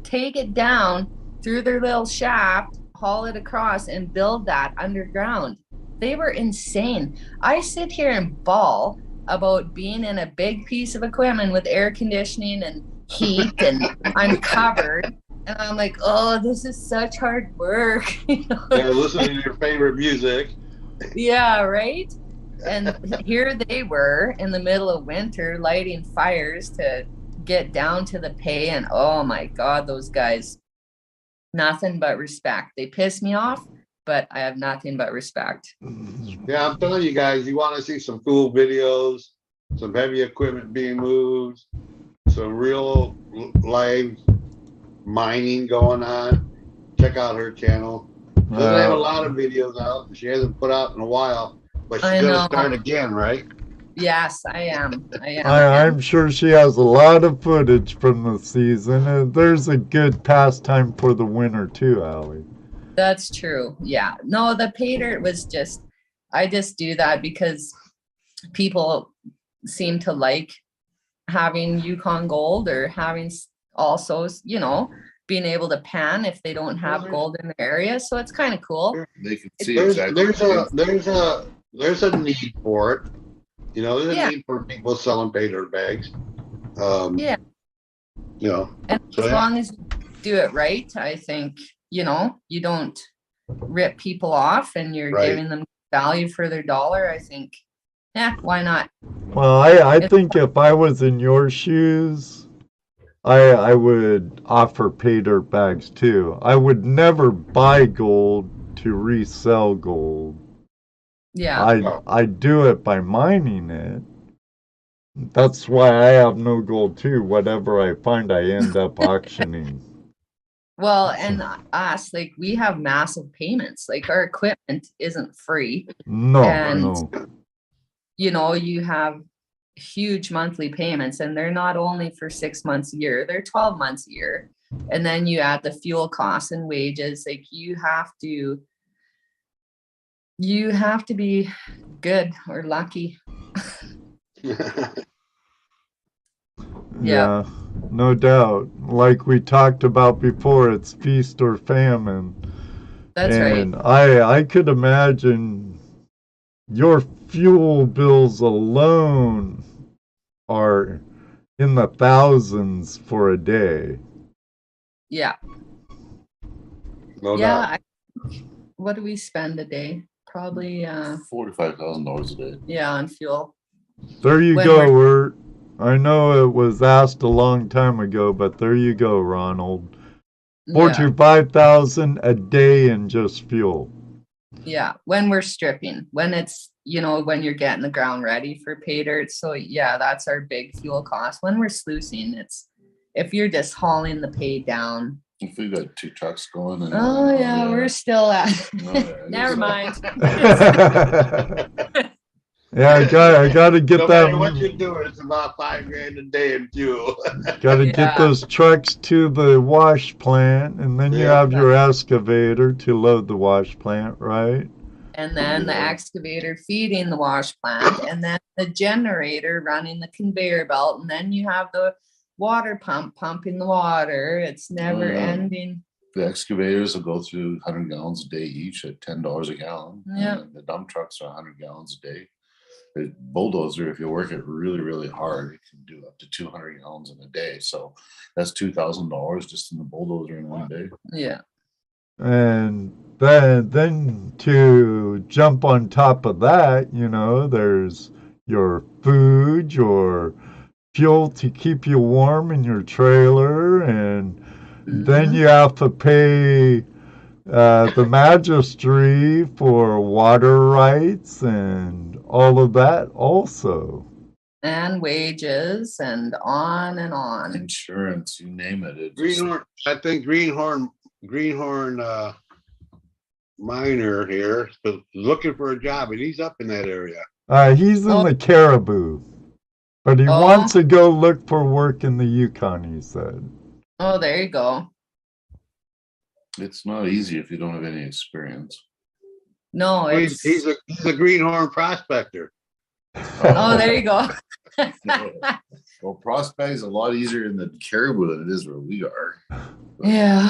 take it down through their little shaft, haul it across, and build that underground? They were insane. I sit here and bawl about being in a big piece of equipment with air conditioning and heat, and I'm covered, and I'm like, oh, this is such hard work. You know? Yeah, listening to your favorite music. Yeah, right? And here they were in the middle of winter lighting fires to get down to the pay, and oh my God, those guys, nothing but respect. They piss me off, but I have nothing but respect. Yeah, I'm telling you guys, you want to see some cool videos, some heavy equipment being moved, some real live mining going on, check out her channel. She doesn't have a lot of videos out. She hasn't put out in a while, but she's going to start again, right? Yes, I am. I'm sure she has a lot of footage from the season. There's a good pastime for the winter too, Allie. That's true. Yeah. No, the pay dirt was just, I just do that because people seem to like having Yukon gold, or having also, you know, being able to pan if they don't have gold in the area. So it's kind of cool. They can see there's a need for it. You know, there's a need for people selling pay dirt bags. Yeah. You know, and as long as you do it right, I think, you know, you don't rip people off and you're giving them value for their dollar. I think, why not? Well, I think if I was in your shoes, I would offer pay dirt bags too. I would never buy gold to resell gold. Yeah. I do it by mining it. That's why I have no gold too. Whatever I find, I end up auctioning. Well, and us, like, we have massive payments. Like, our equipment isn't free. No. You know, you have huge monthly payments, and they're not only for 6 months a year, they're 12 months a year. And then you add the fuel costs and wages. Like, you have to be good or lucky. Yeah, no doubt. Like we talked about before, it's feast or famine. That's right. And I could imagine your fuel bills alone are in the thousands for a day. Yeah. No Yeah. doubt. What do we spend a day? Probably $45,000 a day. yeah, on fuel. There you When go. I know it was asked a long time ago, but there you go, Ronald. Yeah. 45,000 a day in just fuel. Yeah, when we're stripping, when it's, you know, when you're getting the ground ready for pay dirt. So yeah, that's our big fuel cost. When we're sluicing, it's, if you're just hauling the pay down. If we got 2 trucks going and Oh yeah, we're still at never mind. Yeah, I gotta get no that. matter what you're doing, it's about $5,000 a day in fuel. Gotta get those trucks to the wash plant, and then you have your excavator to load the wash plant, right? And then the excavator feeding the wash plant, and then the generator running the conveyor belt, and then you have the water pump pumping the water. It's never ending. The excavators will go through 100 gallons a day each at $10 a gallon. Yeah. And the dump trucks are 100 gallons a day. The bulldozer, if you work it really, really hard, it can do up to 200 gallons in a day. So that's $2,000 just in the bulldozer in one day. Yeah. And then to jump on top of that, you know, there's your food, your fuel to keep you warm in your trailer, and then you have to pay the magistry for water rights and all of that also. And wages and on and on. Insurance, you name it. Greenhorn, I think Greenhorn miner here is looking for a job, and he's up in that area. He's in the Caribou, but he wants to go look for work in the Yukon, he said. Oh, there you go. It's not easy if you don't have any experience. No, it's... he's a greenhorn prospector. Oh, there you go. Well, prospect is a lot easier in the Caribou than it is where we are. Yeah.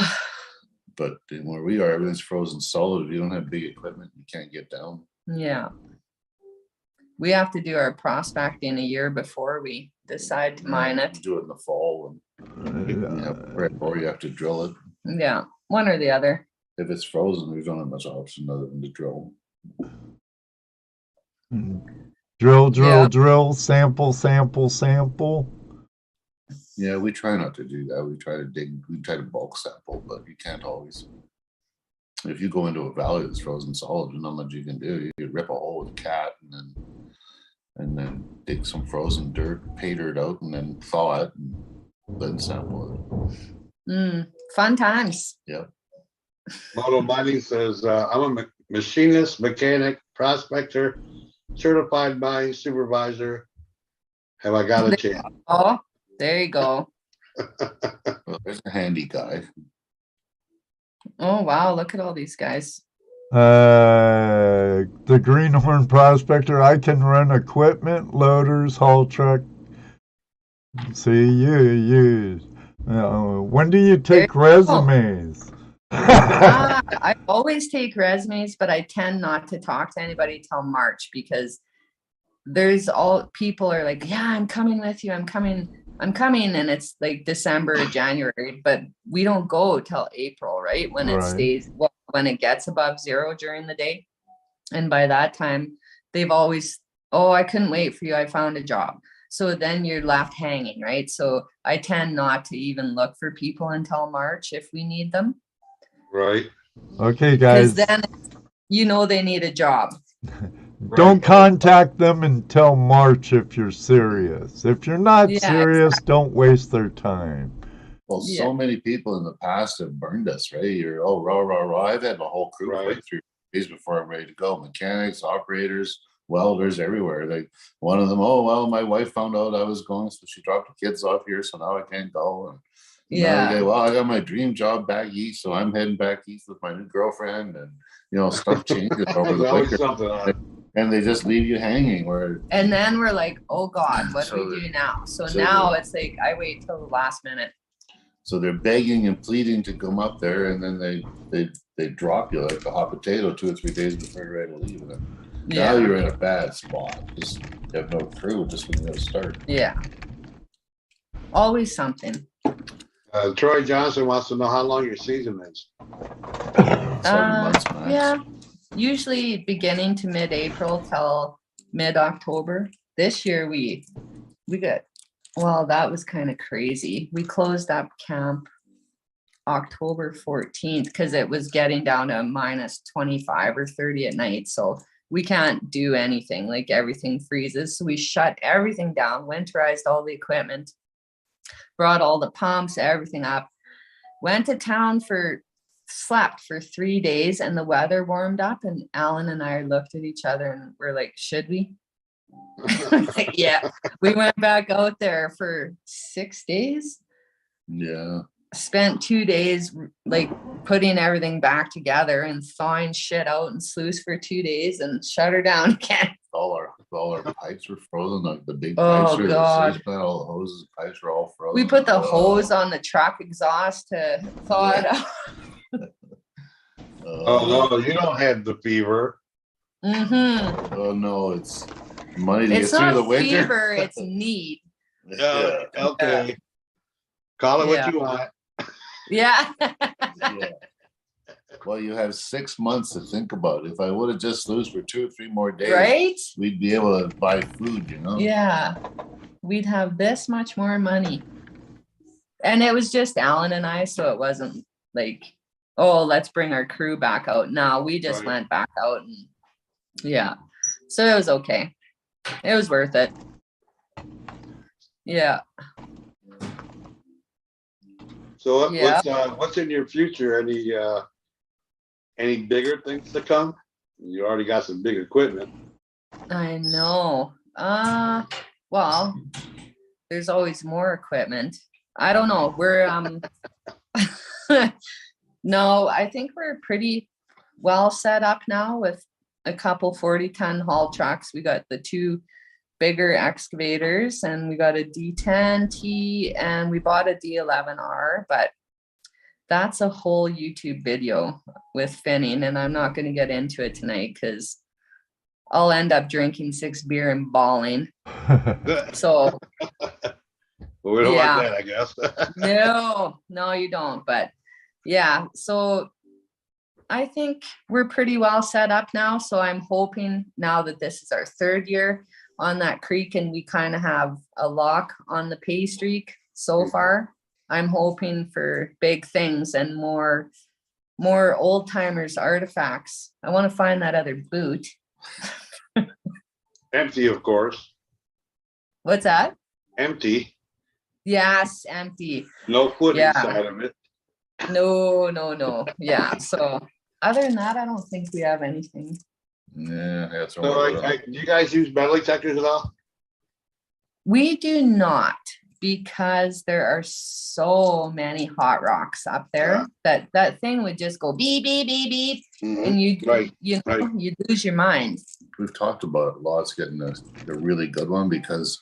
But where we are, everything's frozen solid. If you don't have big equipment, you can't get down. Yeah. We have to do our prospecting a year before we decide to mine it. Do it in the fall, or you have to drill it. Yeah, one or the other. If it's frozen, we don't have much option other than to drill. Drill, sample. Yeah, we try not to do that. We try to bulk sample, but you can't always. If you go into a valley that's frozen solid, there's not much you can do. You rip a hole with a cat and then dig some frozen dirt, pay dirt out, and then thaw it, and then sample it. Fun times. Yeah. Moto Mining says, I'm a machinist, mechanic, prospector, certified mine supervisor. Have I got a chance? Oh, there you go. Well, there's a handy guy. Oh, wow. Look at all these guys. The Greenhorn Prospector, I can run equipment, loaders, haul truck. See, when do you take resumes? I always take resumes, but I tend not to talk to anybody till March, because people are like, yeah, I'm coming with you. I'm coming. And it's like December or January, but we don't go till April, right? When it stays, when it gets above zero during the day. And by that time, they've always, I couldn't wait for you. I found a job. So then you're left hanging, right? So I tend not to even look for people until March if we need them. Right. Okay, guys. Because then they need a job. Don't contact them until March if you're serious. If you're not serious, don't waste their time. Well, so many people in the past have burned us, right? You're rah. I've had my whole crew for like 3 days before I'm ready to go. Mechanics, operators, welders, everywhere. Like one of them, my wife found out I was going, so she dropped the kids off here, so now I can't go. And I got my dream job back east, so I'm heading back east with my new girlfriend, and stuff changes over the winter. And they just leave you hanging. And then we're like, oh God, what do we do now? So now it's like I wait till the last minute. So they're begging and pleading to come up there, and then they drop you like a hot potato 2 or 3 days before you're ready to leave. And now you're in a bad spot. Just you have no crew just when you got to start. Yeah. Always something. Troy Johnson wants to know how long your season is. 7 months max. Yeah, usually beginning to mid-April till mid-October. This year we got, well, that was kind of crazy. We closed up camp October 14th because it was getting down to minus 25 or 30 at night. So we can't do anything, like everything freezes. So we shut everything down, winterized all the equipment, brought all the pumps, everything up, went to town slept for 3 days, and the weather warmed up, and Alan and I looked at each other and we're like, should we? Like, yeah, we went back out there for 6 days. Yeah. Spent 2 days like putting everything back together and thawing shit out and sluice for 2 days and shut her down again. All our pipes were frozen. Like the big Oh, pipes were, God. the stage plant, all the hoses, pipes were all frozen. We put the hose on the truck exhaust to thaw it out. Oh no, you don't have the fever. Mm-hmm. Oh no, it's money to It's get through not the winter. fever, it's need. Yeah. Okay. Call it what you want. Yeah. Yeah. Well, you have 6 months to think about it. If I would have just loosed for 2 or 3 more days, Right? we'd be able to buy food, you know? Yeah. We'd have this much more money. And it was just Alan and I, so it wasn't like, oh, let's bring our crew back out. No, we just went back out and yeah. So it was okay. It was worth it. Yeah. So Yeah. what's in your future? Any bigger things to come? You already got some big equipment. I know. Well, there's always more equipment. I don't know. We're no, I think we're pretty well set up now with a couple 40-ton haul trucks. We got the 2 bigger excavators, and we got a D10T, and we bought a D11R, but that's a whole YouTube video with finning, and I'm not going to get into it tonight because I'll end up drinking 6 beer and bawling. So Well, we don't yeah. want that, I guess. No, you don't. But yeah, so I think we're pretty well set up now. So I'm hoping now that this is our 3rd year on that creek and we kind of have a lock on the pay streak so far, I'm hoping for big things and more old timers artifacts. I want to find that other boot. Empty, of course. What's that? Empty. Yes, empty. No foot Yeah. inside of it. No. Yeah. So other than that, I don't think we have anything. Yeah, that's So do you guys use metal detectors at all? We do not, because there are so many hot rocks up there that thing would just go beep, beep, beep, beep. Mhm. And Right. you lose your mind. We've talked about lots getting a really good one because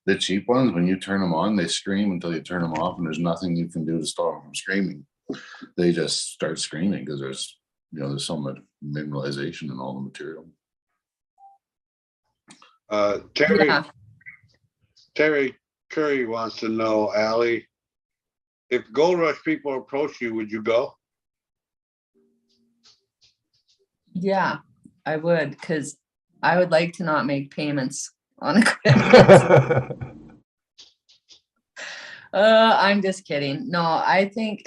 the cheap ones, when you turn them on, they scream until you turn them off, and there's nothing you can do to stop them from screaming. They just start screaming because there's so much mineralization in all the material. Terry Curry wants to know, Ali, if Gold Rush people approach you, would you go? Yeah, I would, because I would like to not make payments on equipment. I'm just kidding. No, I think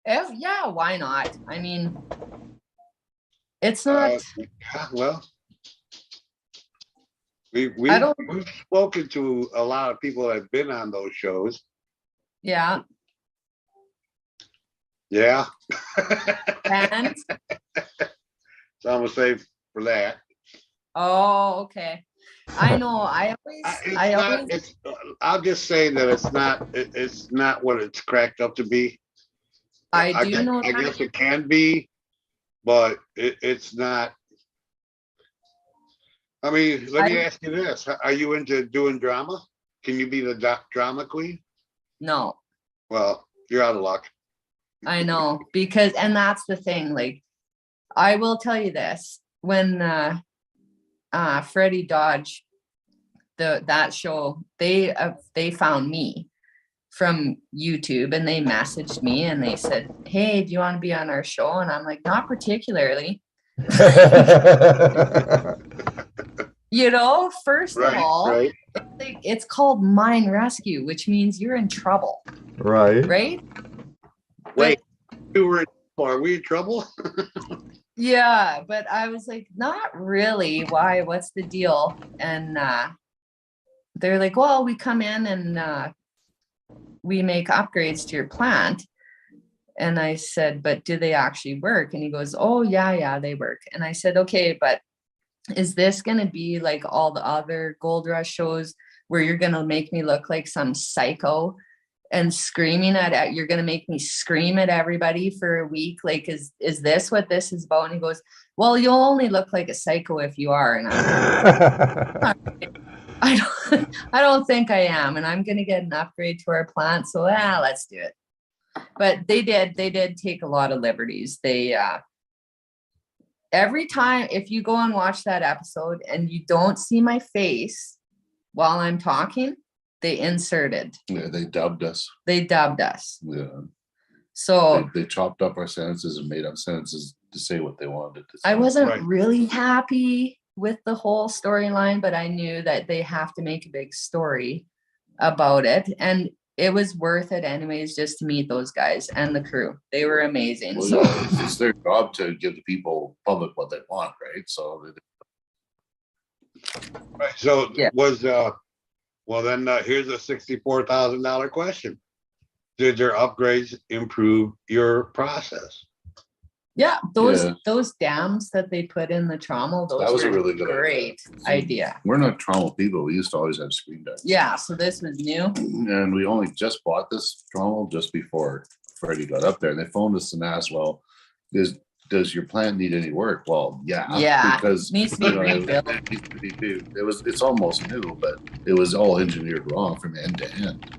yeah, why not? I mean, it's not well, we've spoken to a lot of people that have been on those shows. Yeah. And So I'm gonna say for that. oh, okay. I know. I'll just say that it's not what it's cracked up to be. I do know. I guess it can be, but it's not. I mean, let me ask you this: are you into doing drama? Can you be the drama queen? No. Well, you're out of luck. I know, and that's the thing. Like, I will tell you this: when Freddie Dodge, that show, they found me, from YouTube, and they messaged me and they said, hey, do you want to be on our show? And I'm like, not particularly. You know, first of all, it's called mine rescue, which means you're in trouble. Right. Wait, are we in trouble? Yeah, but I was like, not really. Why? What's the deal? And they're like, well, we come in and we make upgrades to your plant. And I said, but do they actually work? And he goes, oh, yeah, they work. And I said, okay, but is this going to be like all the other Gold Rush shows where you're going to make me look like some psycho and screaming you're going to make me scream at everybody for a week? Like, is this what this is about? And he goes, well, you'll only look like a psycho if you are. And I don't think I am. And I'm going to get an upgrade to our plant. So let's do it. But they did take a lot of liberties. They, every time, if you go and watch that episode and you don't see my face while I'm talking, they inserted. Yeah, they dubbed us. Yeah. So they chopped up our sentences and made up sentences to say what they wanted to say. I wasn't really happy with the whole storyline, but I knew that they have to make a big story about it. And it was worth it anyways, just to meet those guys and the crew. They were amazing. Well, so it's their job to give the public what they want, right? So was well then here's a $64,000 question. Did your upgrades improve your process? Yeah, those dams that they put in the trommel, that was a really great idea. We're not trommel people. We used to always have screen dams. Yeah, so this was new. And we only just bought this trommel just before Freddie got up there. And they phoned us and asked, well, does your plant need any work? Well, yeah. Because needs to be rebuilt. It's almost new, but it was all engineered wrong from end to end.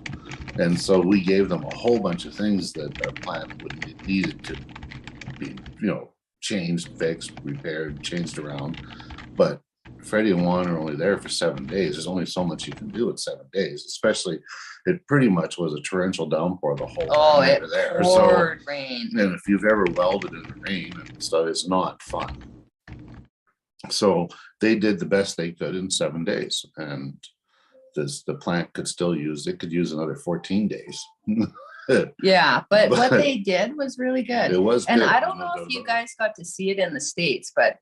And so we gave them a whole bunch of things that our plant needed to be, changed, fixed, repaired, changed around. But Freddie and Juan are only there for 7 days. There's only so much you can do in 7 days, especially it pretty much was a torrential downpour the whole time they were there. Poured rain. And if you've ever welded in the rain and stuff, it's not fun. So they did the best they could in 7 days. And the plant could use another 14 days. Yeah, but what they did was really good. It was and good. I don't know if you guys got to see it in the States, but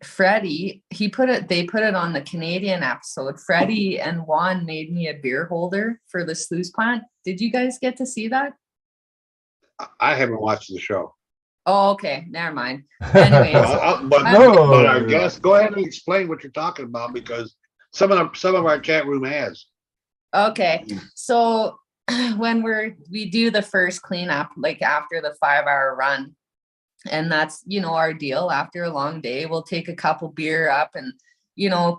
Freddie, they put it on the Canadian episode. Freddie and Juan made me a beer holder for the sluice plant. Did you guys get to see that? I haven't watched the show. Oh, okay, never mind. Anyways, but I guess go ahead and explain what you're talking about, because some of our chat room has. Okay, so when we do the first cleanup, like after the 5-hour run, and that's, our deal. After a long day, we'll take a couple beer up and,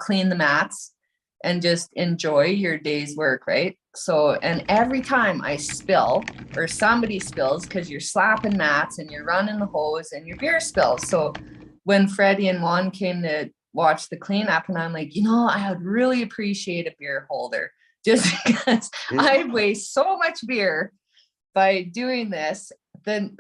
clean the mats and just enjoy your day's work, right? So, and every time I spill or somebody spills, because you're slapping mats and you're running the hose and your beer spills. So when Freddie and Juan came to watch the cleanup, and I'm like, I would really appreciate a beer holder, just because I waste so much beer by doing this.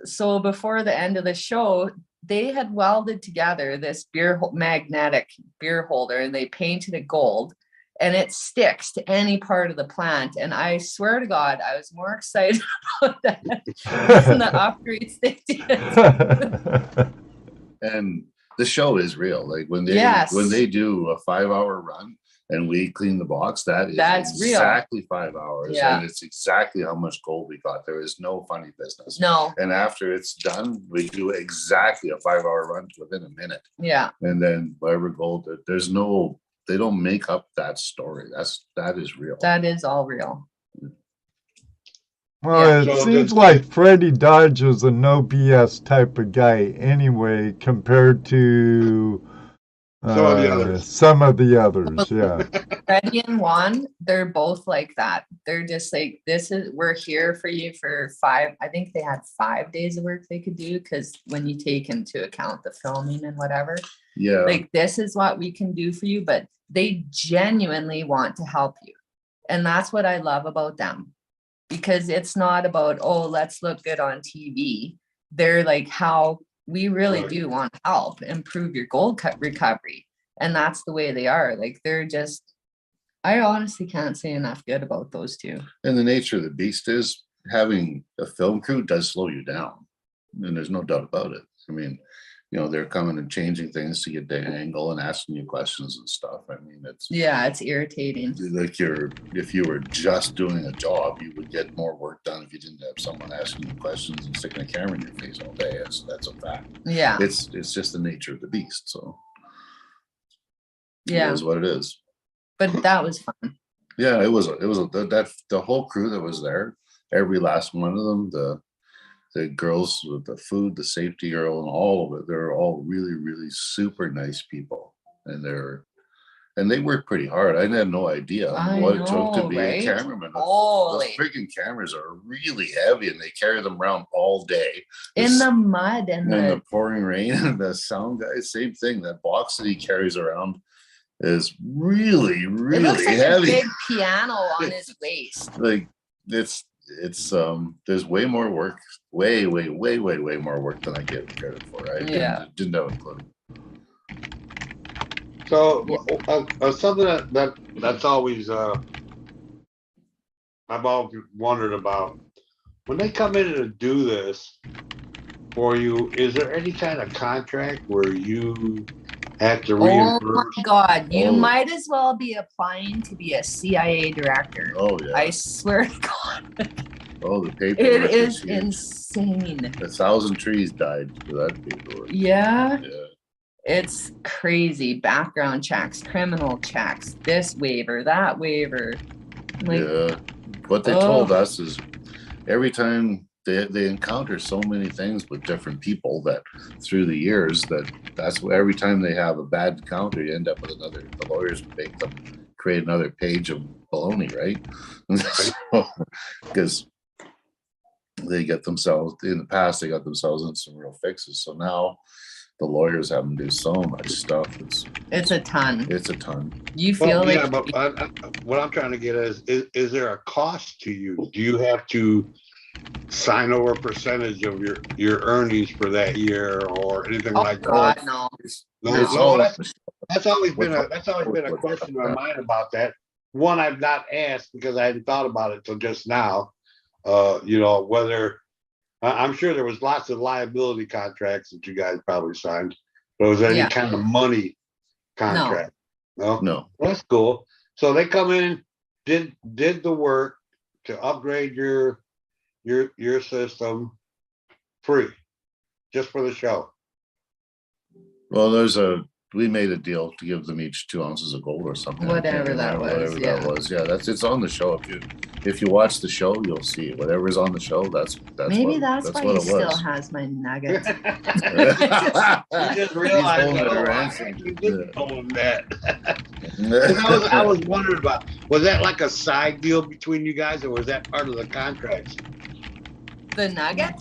So before the end of the show, they had welded together this magnetic beer holder, and they painted it gold, and it sticks to any part of the plant. And I swear to God, I was more excited about that than the upgrades they did. And the show is real. Like when they do a 5-hour run and we clean the box, that's exactly real. 5 hours. Yeah. And it's exactly how much gold we got. There is no funny business. No. And after it's done, we do exactly a 5-hour run within a minute. Yeah. And then whatever gold, they don't make up that story. That is real. That is all real. Well, it seems like Freddie Dodge is a no BS type of guy anyway, compared to some of the others, yeah. Freddie and Juan, they're both like that. They're just like, we're here for you for 5. I think they had 5 days of work they could do, because when you take into account the filming and whatever, like, this is what we can do for you. But they genuinely want to help you, and that's what I love about them. because it's not about, oh, let's look good on TV. They're like, how we really do want to help improve your gold recovery. And that's the way they are. Like, they're just, I honestly can't say enough good about those two. And the nature of the beast is having a film crew does slow you down. And there's no doubt about it. I mean, you know, they're coming and changing things to get the angle and asking you questions and stuff. I mean, it's irritating. Like if you were just doing a job, you would get more work done if you didn't have someone asking you questions and sticking a camera in your face all day. That's a fact. Yeah. It's just the nature of the beast. So yeah, it is what it is. But that was fun. Yeah, it was that the whole crew that was there, every last one of them, the girls with the food, the safety girl, and all of it, they're all really, really super nice people. And they work pretty hard. I had no idea what it took to be a cameraman. Those freaking cameras are really heavy, and they carry them around all day in the mud and the pouring rain. And the sound guy, same thing. That box that he carries around is really, really it looks like heavy. A big piano on his waist. Like it's there's way more work, way more work than I get credit for. I didn't have a clue. So something that's always I've always wondered about, when they come in to do this for you, is there any kind of contract where you have to reimburse? Oh my God, you might as well be applying to be a CIA director. Oh yeah, I swear to God. Oh, the paperwork. It is insane. 1,000 trees died for that paperwork. Yeah. It's crazy. Background checks, criminal checks, this waiver, that waiver. Like, yeah. What they told us is every time they encounter so many things with different people that through the years that's what, every time they have a bad encounter, you end up with the lawyers make them create another page of baloney, right? Because they get themselves, in the past, they got themselves in some real fixes. So now the lawyers have them do so much stuff. It's a ton. It's a ton. You feel like... Yeah, but what I'm trying to get at is there a cost to you? Do you have to sign over a percentage of your earnings for that year or anything like that? No. That's always been a question in my mind about that. One, I've not asked because I hadn't thought about it till just now. Whether I'm sure there was lots of liability contracts that you guys probably signed, but was there any kind of money contract? No. Well, that's cool. So they come in, did the work to upgrade your system free, just for the show. Well, we made a deal to give them each 2 ounces of gold or something. Whatever that was. Yeah, it's on the show. If you watch the show, you'll see it. Whatever's on the show, that's why he still has my nuggets. You just realized you didn't tell him that. I was wondering about, was that like a side deal between you guys, or was that part of the contract? The nugget?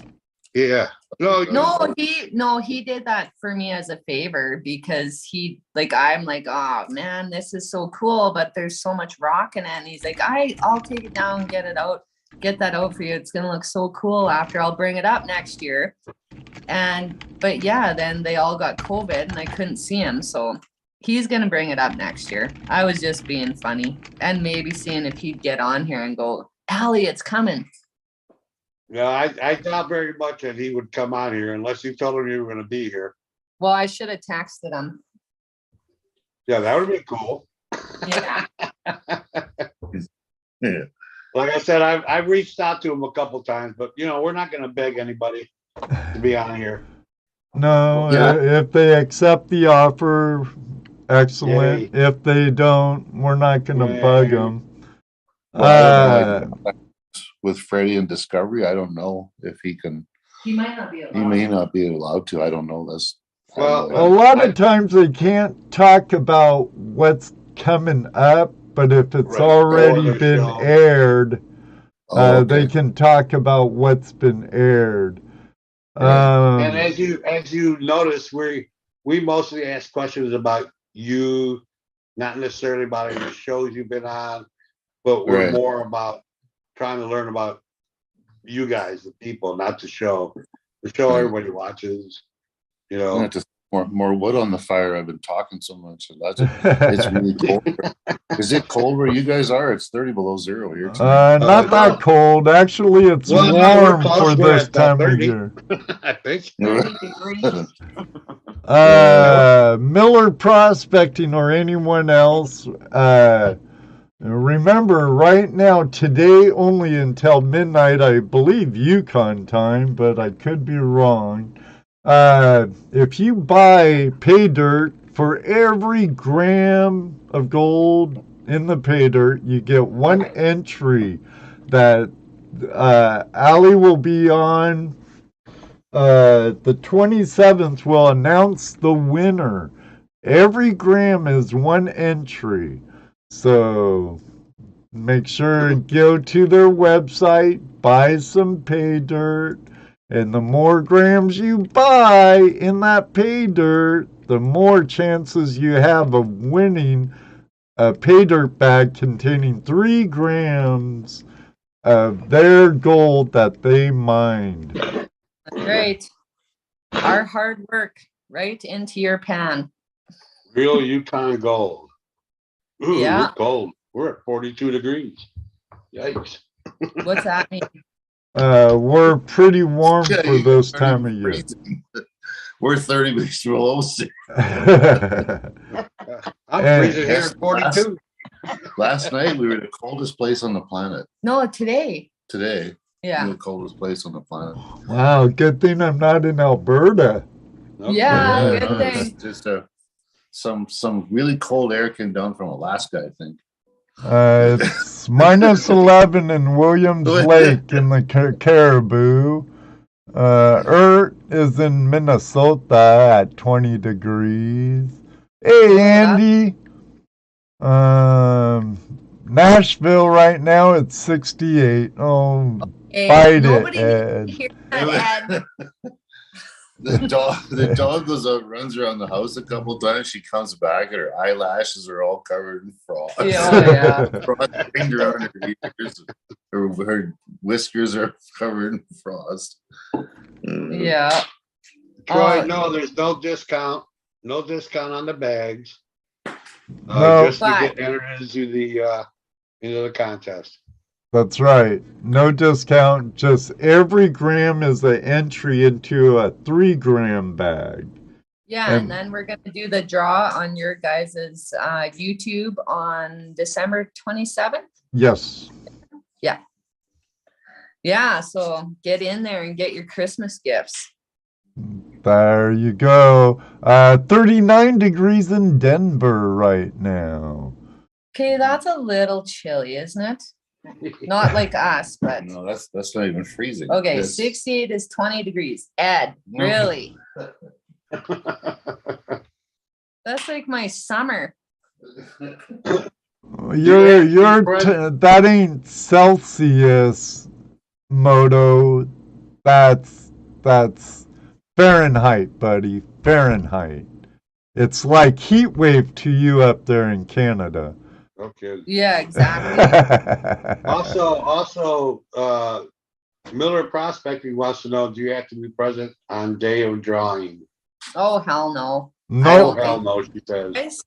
Yeah. No, he did that for me as a favor because I'm like, oh man, this is so cool, but there's so much rock in it. And he's like, I'll take it down and get that out for you. It's gonna look so cool after. I'll bring it up next year. But then they all got COVID and I couldn't see him. So he's gonna bring it up next year. I was just being funny and maybe seeing if he'd get on here and go, Ali, it's coming. Yeah, I doubt very much that he would come on here unless you told him you were going to be here. Well, I should have texted him. Yeah, that would be cool. Yeah. Yeah. Like I said, I've reached out to him a couple times, but we're not going to beg anybody to be on here. No, if they accept the offer, excellent. Yay. If they don't, we're not going to bug them. With Freddie and Discovery, I don't know if he can. He might not be allowed. He may not be allowed to. I don't know this. Well, a lot of times they can't talk about what's coming up, but if it's already been aired, they can talk about what's been aired. And as you notice, we mostly ask questions about you, not necessarily about any shows you've been on, but we're more about trying to learn about you guys, the people, not the show. The show everybody watches. You know, just more wood on the fire. I've been talking so much. It's really cold. Is it cold where you guys are? It's 30 below zero here tonight. Not that cold. Actually, it's warm for this time of year. I think. 30 degrees. Miller Prospecting or anyone else, remember right now, today only until midnight, I believe Yukon time, but I could be wrong. If you buy pay dirt, for every gram of gold in the pay dirt, you get one entry that Ali will be on. The 27th will announce the winner. Every gram is one entry. So make sure to go to their website, buy some pay dirt, and the more grams you buy in that pay dirt, the more chances you have of winning a pay dirt bag containing 3 grams of their gold that they mined. That's right. Our hard work right into your pan. Real Yukon gold. Ooh, Yeah. we're cold. We're at 42 degrees. Yikes. What's that mean? We're pretty warm for this time of year. We're 30 degrees below. I'm freezing here at 42. Last night we were the coldest place on the planet. No, today. Today, Yeah. we're the coldest place on the planet. Wow, good thing I'm not in Alberta. Okay. Yeah, good thing. It's just some really cold air came down from Alaska, I think. It's minus 11 in Williams Lake in the Caribou. Ert is in Minnesota at 20 degrees. Hey, Andy. Nashville right now it's 68. Oh, Hey, fight nobody it, Ed. hear that, Ed. The dog goes out, runs around the house a couple times. She comes back, and her eyelashes are all covered in frost. Yeah. Frost around her ears. Her whiskers are covered in frost. Yeah. Troy, no, there's no discount. No discount on the bags. No. Just to get entered into the contest. That's right. No discount. Just every gram is an entry into a 3-gram bag. Yeah, and then we're going to do the draw on your guys' YouTube on December 27th. Yes. Yeah. Yeah, so get in there and get your Christmas gifts. There you go. 39 degrees in Denver right now. Okay, that's a little chilly, isn't it? Not like us, but No, that's not even freezing. okay. It's- 68 is 20 degrees. Ed, really? That's like my summer. That ain't Celsius, Moto. That's Fahrenheit, buddy. Fahrenheit. It's like heat wave to you up there in Canada. Okay. Yeah, exactly. Also, Miller Prospecting wants to know: do you have to be present on day of drawing? Oh, hell no. No, Hell no, she says. Guys,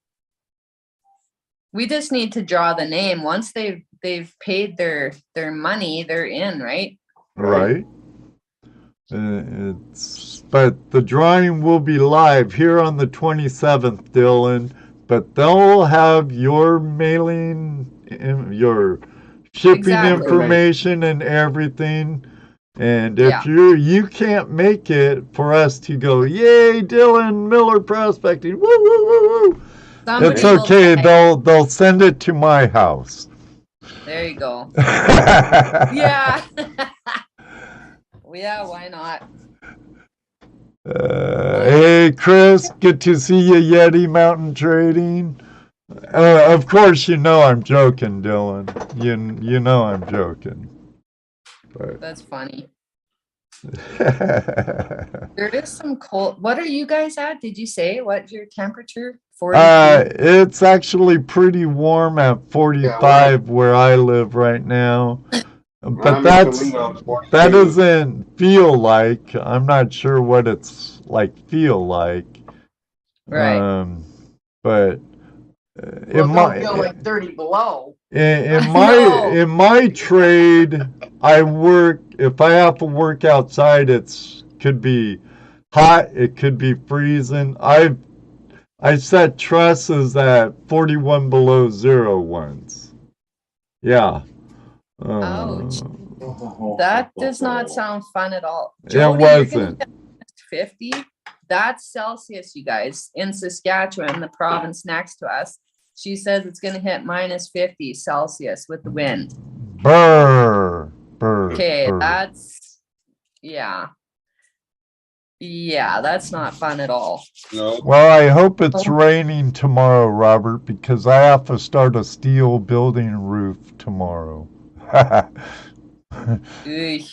we just need to draw the name. Once they've paid their money, they're in, right? right? But the drawing will be live here on the 27th, Dylan. But they'll have your mailing, your shipping Exactly. information and everything. And if you can't make it for us to go, yay, Dylan Miller Prospecting, woo woo woo woo. Somebody It's will okay. try. They'll send it to my house. There you go. Yeah. Yeah, why not? Hey, Chris, good to see you, Yeti Mountain Trading. Of course, you know I'm joking, Dylan. You know I'm joking. But That's funny. There is some cold. What are you guys at? Did you say what's your temperature? 42? It's actually pretty warm at 45 where I live right now. But I'm in that Toledo, 42. doesn't feel like. I'm not sure what it's like. Feel like. Right. But Well, it it don't might. feel like 30 below. In No. my trade, I work. If I have to work outside, could be hot. It could be freezing. I set trusses at 41 below zero once. Yeah. Ouch. That does not sound fun at all. It Jody, you're gonna wasn't. get 50. That's Celsius, you guys. In Saskatchewan, the province next to us, she says it's gonna hit minus 50 Celsius with the wind. Brr. Brr. Okay, brr. that's yeah. Yeah, that's not fun at all. No. Well, I hope it's raining tomorrow, Robert, because I have to start a steel building roof tomorrow. Eugh,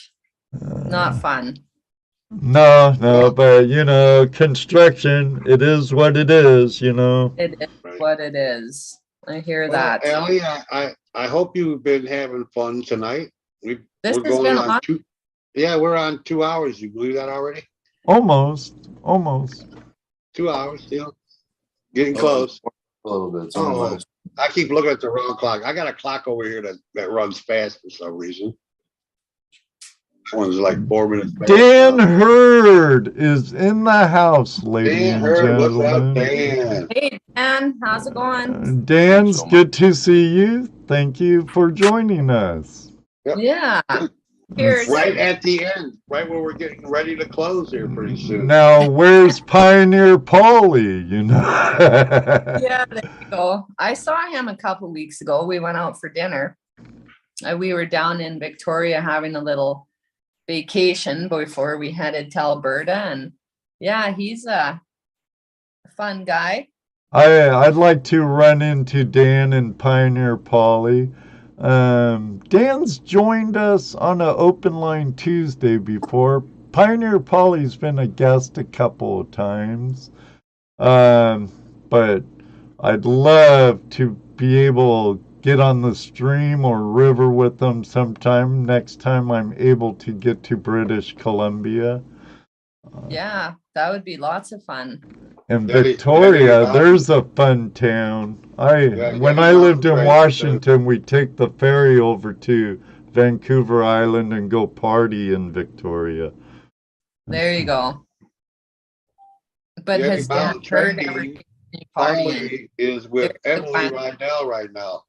not fun. No, but construction, it is what it is, It is what it is. I hear that. Ellie, I hope you've been having fun tonight. This has been on. We're on 2 hours. You believe that already? Almost. 2 hours, getting close. A little bit. Oh, I keep looking at the wrong clock. I got a clock over here that runs fast for some reason. That one's like 4 minutes fast. Dan Hurd is in the house, ladies Dan and Hurd, what's up, gentlemen. Dan? Hey, Dan, how's it going? Dan's good to see you. Thank you for joining us. Yep. Yeah. Cheers. Right at the end, right when we're getting ready to close here pretty soon. Now, where's Pioneer Paulie, Yeah, there you go. I saw him a couple weeks ago. We went out for dinner. We were down in Victoria having a little vacation before we headed to Alberta. And yeah, he's a fun guy. I'd like to run into Dan and Pioneer Paulie. Dan's joined us on an Open Line Tuesday before. Pioneer Paulie's been a guest a couple of times. But I'd love to be able to get on the stream or river with them sometime next time I'm able to get to British Columbia. Yeah, that would be lots of fun. And Victoria, there's a fun town. When I lived in Washington, we'd take the ferry over to Vancouver Island and go party in Victoria. There you go. But has Dan heard every party is with Emily Rydell right now.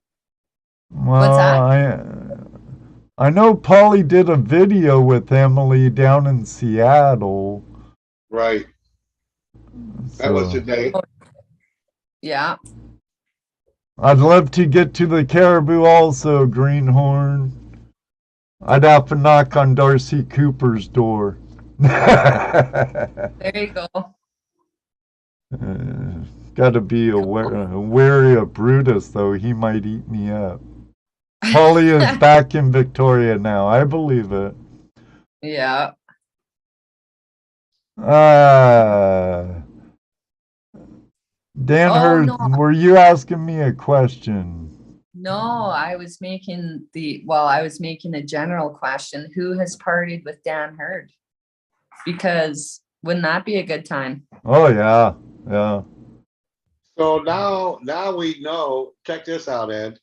Well, what's that? I know Paulie did a video with Emily down in Seattle. Right. That was today. Yeah. I'd love to get to the Caribou also, Greenhorn. I'd have to knock on Darcy Cooper's door. There you go. Got to be wary of Brutus, though. He might eat me up. Paulie is back in Victoria now. I believe it. Yeah. Dan Hurd, no. were you asking me a question? No, I was making a general question. Who has partied with Dan Hurd? Because wouldn't that be a good time? Oh, yeah. So now we know, check this out, Ed.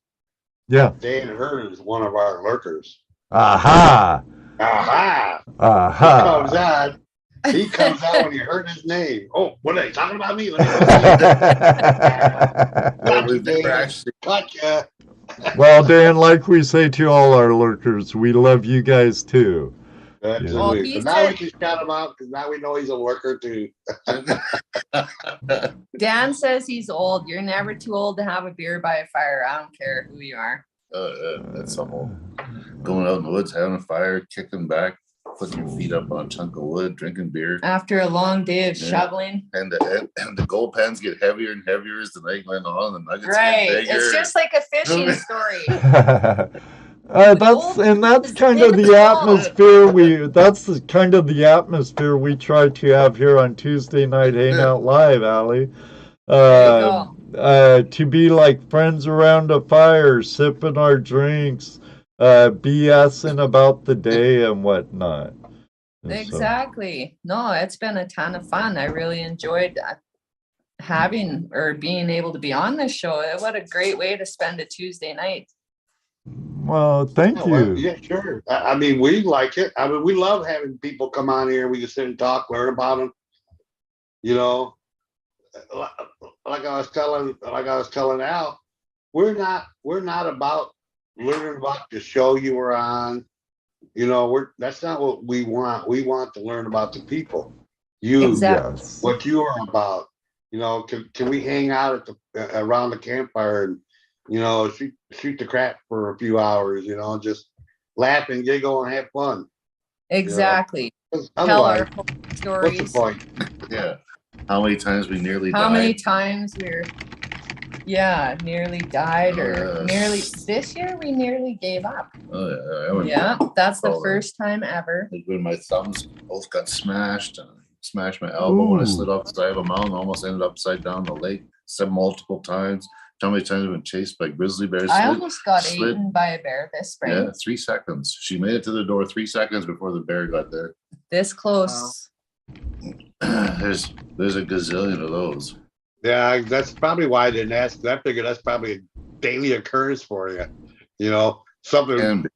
Yeah. Dan Hurd is one of our lurkers. Aha! He comes out when you heard his name. Oh, what are they talking about me? Gotcha. Well, Dan, like we say to all our lurkers, we love you guys too. Absolutely. Well, so now we can shout him out because now we know he's a lurker too. Dan says he's old. You're never too old to have a beer by a fire. I don't care who you are. That's all. Going out in the woods, having a fire, kicking back, putting your feet up on a chunk of wood, drinking beer. After a long day of shoveling. And the gold pans get heavier and heavier as the night went on, and the nuggets Right. get bigger. It's just like a fishing story. That's kind of the atmosphere we try to have here on Tuesday Night Hangout Live, Allie. To be like friends around a fire, sipping our drinks, BSing about the day and whatnot. And so, Exactly. No, it's been a ton of fun. I really enjoyed having or being able to be on this show. What a great way to spend a Tuesday night. well, thank Oh, well, you. yeah, sure. I mean, we like it. I mean, we love having people come on here. We can sit and talk, learn about them. You know, like I was telling Al, we're not about learning about the show you were on. You know, that's not what we want. We want to learn about the people. You, Exactly. Yes. what you are about. You know, can we hang out at the around the campfire and, you know, shoot the crap for a few hours, you know, just laugh and giggle and have fun. Exactly. You know? Tell our Otherwise, what's the stories. point? Yeah. How many times we nearly How died? many times nearly died or nearly this year we nearly gave up. Oh, Yeah, that's the Oh, first time ever. like when my thumbs both got smashed and I smashed my elbow when I slid off the side of a mountain, almost ended upside down the lake multiple times. How many times I've been chased by grizzly bears? I almost got eaten by a bear this spring. Yeah, 3 seconds. She made it to the door 3 seconds before the bear got there. This close. There's a gazillion of those. Yeah, that's probably why I didn't ask. I figured that's probably a daily occurrence for you. You know, something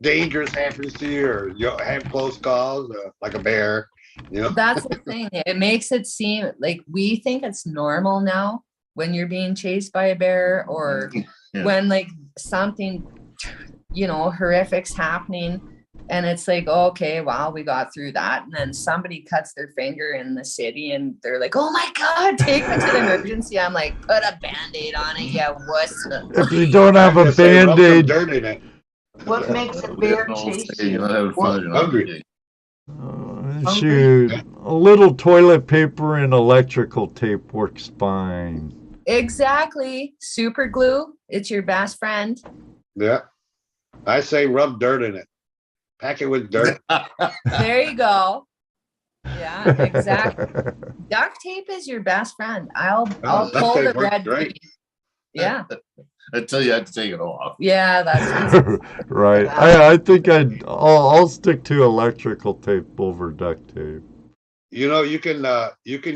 dangerous happens to you, or you have close calls, like a bear. You know, that's the thing. It makes it seem like we think it's normal now when you're being chased by a bear, or when like something, you know, horrific's happening. And it's like, okay, wow, we got through that. And then somebody cuts their finger in the city and they're like, oh my God, take me to the emergency. I'm like, put a Band-Aid on it, yeah, wuss. If you don't have a Band-Aid. What makes a bear chase you? Hungry. Shoot, a little toilet paper and electrical tape works fine. Exactly. Super glue. It's your best friend. Yeah. I say rub dirt in it. Pack it with dirt. There you go. Yeah, exactly. Duct tape is your best friend. I'll pull the red. Yeah. Until you have to take it off. Yeah, that's right. I think I'll stick to electrical tape over duct tape. You know, you can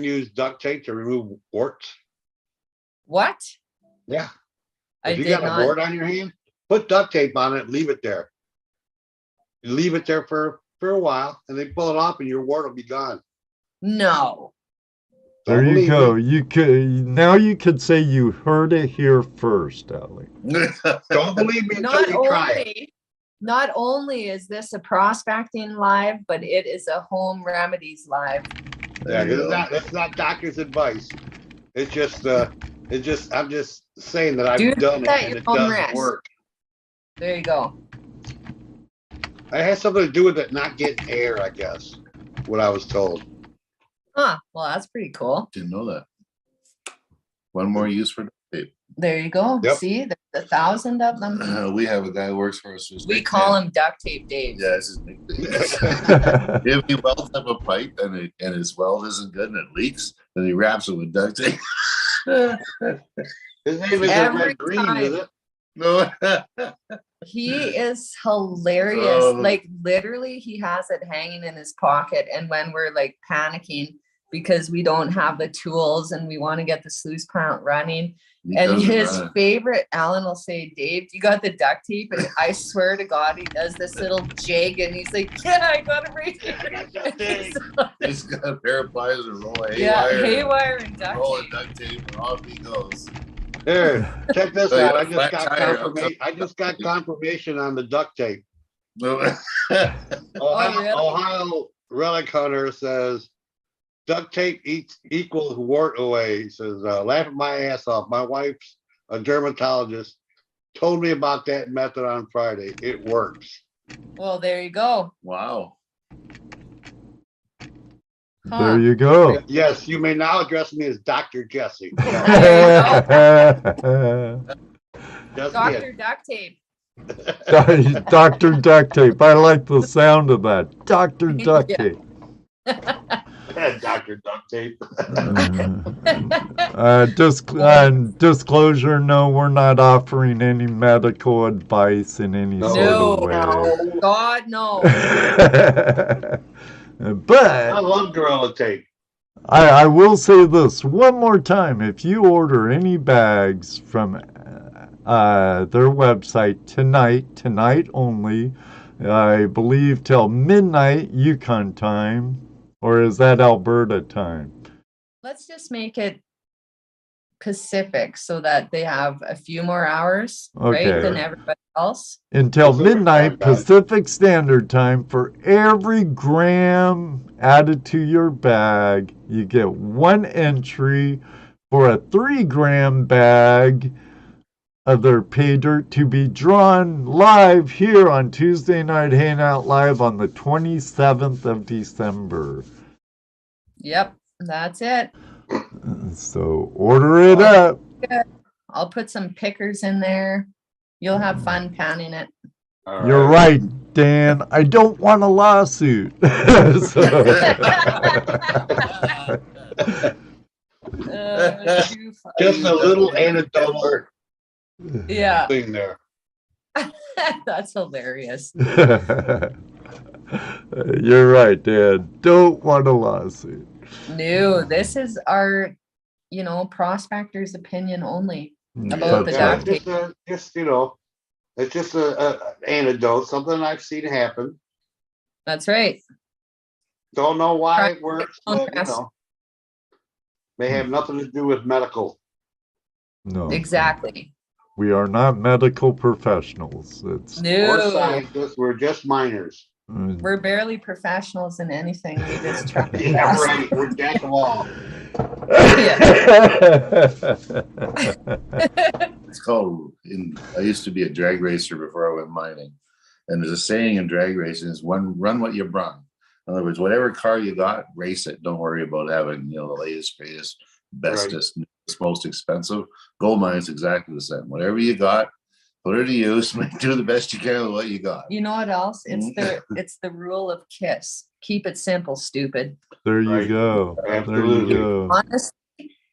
use duct tape to remove warts. What? Yeah. If you got a wart on your hand, put duct tape on it, leave it there. Leave it there for a while, and then pull it off, and your wart will be gone. No. There you go. You could say you heard it here first, Ali. Don't believe me until you try it. Not only is this a prospecting live, but it is a home remedies live. Yeah, it's not doctor's advice. It's just I'm just saying that I've done it and it does work. There you go. It has something to do with it not getting air, I guess. What I was told. Huh. Well, that's pretty cool. Didn't know that. One more use for duct tape. There you go. Yep. See, there's 1,000 of them. We have a guy who works for us. We call him Duct Tape Dave. Yeah, it's his nickname. If he welds up a pipe and his weld isn't good and it leaks, then he wraps it with duct tape. His name isn't Red Green, is it? No. He is hilarious. Like literally, he has it hanging in his pocket. And when we're like panicking because we don't have the tools and we want to get the sluice plant running, and his favorite, Alan will say, Dave, you got the duct tape? And I swear to God, he does this little jig and he's like, yeah, I got it right here. He's got a pair of pliers and roll of haywire. Yeah, haywire and duct tape. Roll of duct tape and off he goes. Here, check this out. I just got confirmation on the duct tape. Ohio Relic Hunter says duct tape equals wart away. He says, laughing my ass off. My wife's a dermatologist, told me about that method on Friday. It works. Well, there you go. Wow. Huh. There you go. Yes, you may now address me as Dr. Jesse. Dr. Duct Tape. Dr. Duct Tape. I like the sound of that. Dr. Duct Tape. Dr. Duct Tape. Disclosure, no, we're not offering any medical advice in any No. sort of way. No. God, no. But I love Gorilla Tape. I will say this one more time. If you order any bags from their website tonight only, I believe till midnight Yukon time, or is that Alberta time? Let's just make it Pacific so that they have a few more hours, Okay. right, than everybody else. Until Pacific midnight time, guys. Pacific Standard Time. For every gram added to your bag, you get one entry for a 3-gram bag of their pay dirt to be drawn live here on Tuesday Night Hangout Live on the 27th of December. Yep, that's it. So order it up. I'll put some pickers in there. You'll have fun panning it. All You're right, Dan. I don't want a lawsuit. Too funny. Just a little anecdotal Yeah, thing there. that's hilarious. You're right, Dan. Don't want a lawsuit. No, this is our, prospector's opinion only about the That's duct right. tape. It's just a anecdote, something I've seen happen. That's right. Don't know why it works, but Contrast. may have nothing to do with medical. No. Exactly. We are not medical professionals. It's Or No, scientists, we're just minors. we're barely professionals in anything. We just try. Yeah, right. We're jack of all. It's called. I used to be a drag racer before I went mining, and there's a saying in drag racing: is run what you brung. In other words, whatever car you got, race it. Don't worry about having the latest, greatest, bestest, most expensive. Gold mine is exactly the same. Whatever you got, put it to use. Do the best you can with what you got. You know what else? It's the rule of KISS. Keep it simple, stupid. There you Right. go. Absolutely. There you go. Honestly,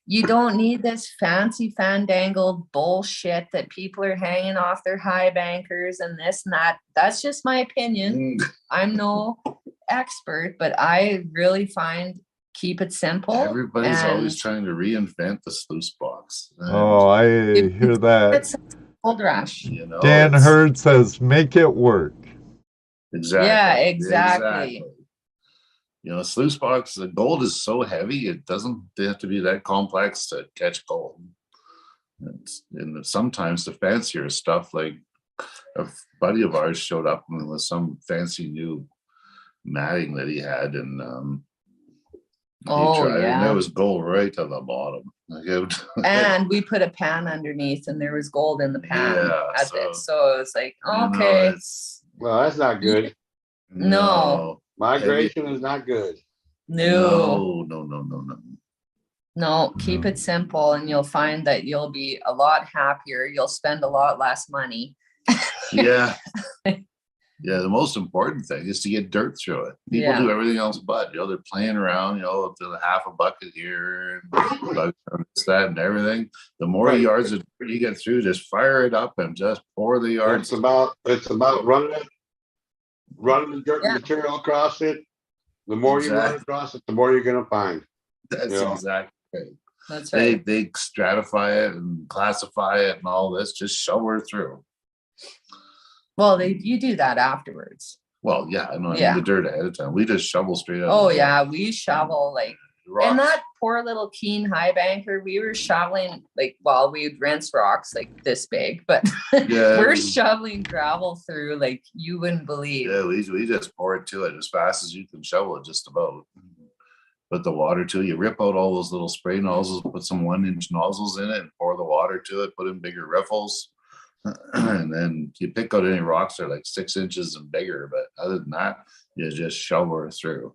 you don't need this fancy fandangled bullshit that people are hanging off their high bankers and this and that. That's just my opinion. I'm no expert, but I really find keep it simple. Everybody's and always trying to reinvent the sluice box. Oh, I hear that. It's gold rush. Dan it's- Hurd says, make it work. Exactly. Yeah, exactly. Sluice box, the gold is so heavy, it doesn't have to be that complex to catch gold. And sometimes the fancier stuff, like a buddy of ours showed up with some fancy new matting that he had, and Oh, he tried it, and yeah. there was gold right to the bottom. And we put a pan underneath and there was gold in the pan Yeah, at so- it. So it's like, okay. Well, that's not good. No. Migration is not good. No, No. keep it simple and you'll find that you'll be a lot happier. You'll spend a lot less money. Yeah. Yeah, the most important thing is to get dirt through it. People Yeah. do everything else but, they're playing around, to the half a bucket here, and this, that, and everything. The more Right. yards of dirt you get through, just fire it up and just pour the yards. It's about running the dirt Yeah. material across it. The more you run Exactly. across it, the more you're gonna find. That's Yeah. exactly right. That's right. They stratify it and classify it and all this, just shovel her through. Well, you do that afterwards. Well, yeah, I know. I Yeah. mean, the dirt ahead of time. We just shovel straight out. Oh the yeah, we shovel like, rocks. and that poor little Keen high banker, we were shoveling we'd rinse rocks like this big, but Yeah. we're shoveling gravel through like you wouldn't believe. Yeah, we just pour it to it as fast as you can shovel it, just about. Put the water to it. You rip out all those little spray nozzles, put some 1-inch nozzles in it, and pour the water to it. Put in bigger riffles, and then you pick out any rocks that are like 6 inches and bigger. But other than that, you just shovel her through.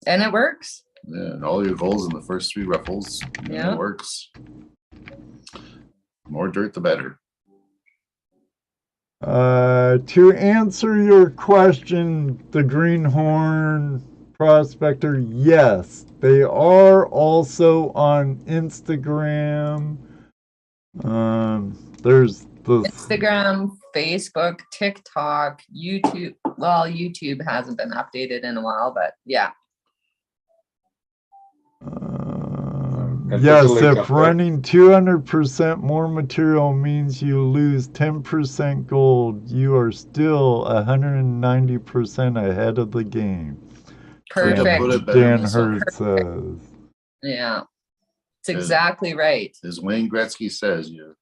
And it works. Yeah, and all your goals in the first 3 riffles. and Yeah. It works. More dirt, the better. To answer your question, the greenhorn Prospector. Yes, they are also on Instagram. There's the Instagram, Facebook, TikTok, YouTube. Well, YouTube hasn't been updated in a while, but yeah. yes, if running 200% more material means you lose 10% gold, you are still 190% ahead of the game. Perfect. Dan Hurd says. Yeah, it's exactly right. As Wayne Gretzky says, you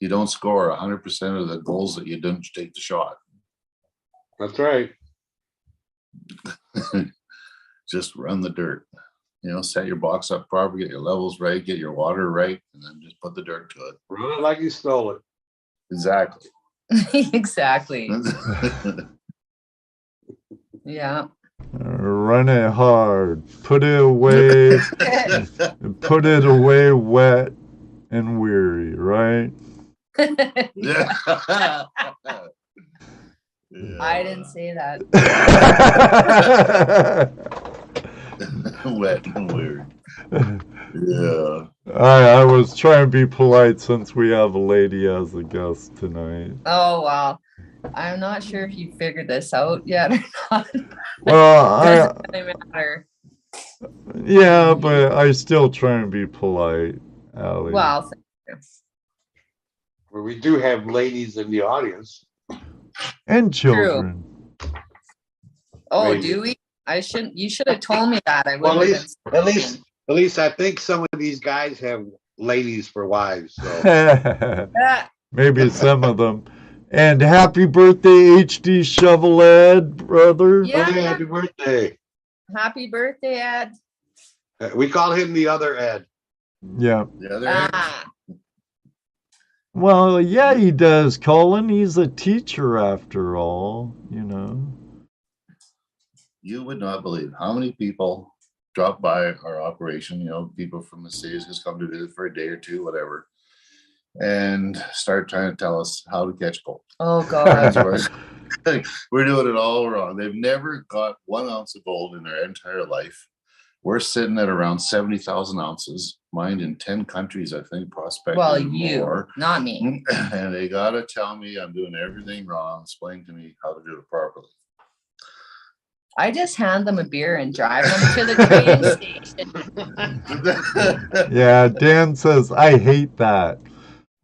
don't score 100% of the goals that you didn't take the shot. That's right. Just run the dirt. Set your box up properly, get your levels right, get your water right, and then just put the dirt to it. Run it like you stole it. Exactly. Exactly. Yeah. Run it hard. Put it away. Put it away wet and weary, right? Yeah. I didn't say that. Wet and weird. Yeah. I was trying to be polite since we have a lady as a guest tonight. Oh, well. I'm not sure if you figured this out yet or not. Well, doesn't really matter. Yeah, but I still try and be polite, Allie. Well, thank you. Well, we do have ladies in the audience. And children. True. Oh, Ladies. do we? You should have told me that. I Well, would at least I think some of these guys have ladies for wives. So. Maybe some of them. And happy birthday, HD Shovel Ed, brother. Yeah. Oh, happy birthday. Happy birthday, Ed. We call him the other Ed. Yeah. The other Ed. Well, yeah, he does, Colin. He's a teacher after all, You would not believe how many people drop by our operation, people from the cities just come to visit for a day or two, whatever, and start trying to tell us how to catch gold. Oh, God. We're doing it all wrong. They've never got 1 ounce of gold in their entire life. We're sitting at around 70,000 ounces, mined in 10 countries, I think, prospecting. Well, you, more. not me. And they got to tell me I'm doing everything wrong, explain to me how to do it properly. I just hand them a beer and drive them to the train station. Yeah, Dan says, I hate that.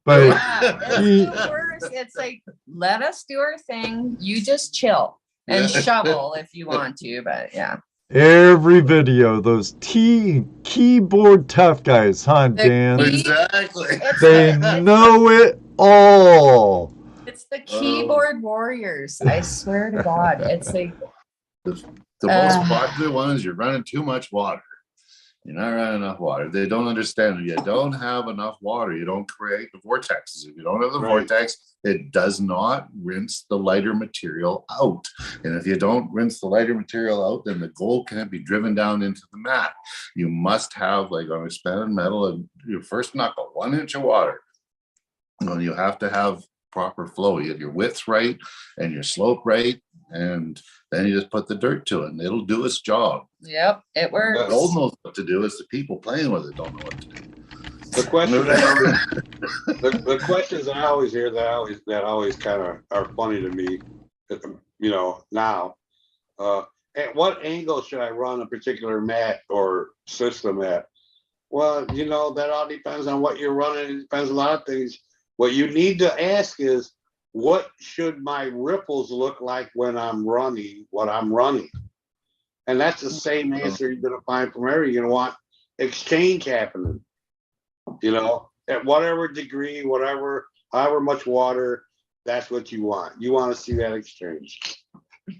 But It's the worst. It's like, let us do our thing. You just chill and shovel if you want to, but yeah. Every video, those keyboard tough guys, huh, Dan? Exactly. They know it all. It's the keyboard warriors. I swear to God. It's like the most popular one is you're running too much water. You're not running enough water. They don't understand. If you don't have enough water, you don't create the vortexes. If you don't have the vortex, it does not rinse the lighter material out. And if you don't rinse the lighter material out, then the gold can't be driven down into the mat. You must have, like on expanded metal, your first knuckle, 1 inch of water. And you have to have proper flow. You get your width right and your slope right, and then you just put the dirt to it and it'll do its job. Yep, it works. Gold knows what to do. It's the people playing with it don't know what to do. The questions I always hear that always kind of are funny to me, now. At what angle should I run a particular mat or system at? Well, that all depends on what you're running. It depends on a lot of things. What you need to ask is, what should my ripples look like when I'm running what I'm running? And that's the same answer you're going to find from everywhere. You're going to want exchange happening, at whatever degree, however much water, that's what you want. You want to see that exchange.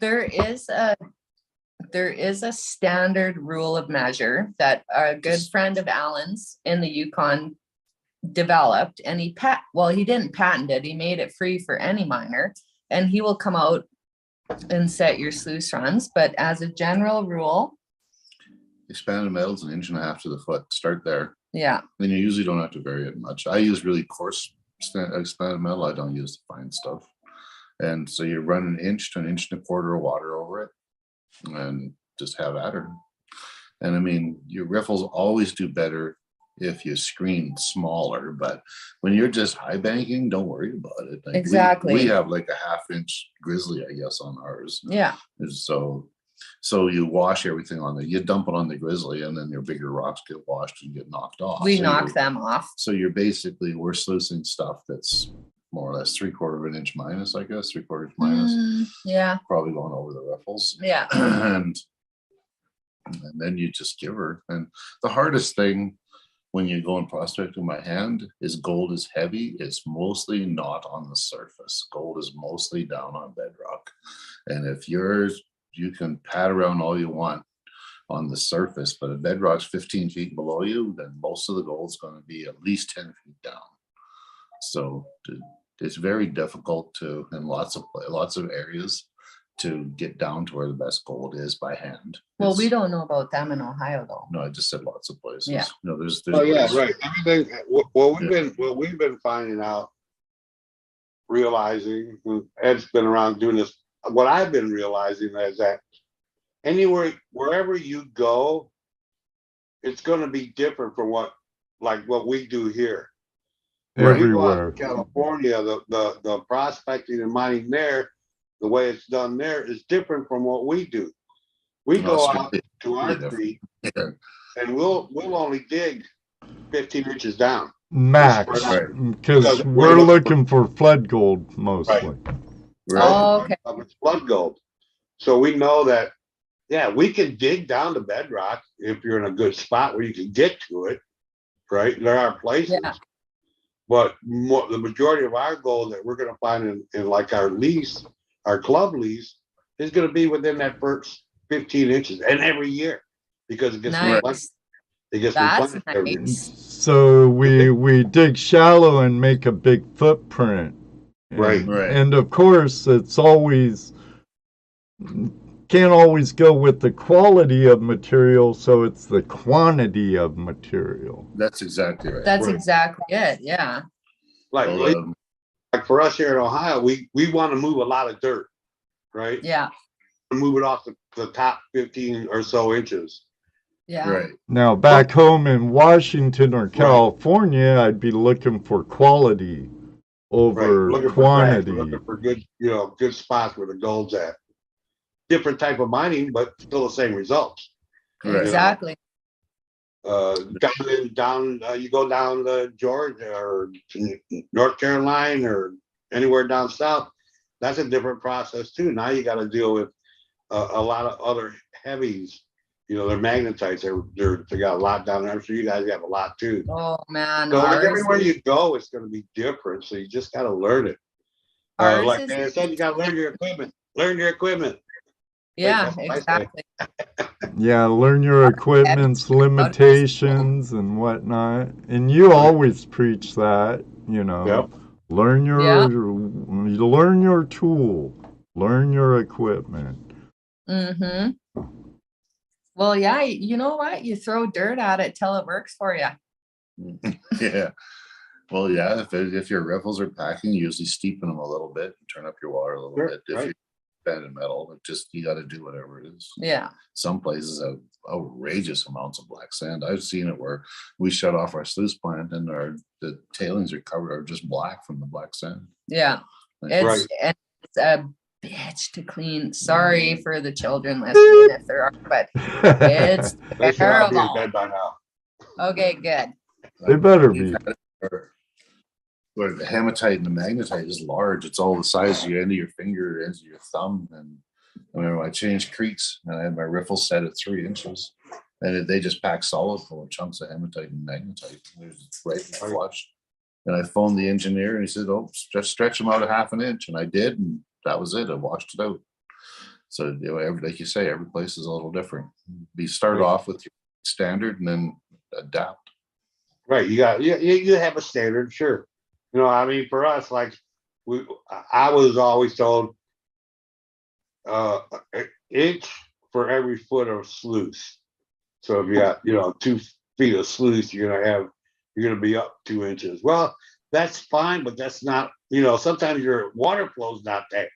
There is a standard rule of measure that a good friend of Alan's in the Yukon developed, and he didn't patent it. He made it free for any miner, and he will come out and set your sluice runs. But as a general rule, expanded metal's 1.5 inches to the foot. Start there. Yeah. Then you usually don't have to vary it much. I use really coarse expanded metal. I don't use the fine stuff. And so you run 1 inch to 1.25 inches of water over it, and just have at her. And I mean, your riffles always do better if you screen smaller, but when you're just high banking, don't worry about it. Like Exactly. We have like a 1/2 inch grizzly, I guess, on ours. Yeah. So you wash everything on you dump it on the grizzly, and then your bigger rocks get washed and get knocked off. We knock them off. So we're sluicing stuff that's more or less 3/4 inch minus, I guess, 3/4 inch minus. Yeah. Probably going over the riffles. Yeah. and then you just give her. And the hardest thing when you go and prospecting by hand is gold is heavy. It's mostly not on the surface. Gold is mostly down on bedrock. And if you can pat around all you want on the surface, but if bedrock's 15 feet below you, then most of the gold's going to be at least 10 feet down. So it's very difficult in lots of areas to get down to where the best gold is by hand. Well, we don't know about them in Ohio, though. No, I just said lots of places. Yeah. No, there's Oh yeah, right. Everything. What we've been finding out, realizing, Ed's been around doing this. What I've been realizing is that wherever you go, it's going to be different from what we do here. Everywhere. You go out to California, the prospecting and mining there, the way it's done there is different from what we do. We go out to our creek, and we'll only dig 15 inches down. Max, because we're looking for flood gold mostly. Right. Oh, okay. It's flood gold. So we know that, we can dig down to bedrock if you're in a good spot where you can get to it, right? There are places. Yeah. But the majority of our gold that we're going to find in like our lease, our club lease, is going to be within that first 15 inches, and every year, because it gets replenished. It gets replenished every year. So we dig shallow and make a big footprint. Right. And of course, can't always go with the quality of material, so it's the quantity of material. That's exactly right. That's exactly it. Yeah. Like for us here in Ohio, we want to move a lot of dirt, right? Yeah. Move it off the top 15 or so inches. Yeah. Right. Now back home in Washington or California, I'd be looking for quality over quantity. Looking for good, good spots where the gold's at. Different type of mining, but still the same results. Right. Exactly. You go down to Georgia or North Carolina or anywhere down south, that's a different process too. Now you got to deal with a lot of other heavies. They're magnetites. They got a lot down there. I'm sure you guys have a lot too. Oh man. So everywhere you go, it's going to be different. So you just got to learn it. Like I said, you got to learn your equipment. Learn your equipment. Yeah, exactly. Yeah, learn your equipment's limitations and whatnot. And you always preach that, Yep. Learn your tool, learn your equipment. Mm-hmm. Well, yeah, you know what? You throw dirt at it till it works for you. Yeah. Well, yeah, if your riffles are packing, you usually steepen them a little bit and turn up your water a little bit. If you're bending metal, you got to do whatever it is. Yeah. Some places have outrageous amounts of black sand. I've seen it where we shut off our sluice plant and the tailings are just black from the black sand. Yeah. It's a bitch to clean. Sorry for the children listening if there are, but it's terrible. Be in bed by now. Okay, good. They better be. Where the hematite and the magnetite is large. It's all the size of your end of your finger, ends of your thumb. And I remember I changed creeks and I had my riffle set at 3 inches, and they just packed solid full of chunks of hematite and magnetite. It was right flush. And I phoned the engineer and he said, "Oh, just stretch them out a 1/2 inch." And I did, and that was it. I washed it out. So like you say, every place is a little different. You start off with your standard and then adapt. Right. You have a standard, sure. For us, I was always told an inch for every foot of sluice. So if you got 2 feet of sluice, you're gonna be up 2 inches. Well, that's fine, but that's not. Sometimes your water flow is not that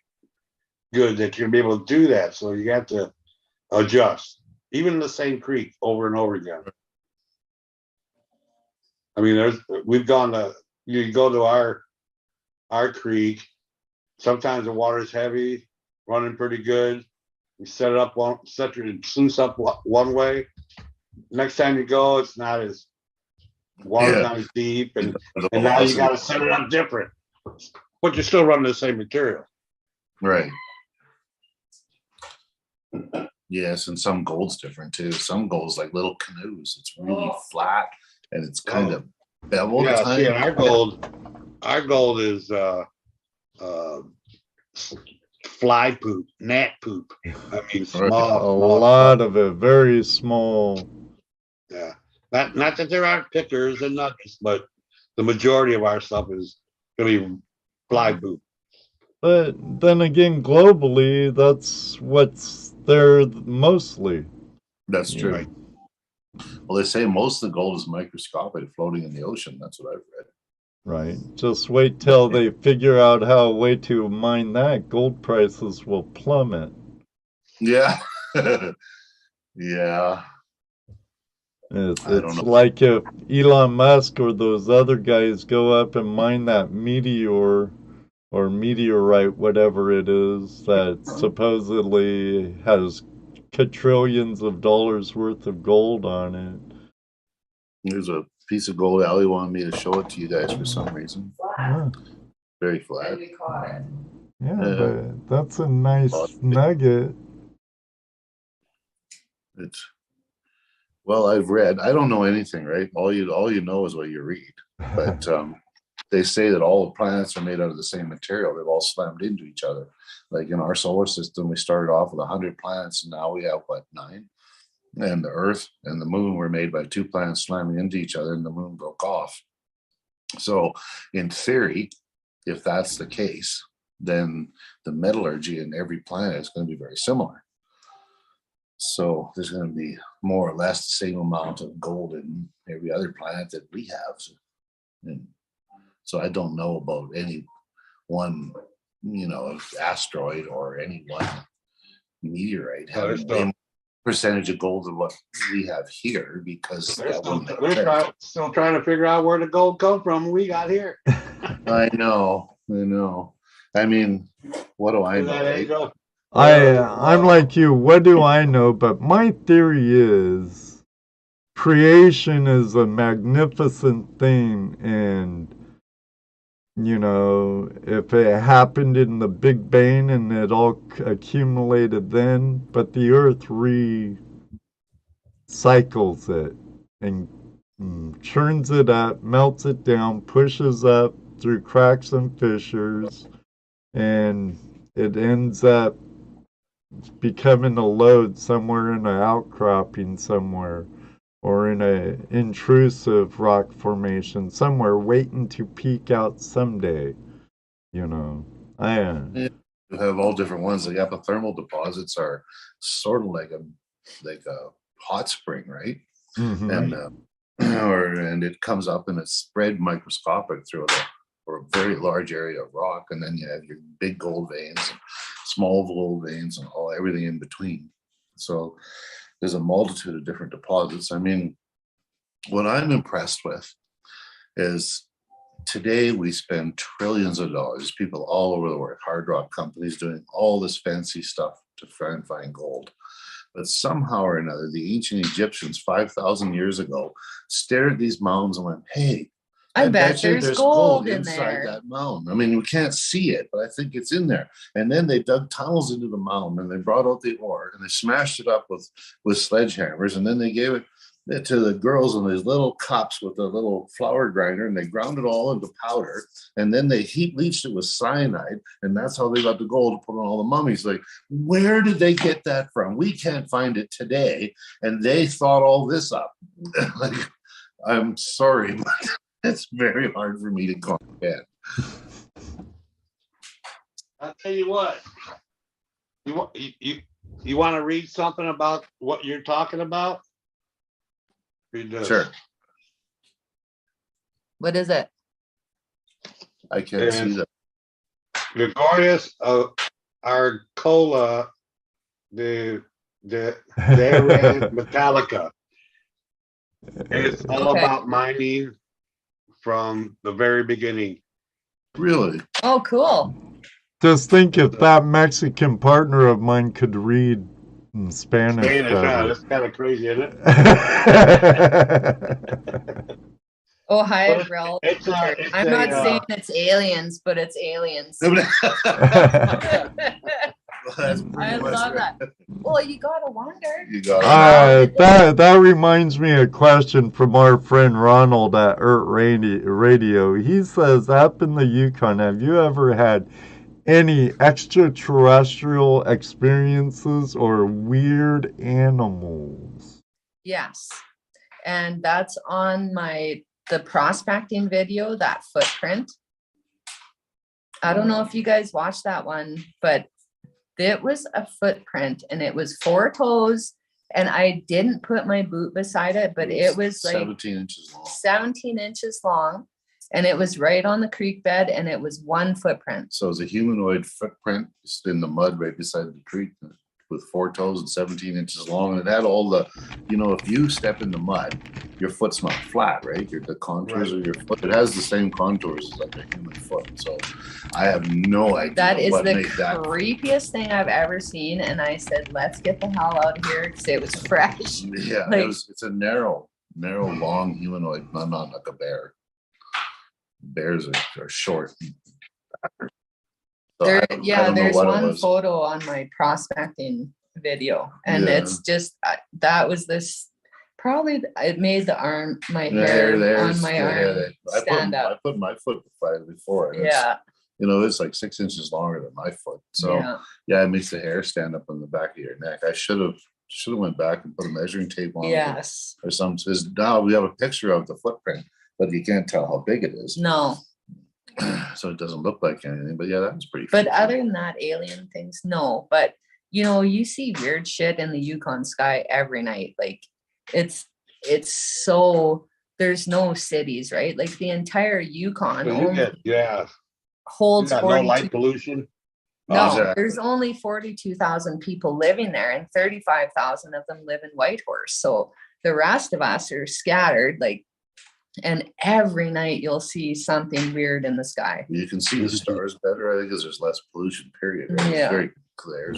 good that you're gonna be able to do that. So you have to adjust, even the same creek over and over again. I mean, we've gone to, you go to our creek. Sometimes the water's heavy, running pretty good. We set it up set your sluice up one way. Next time you go, it's not as water's not as deep, and now you got to set it up different. But you're still running the same material. Right. Yes, and some gold's different too. Some gold's like little canoes. It's really flat and it's kind of beveled. Yeah, see, and our gold is fly poop, gnat poop. I mean, small. A lot of it, very small. Yeah, not that there aren't pickers and nuggets, but the majority of our stuff is gonna be fly poop. But then again, globally, that's what's there mostly. That's true. Right. Well, they say most of the gold is microscopic, floating in the ocean. That's what I've read. Right. Just wait till they figure out how a way to mine that. Gold prices will plummet. Yeah. Yeah. It's like if Elon Musk or those other guys go up and mine that meteor or meteorite, whatever it is, that supposedly has quadrillions of dollars worth of gold on it. There's a piece of gold. Ali wanted me to show it to you guys for some reason. Yeah. Very flat. We caught it. Yeah, but that's a nice nugget. It's, well, I've read. I don't know anything, right? All you know is what you read. But they say that all the planets are made out of the same material. They've all slammed into each other. Like in our solar system, we started off with 100 planets, and now we have what, 9? And the Earth and the Moon were made by 2 planets slamming into each other, and the Moon broke off. So, in theory, if that's the case, then the metallurgy in every planet is going to be very similar. So there's going to be more or less the same amount of gold in every other planet that we have. And so I don't know about any one, asteroid or any one meteorite having the percentage of gold of what we have here, because we're still trying to figure out where the gold come from we got here. I know. I mean, what do I know? I'm like you. What do I know? But my theory is creation is a magnificent thing, and if it happened in the Big Bang and it all accumulated then, but the Earth recycles it and churns it up, melts it down, pushes up through cracks and fissures, and it ends up becoming a load somewhere in an outcropping somewhere, or in a intrusive rock formation somewhere waiting to peak out someday. You have all different ones. The epithermal deposits are sort of like a hot spring, right? Mm-hmm. And it comes up and it's spread microscopic through a very large area of rock, and then you have your big gold veins, small gold veins, and everything in between. So there's a multitude of different deposits. I mean, what I'm impressed with is today we spend trillions of dollars, people all over the world, hard rock companies doing all this fancy stuff to try and find gold. But somehow or another, the ancient Egyptians 5,000 years ago stared at these mountains and went, hey, I bet there's gold inside that mountain. I mean, we can't see it, but I think it's in there. And then they dug tunnels into the mountain, and they brought out the ore, and they smashed it up with sledgehammers, and then they gave it to the girls in these little cups with a little flour grinder, and they ground it all into powder, and then they heat leached it with cyanide, and that's how they got the gold to put on all the mummies. Like, where did they get that from? We can't find it today, and they thought all this up. Like, I'm sorry, but it's very hard for me to comprehend. I'll tell you what. You want to read something about what you're talking about? Read this. Sure. What is it? I can't see that. Gregorius of Arcola de They're in Metallica. It's all about mining from the very beginning. Really? Oh, cool. Just think if that Mexican partner of mine could read in Spanish. That's kind of crazy, isn't it? Oh, hi, Well, Rel. it's I'm not saying it's aliens, but it's aliens. That's I love that. Well, you gotta wonder. You got that reminds me of a question from our friend Ronald at Earth Radio. He says, up in the Yukon, have you ever had any extraterrestrial experiences or weird animals? Yes. And that's on the prospecting video, that footprint. I don't know if you guys watched that one, but it was a footprint and it was 4 toes, and I didn't put my boot beside it, but it was like 17 inches long. 17 inches long, and it was right on the creek bed, and it was 1 footprint. So it's a humanoid footprint just in the mud right beside the creek with 4 toes and 17 inches long. And it had all the, if you step in the mud, your foot's not flat, right? The contours of your foot, it has the same contours as like a human foot. So I have no idea. That is the creepiest thing I've ever seen. And I said, let's get the hell out of here because it was fresh. Yeah, it's a narrow, long humanoid, not like a bear. Bears are short. So there's one photo on my prospecting video, and it's just that was this. Probably it made my hair on my arm stand up. I put my foot before. And it's like 6 inches longer than my foot. So it makes the hair stand up on the back of your neck. I should have went back and put a measuring tape on it or something. Because now we have a picture of the footprint, but you can't tell how big it is. No. So it doesn't look like anything. But that was pretty. But other than that, alien things, no. But you see weird shit in the Yukon sky every night. Like it's so there's no cities, right? Like the entire Yukon holds no light pollution. No, there's only 42,000 people living there, and 35,000 of them live in Whitehorse. So the rest of us are scattered, and every night you'll see something weird in the sky. You can see the stars better, I think, because there's less pollution, period. Right? Yeah. It's very clear.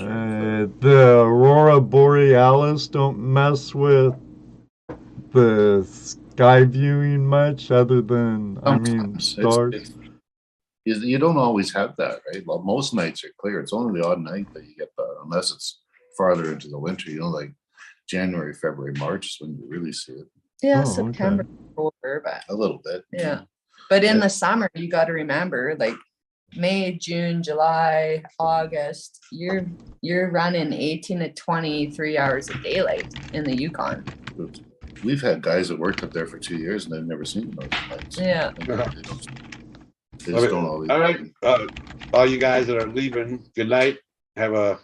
The Aurora Borealis don't mess with the sky viewing much, other than, stars. You don't always have that, right? Well, most nights are clear. It's only the odd night that you get that, unless it's farther into the winter. Like January, February, March is when you really see it. Yeah, September, October, but a little bit. Yeah, but in the summer, you got to remember, like May, June, July, August, you're running 18 to 23 hours of daylight in the Yukon. We've had guys that worked up there for 2 years and they've never seen those lights. Yeah. They just don't always. All right, all you guys that are leaving, good night. Have a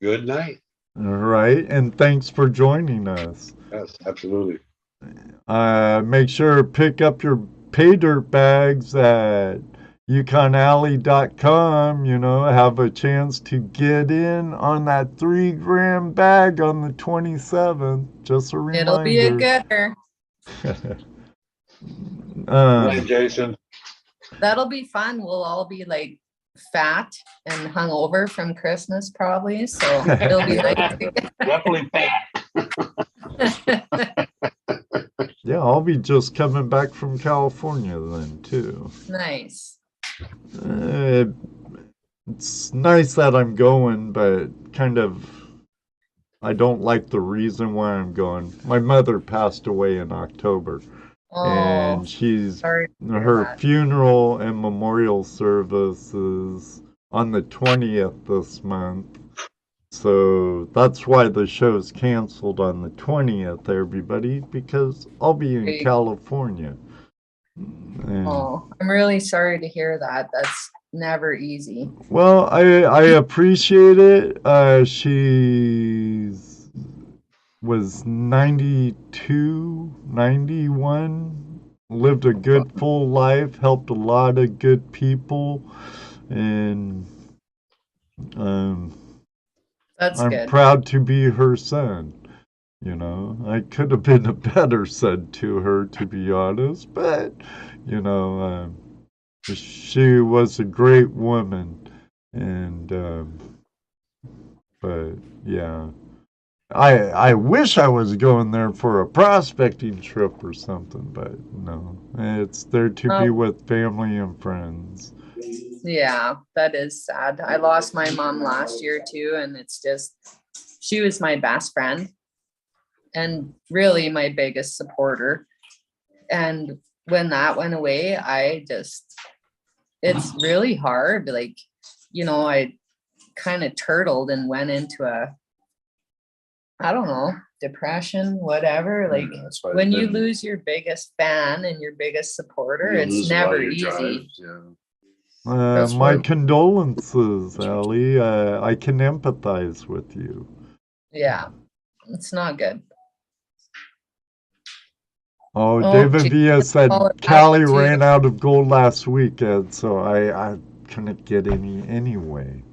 good night. All right, and thanks for joining us. Yes, absolutely. Make sure to pick up your pay dirt bags at yukonali.com. Have a chance to get in on that 3-gram bag on the 27th. Just a reminder. It'll be a gooder. Right, Jason. That'll be fun. We'll all be fat and hungover from Christmas, probably. So it'll be nice. Definitely fat. Yeah, I'll be just coming back from California then too. Nice. It's nice that I'm going, but I don't like the reason why I'm going. My mother passed away in October. And her funeral and memorial service is on the 20th this month. So that's why the show's canceled on the 20th, everybody, because I'll be in California. I'm really sorry to hear that. That's never easy. Well, I appreciate it. She was 92, 91, lived a good full life, helped a lot of good people, and That's I'm good. proud to be her son. You know, I could have been a better son to her, to be honest, but, you know, she was a great woman. And, but, yeah. I wish I was going there for a prospecting trip or something, but no. It's there to be with family and friends. Yeah, that is sad. I lost my mom last year too, and it's just, she was my best friend and really my biggest supporter. And when that went away, it's really hard. Like, you know, I kind of turtled and went into I don't know, depression, whatever. Like when you lose your biggest fan and your biggest supporter, it's never easy. My condolences, Ali. I can empathize with you. Yeah, it's not good. Oh, David Villa said Callie ran out of gold last weekend, so I couldn't get any anyway.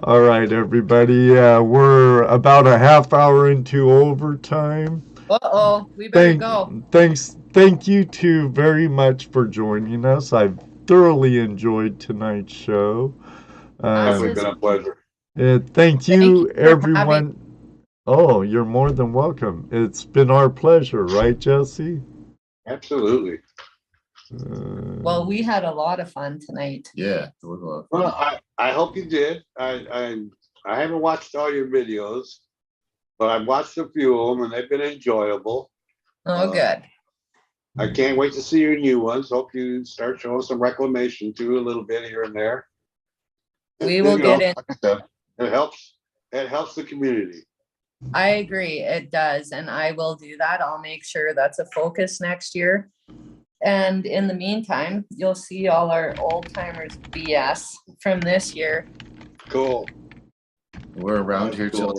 All right, everybody. We're about a half hour into overtime. We better go. Thank you two very much for joining us. I've thoroughly enjoyed tonight's show. It's been a pleasure. Thank you, everyone. Oh, you're more than welcome. It's been our pleasure, right, Jesse? Absolutely. Well, we had a lot of fun tonight. Yeah, it was a lot of fun. Well, I hope you did. I haven't watched all your videos, but I've watched a few of them and they've been enjoyable. Oh, good. I can't wait to see your new ones. Hope you start showing some reclamation too, a little bit here and there. We will get in. Like I said, it helps the community. I agree, it does, and I will do that. I'll make sure that's a focus next year. And in the meantime, you'll see all our old timers BS from this year. Cool. We're around here till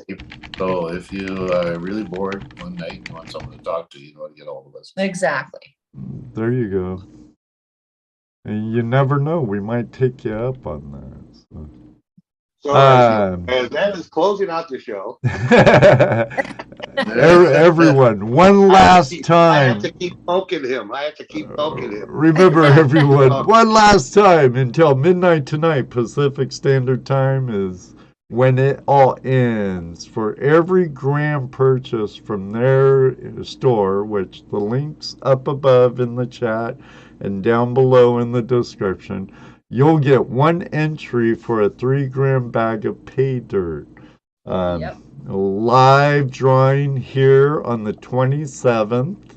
so if you are really bored one night and you want someone to talk to, you know how to get all of us. Exactly. There you go. And you never know, we might take you up on that. So as that is closing out the show. Everyone, one last time. I have to keep poking him. Remember, everyone, one last time until midnight tonight, Pacific Standard Time is when it all ends. For every gram purchase from their store, which the link's up above in the chat and down below in the description, you'll get one entry for a 3-gram bag of pay dirt. A live drawing here on the 27th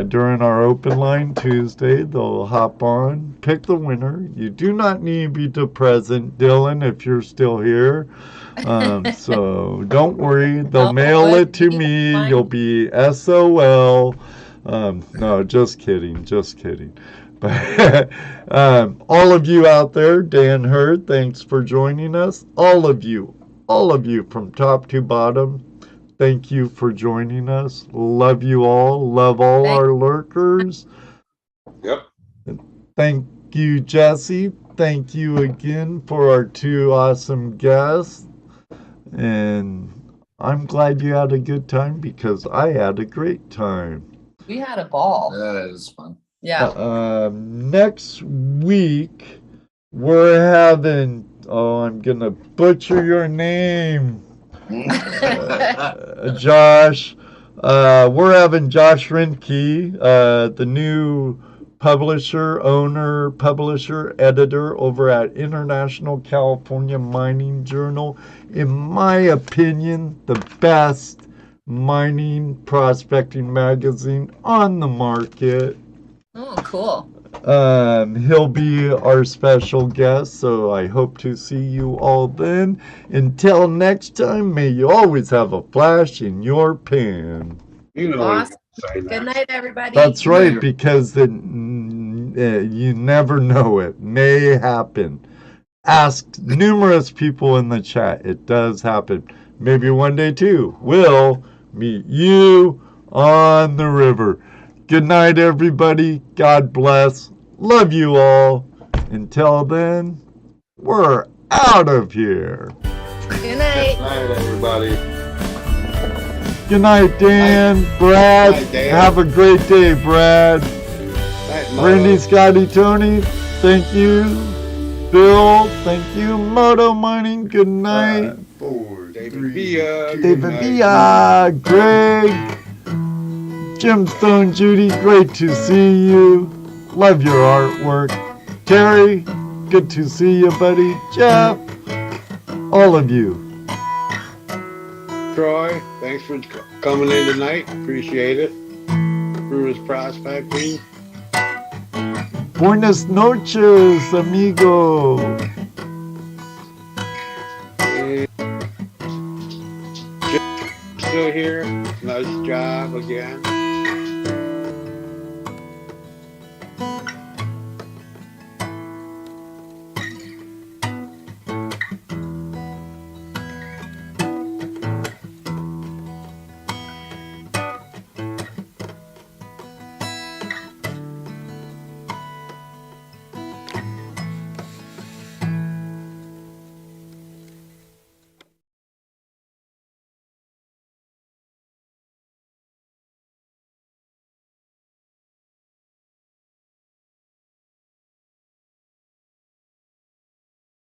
during our open line Tuesday. They'll hop on, pick the winner. You do not need to be present, Dylan, if you're still here. So don't worry. They'll mail it to me. You'll be SOL. No, just kidding. Just kidding. But all of you out there, Dan Hurd, thanks for joining us. All of you from top to bottom, thank you for joining us. Love you all. Love all our lurkers. Yep. Thank you, Jesse. Thank you again for our 2 awesome guests. And I'm glad you had a good time because I had a great time. We had a ball. That is fun. Yeah. Next week, we're having, I'm going to butcher your name, Josh. We're having Josh Rinke, the new publisher, editor over at International California Mining Journal. In my opinion, the best mining prospecting magazine on the market. Oh, cool. He'll be our special guest, so I hope to see you all then. Until next time, may you always have a flash in your pan. You know, awesome. Good night, everybody. That's right, because you never know, it may happen. Ask numerous people in the chat. It does happen. Maybe one day too. We'll meet you on the river. Good night, everybody. God bless. Love you all. Until then, we're out of here. Good night. Good night, everybody. Good night, Dan, Brad. Good night, Dan. Have a great day, Brad. Night, Moto. Randy, Scotty, Tony, thank you. Bill, thank you. Moto Mining, good night. 5, 4, David Villa. good David night. Villa, Greg, Gemstone, Judy, great to see you. Love your artwork. Terry, good to see you, buddy. Jeff, all of you. Troy, thanks for coming in tonight. Appreciate it. Brewers Prospecting. Buenas noches, amigo. And still here. Nice job again.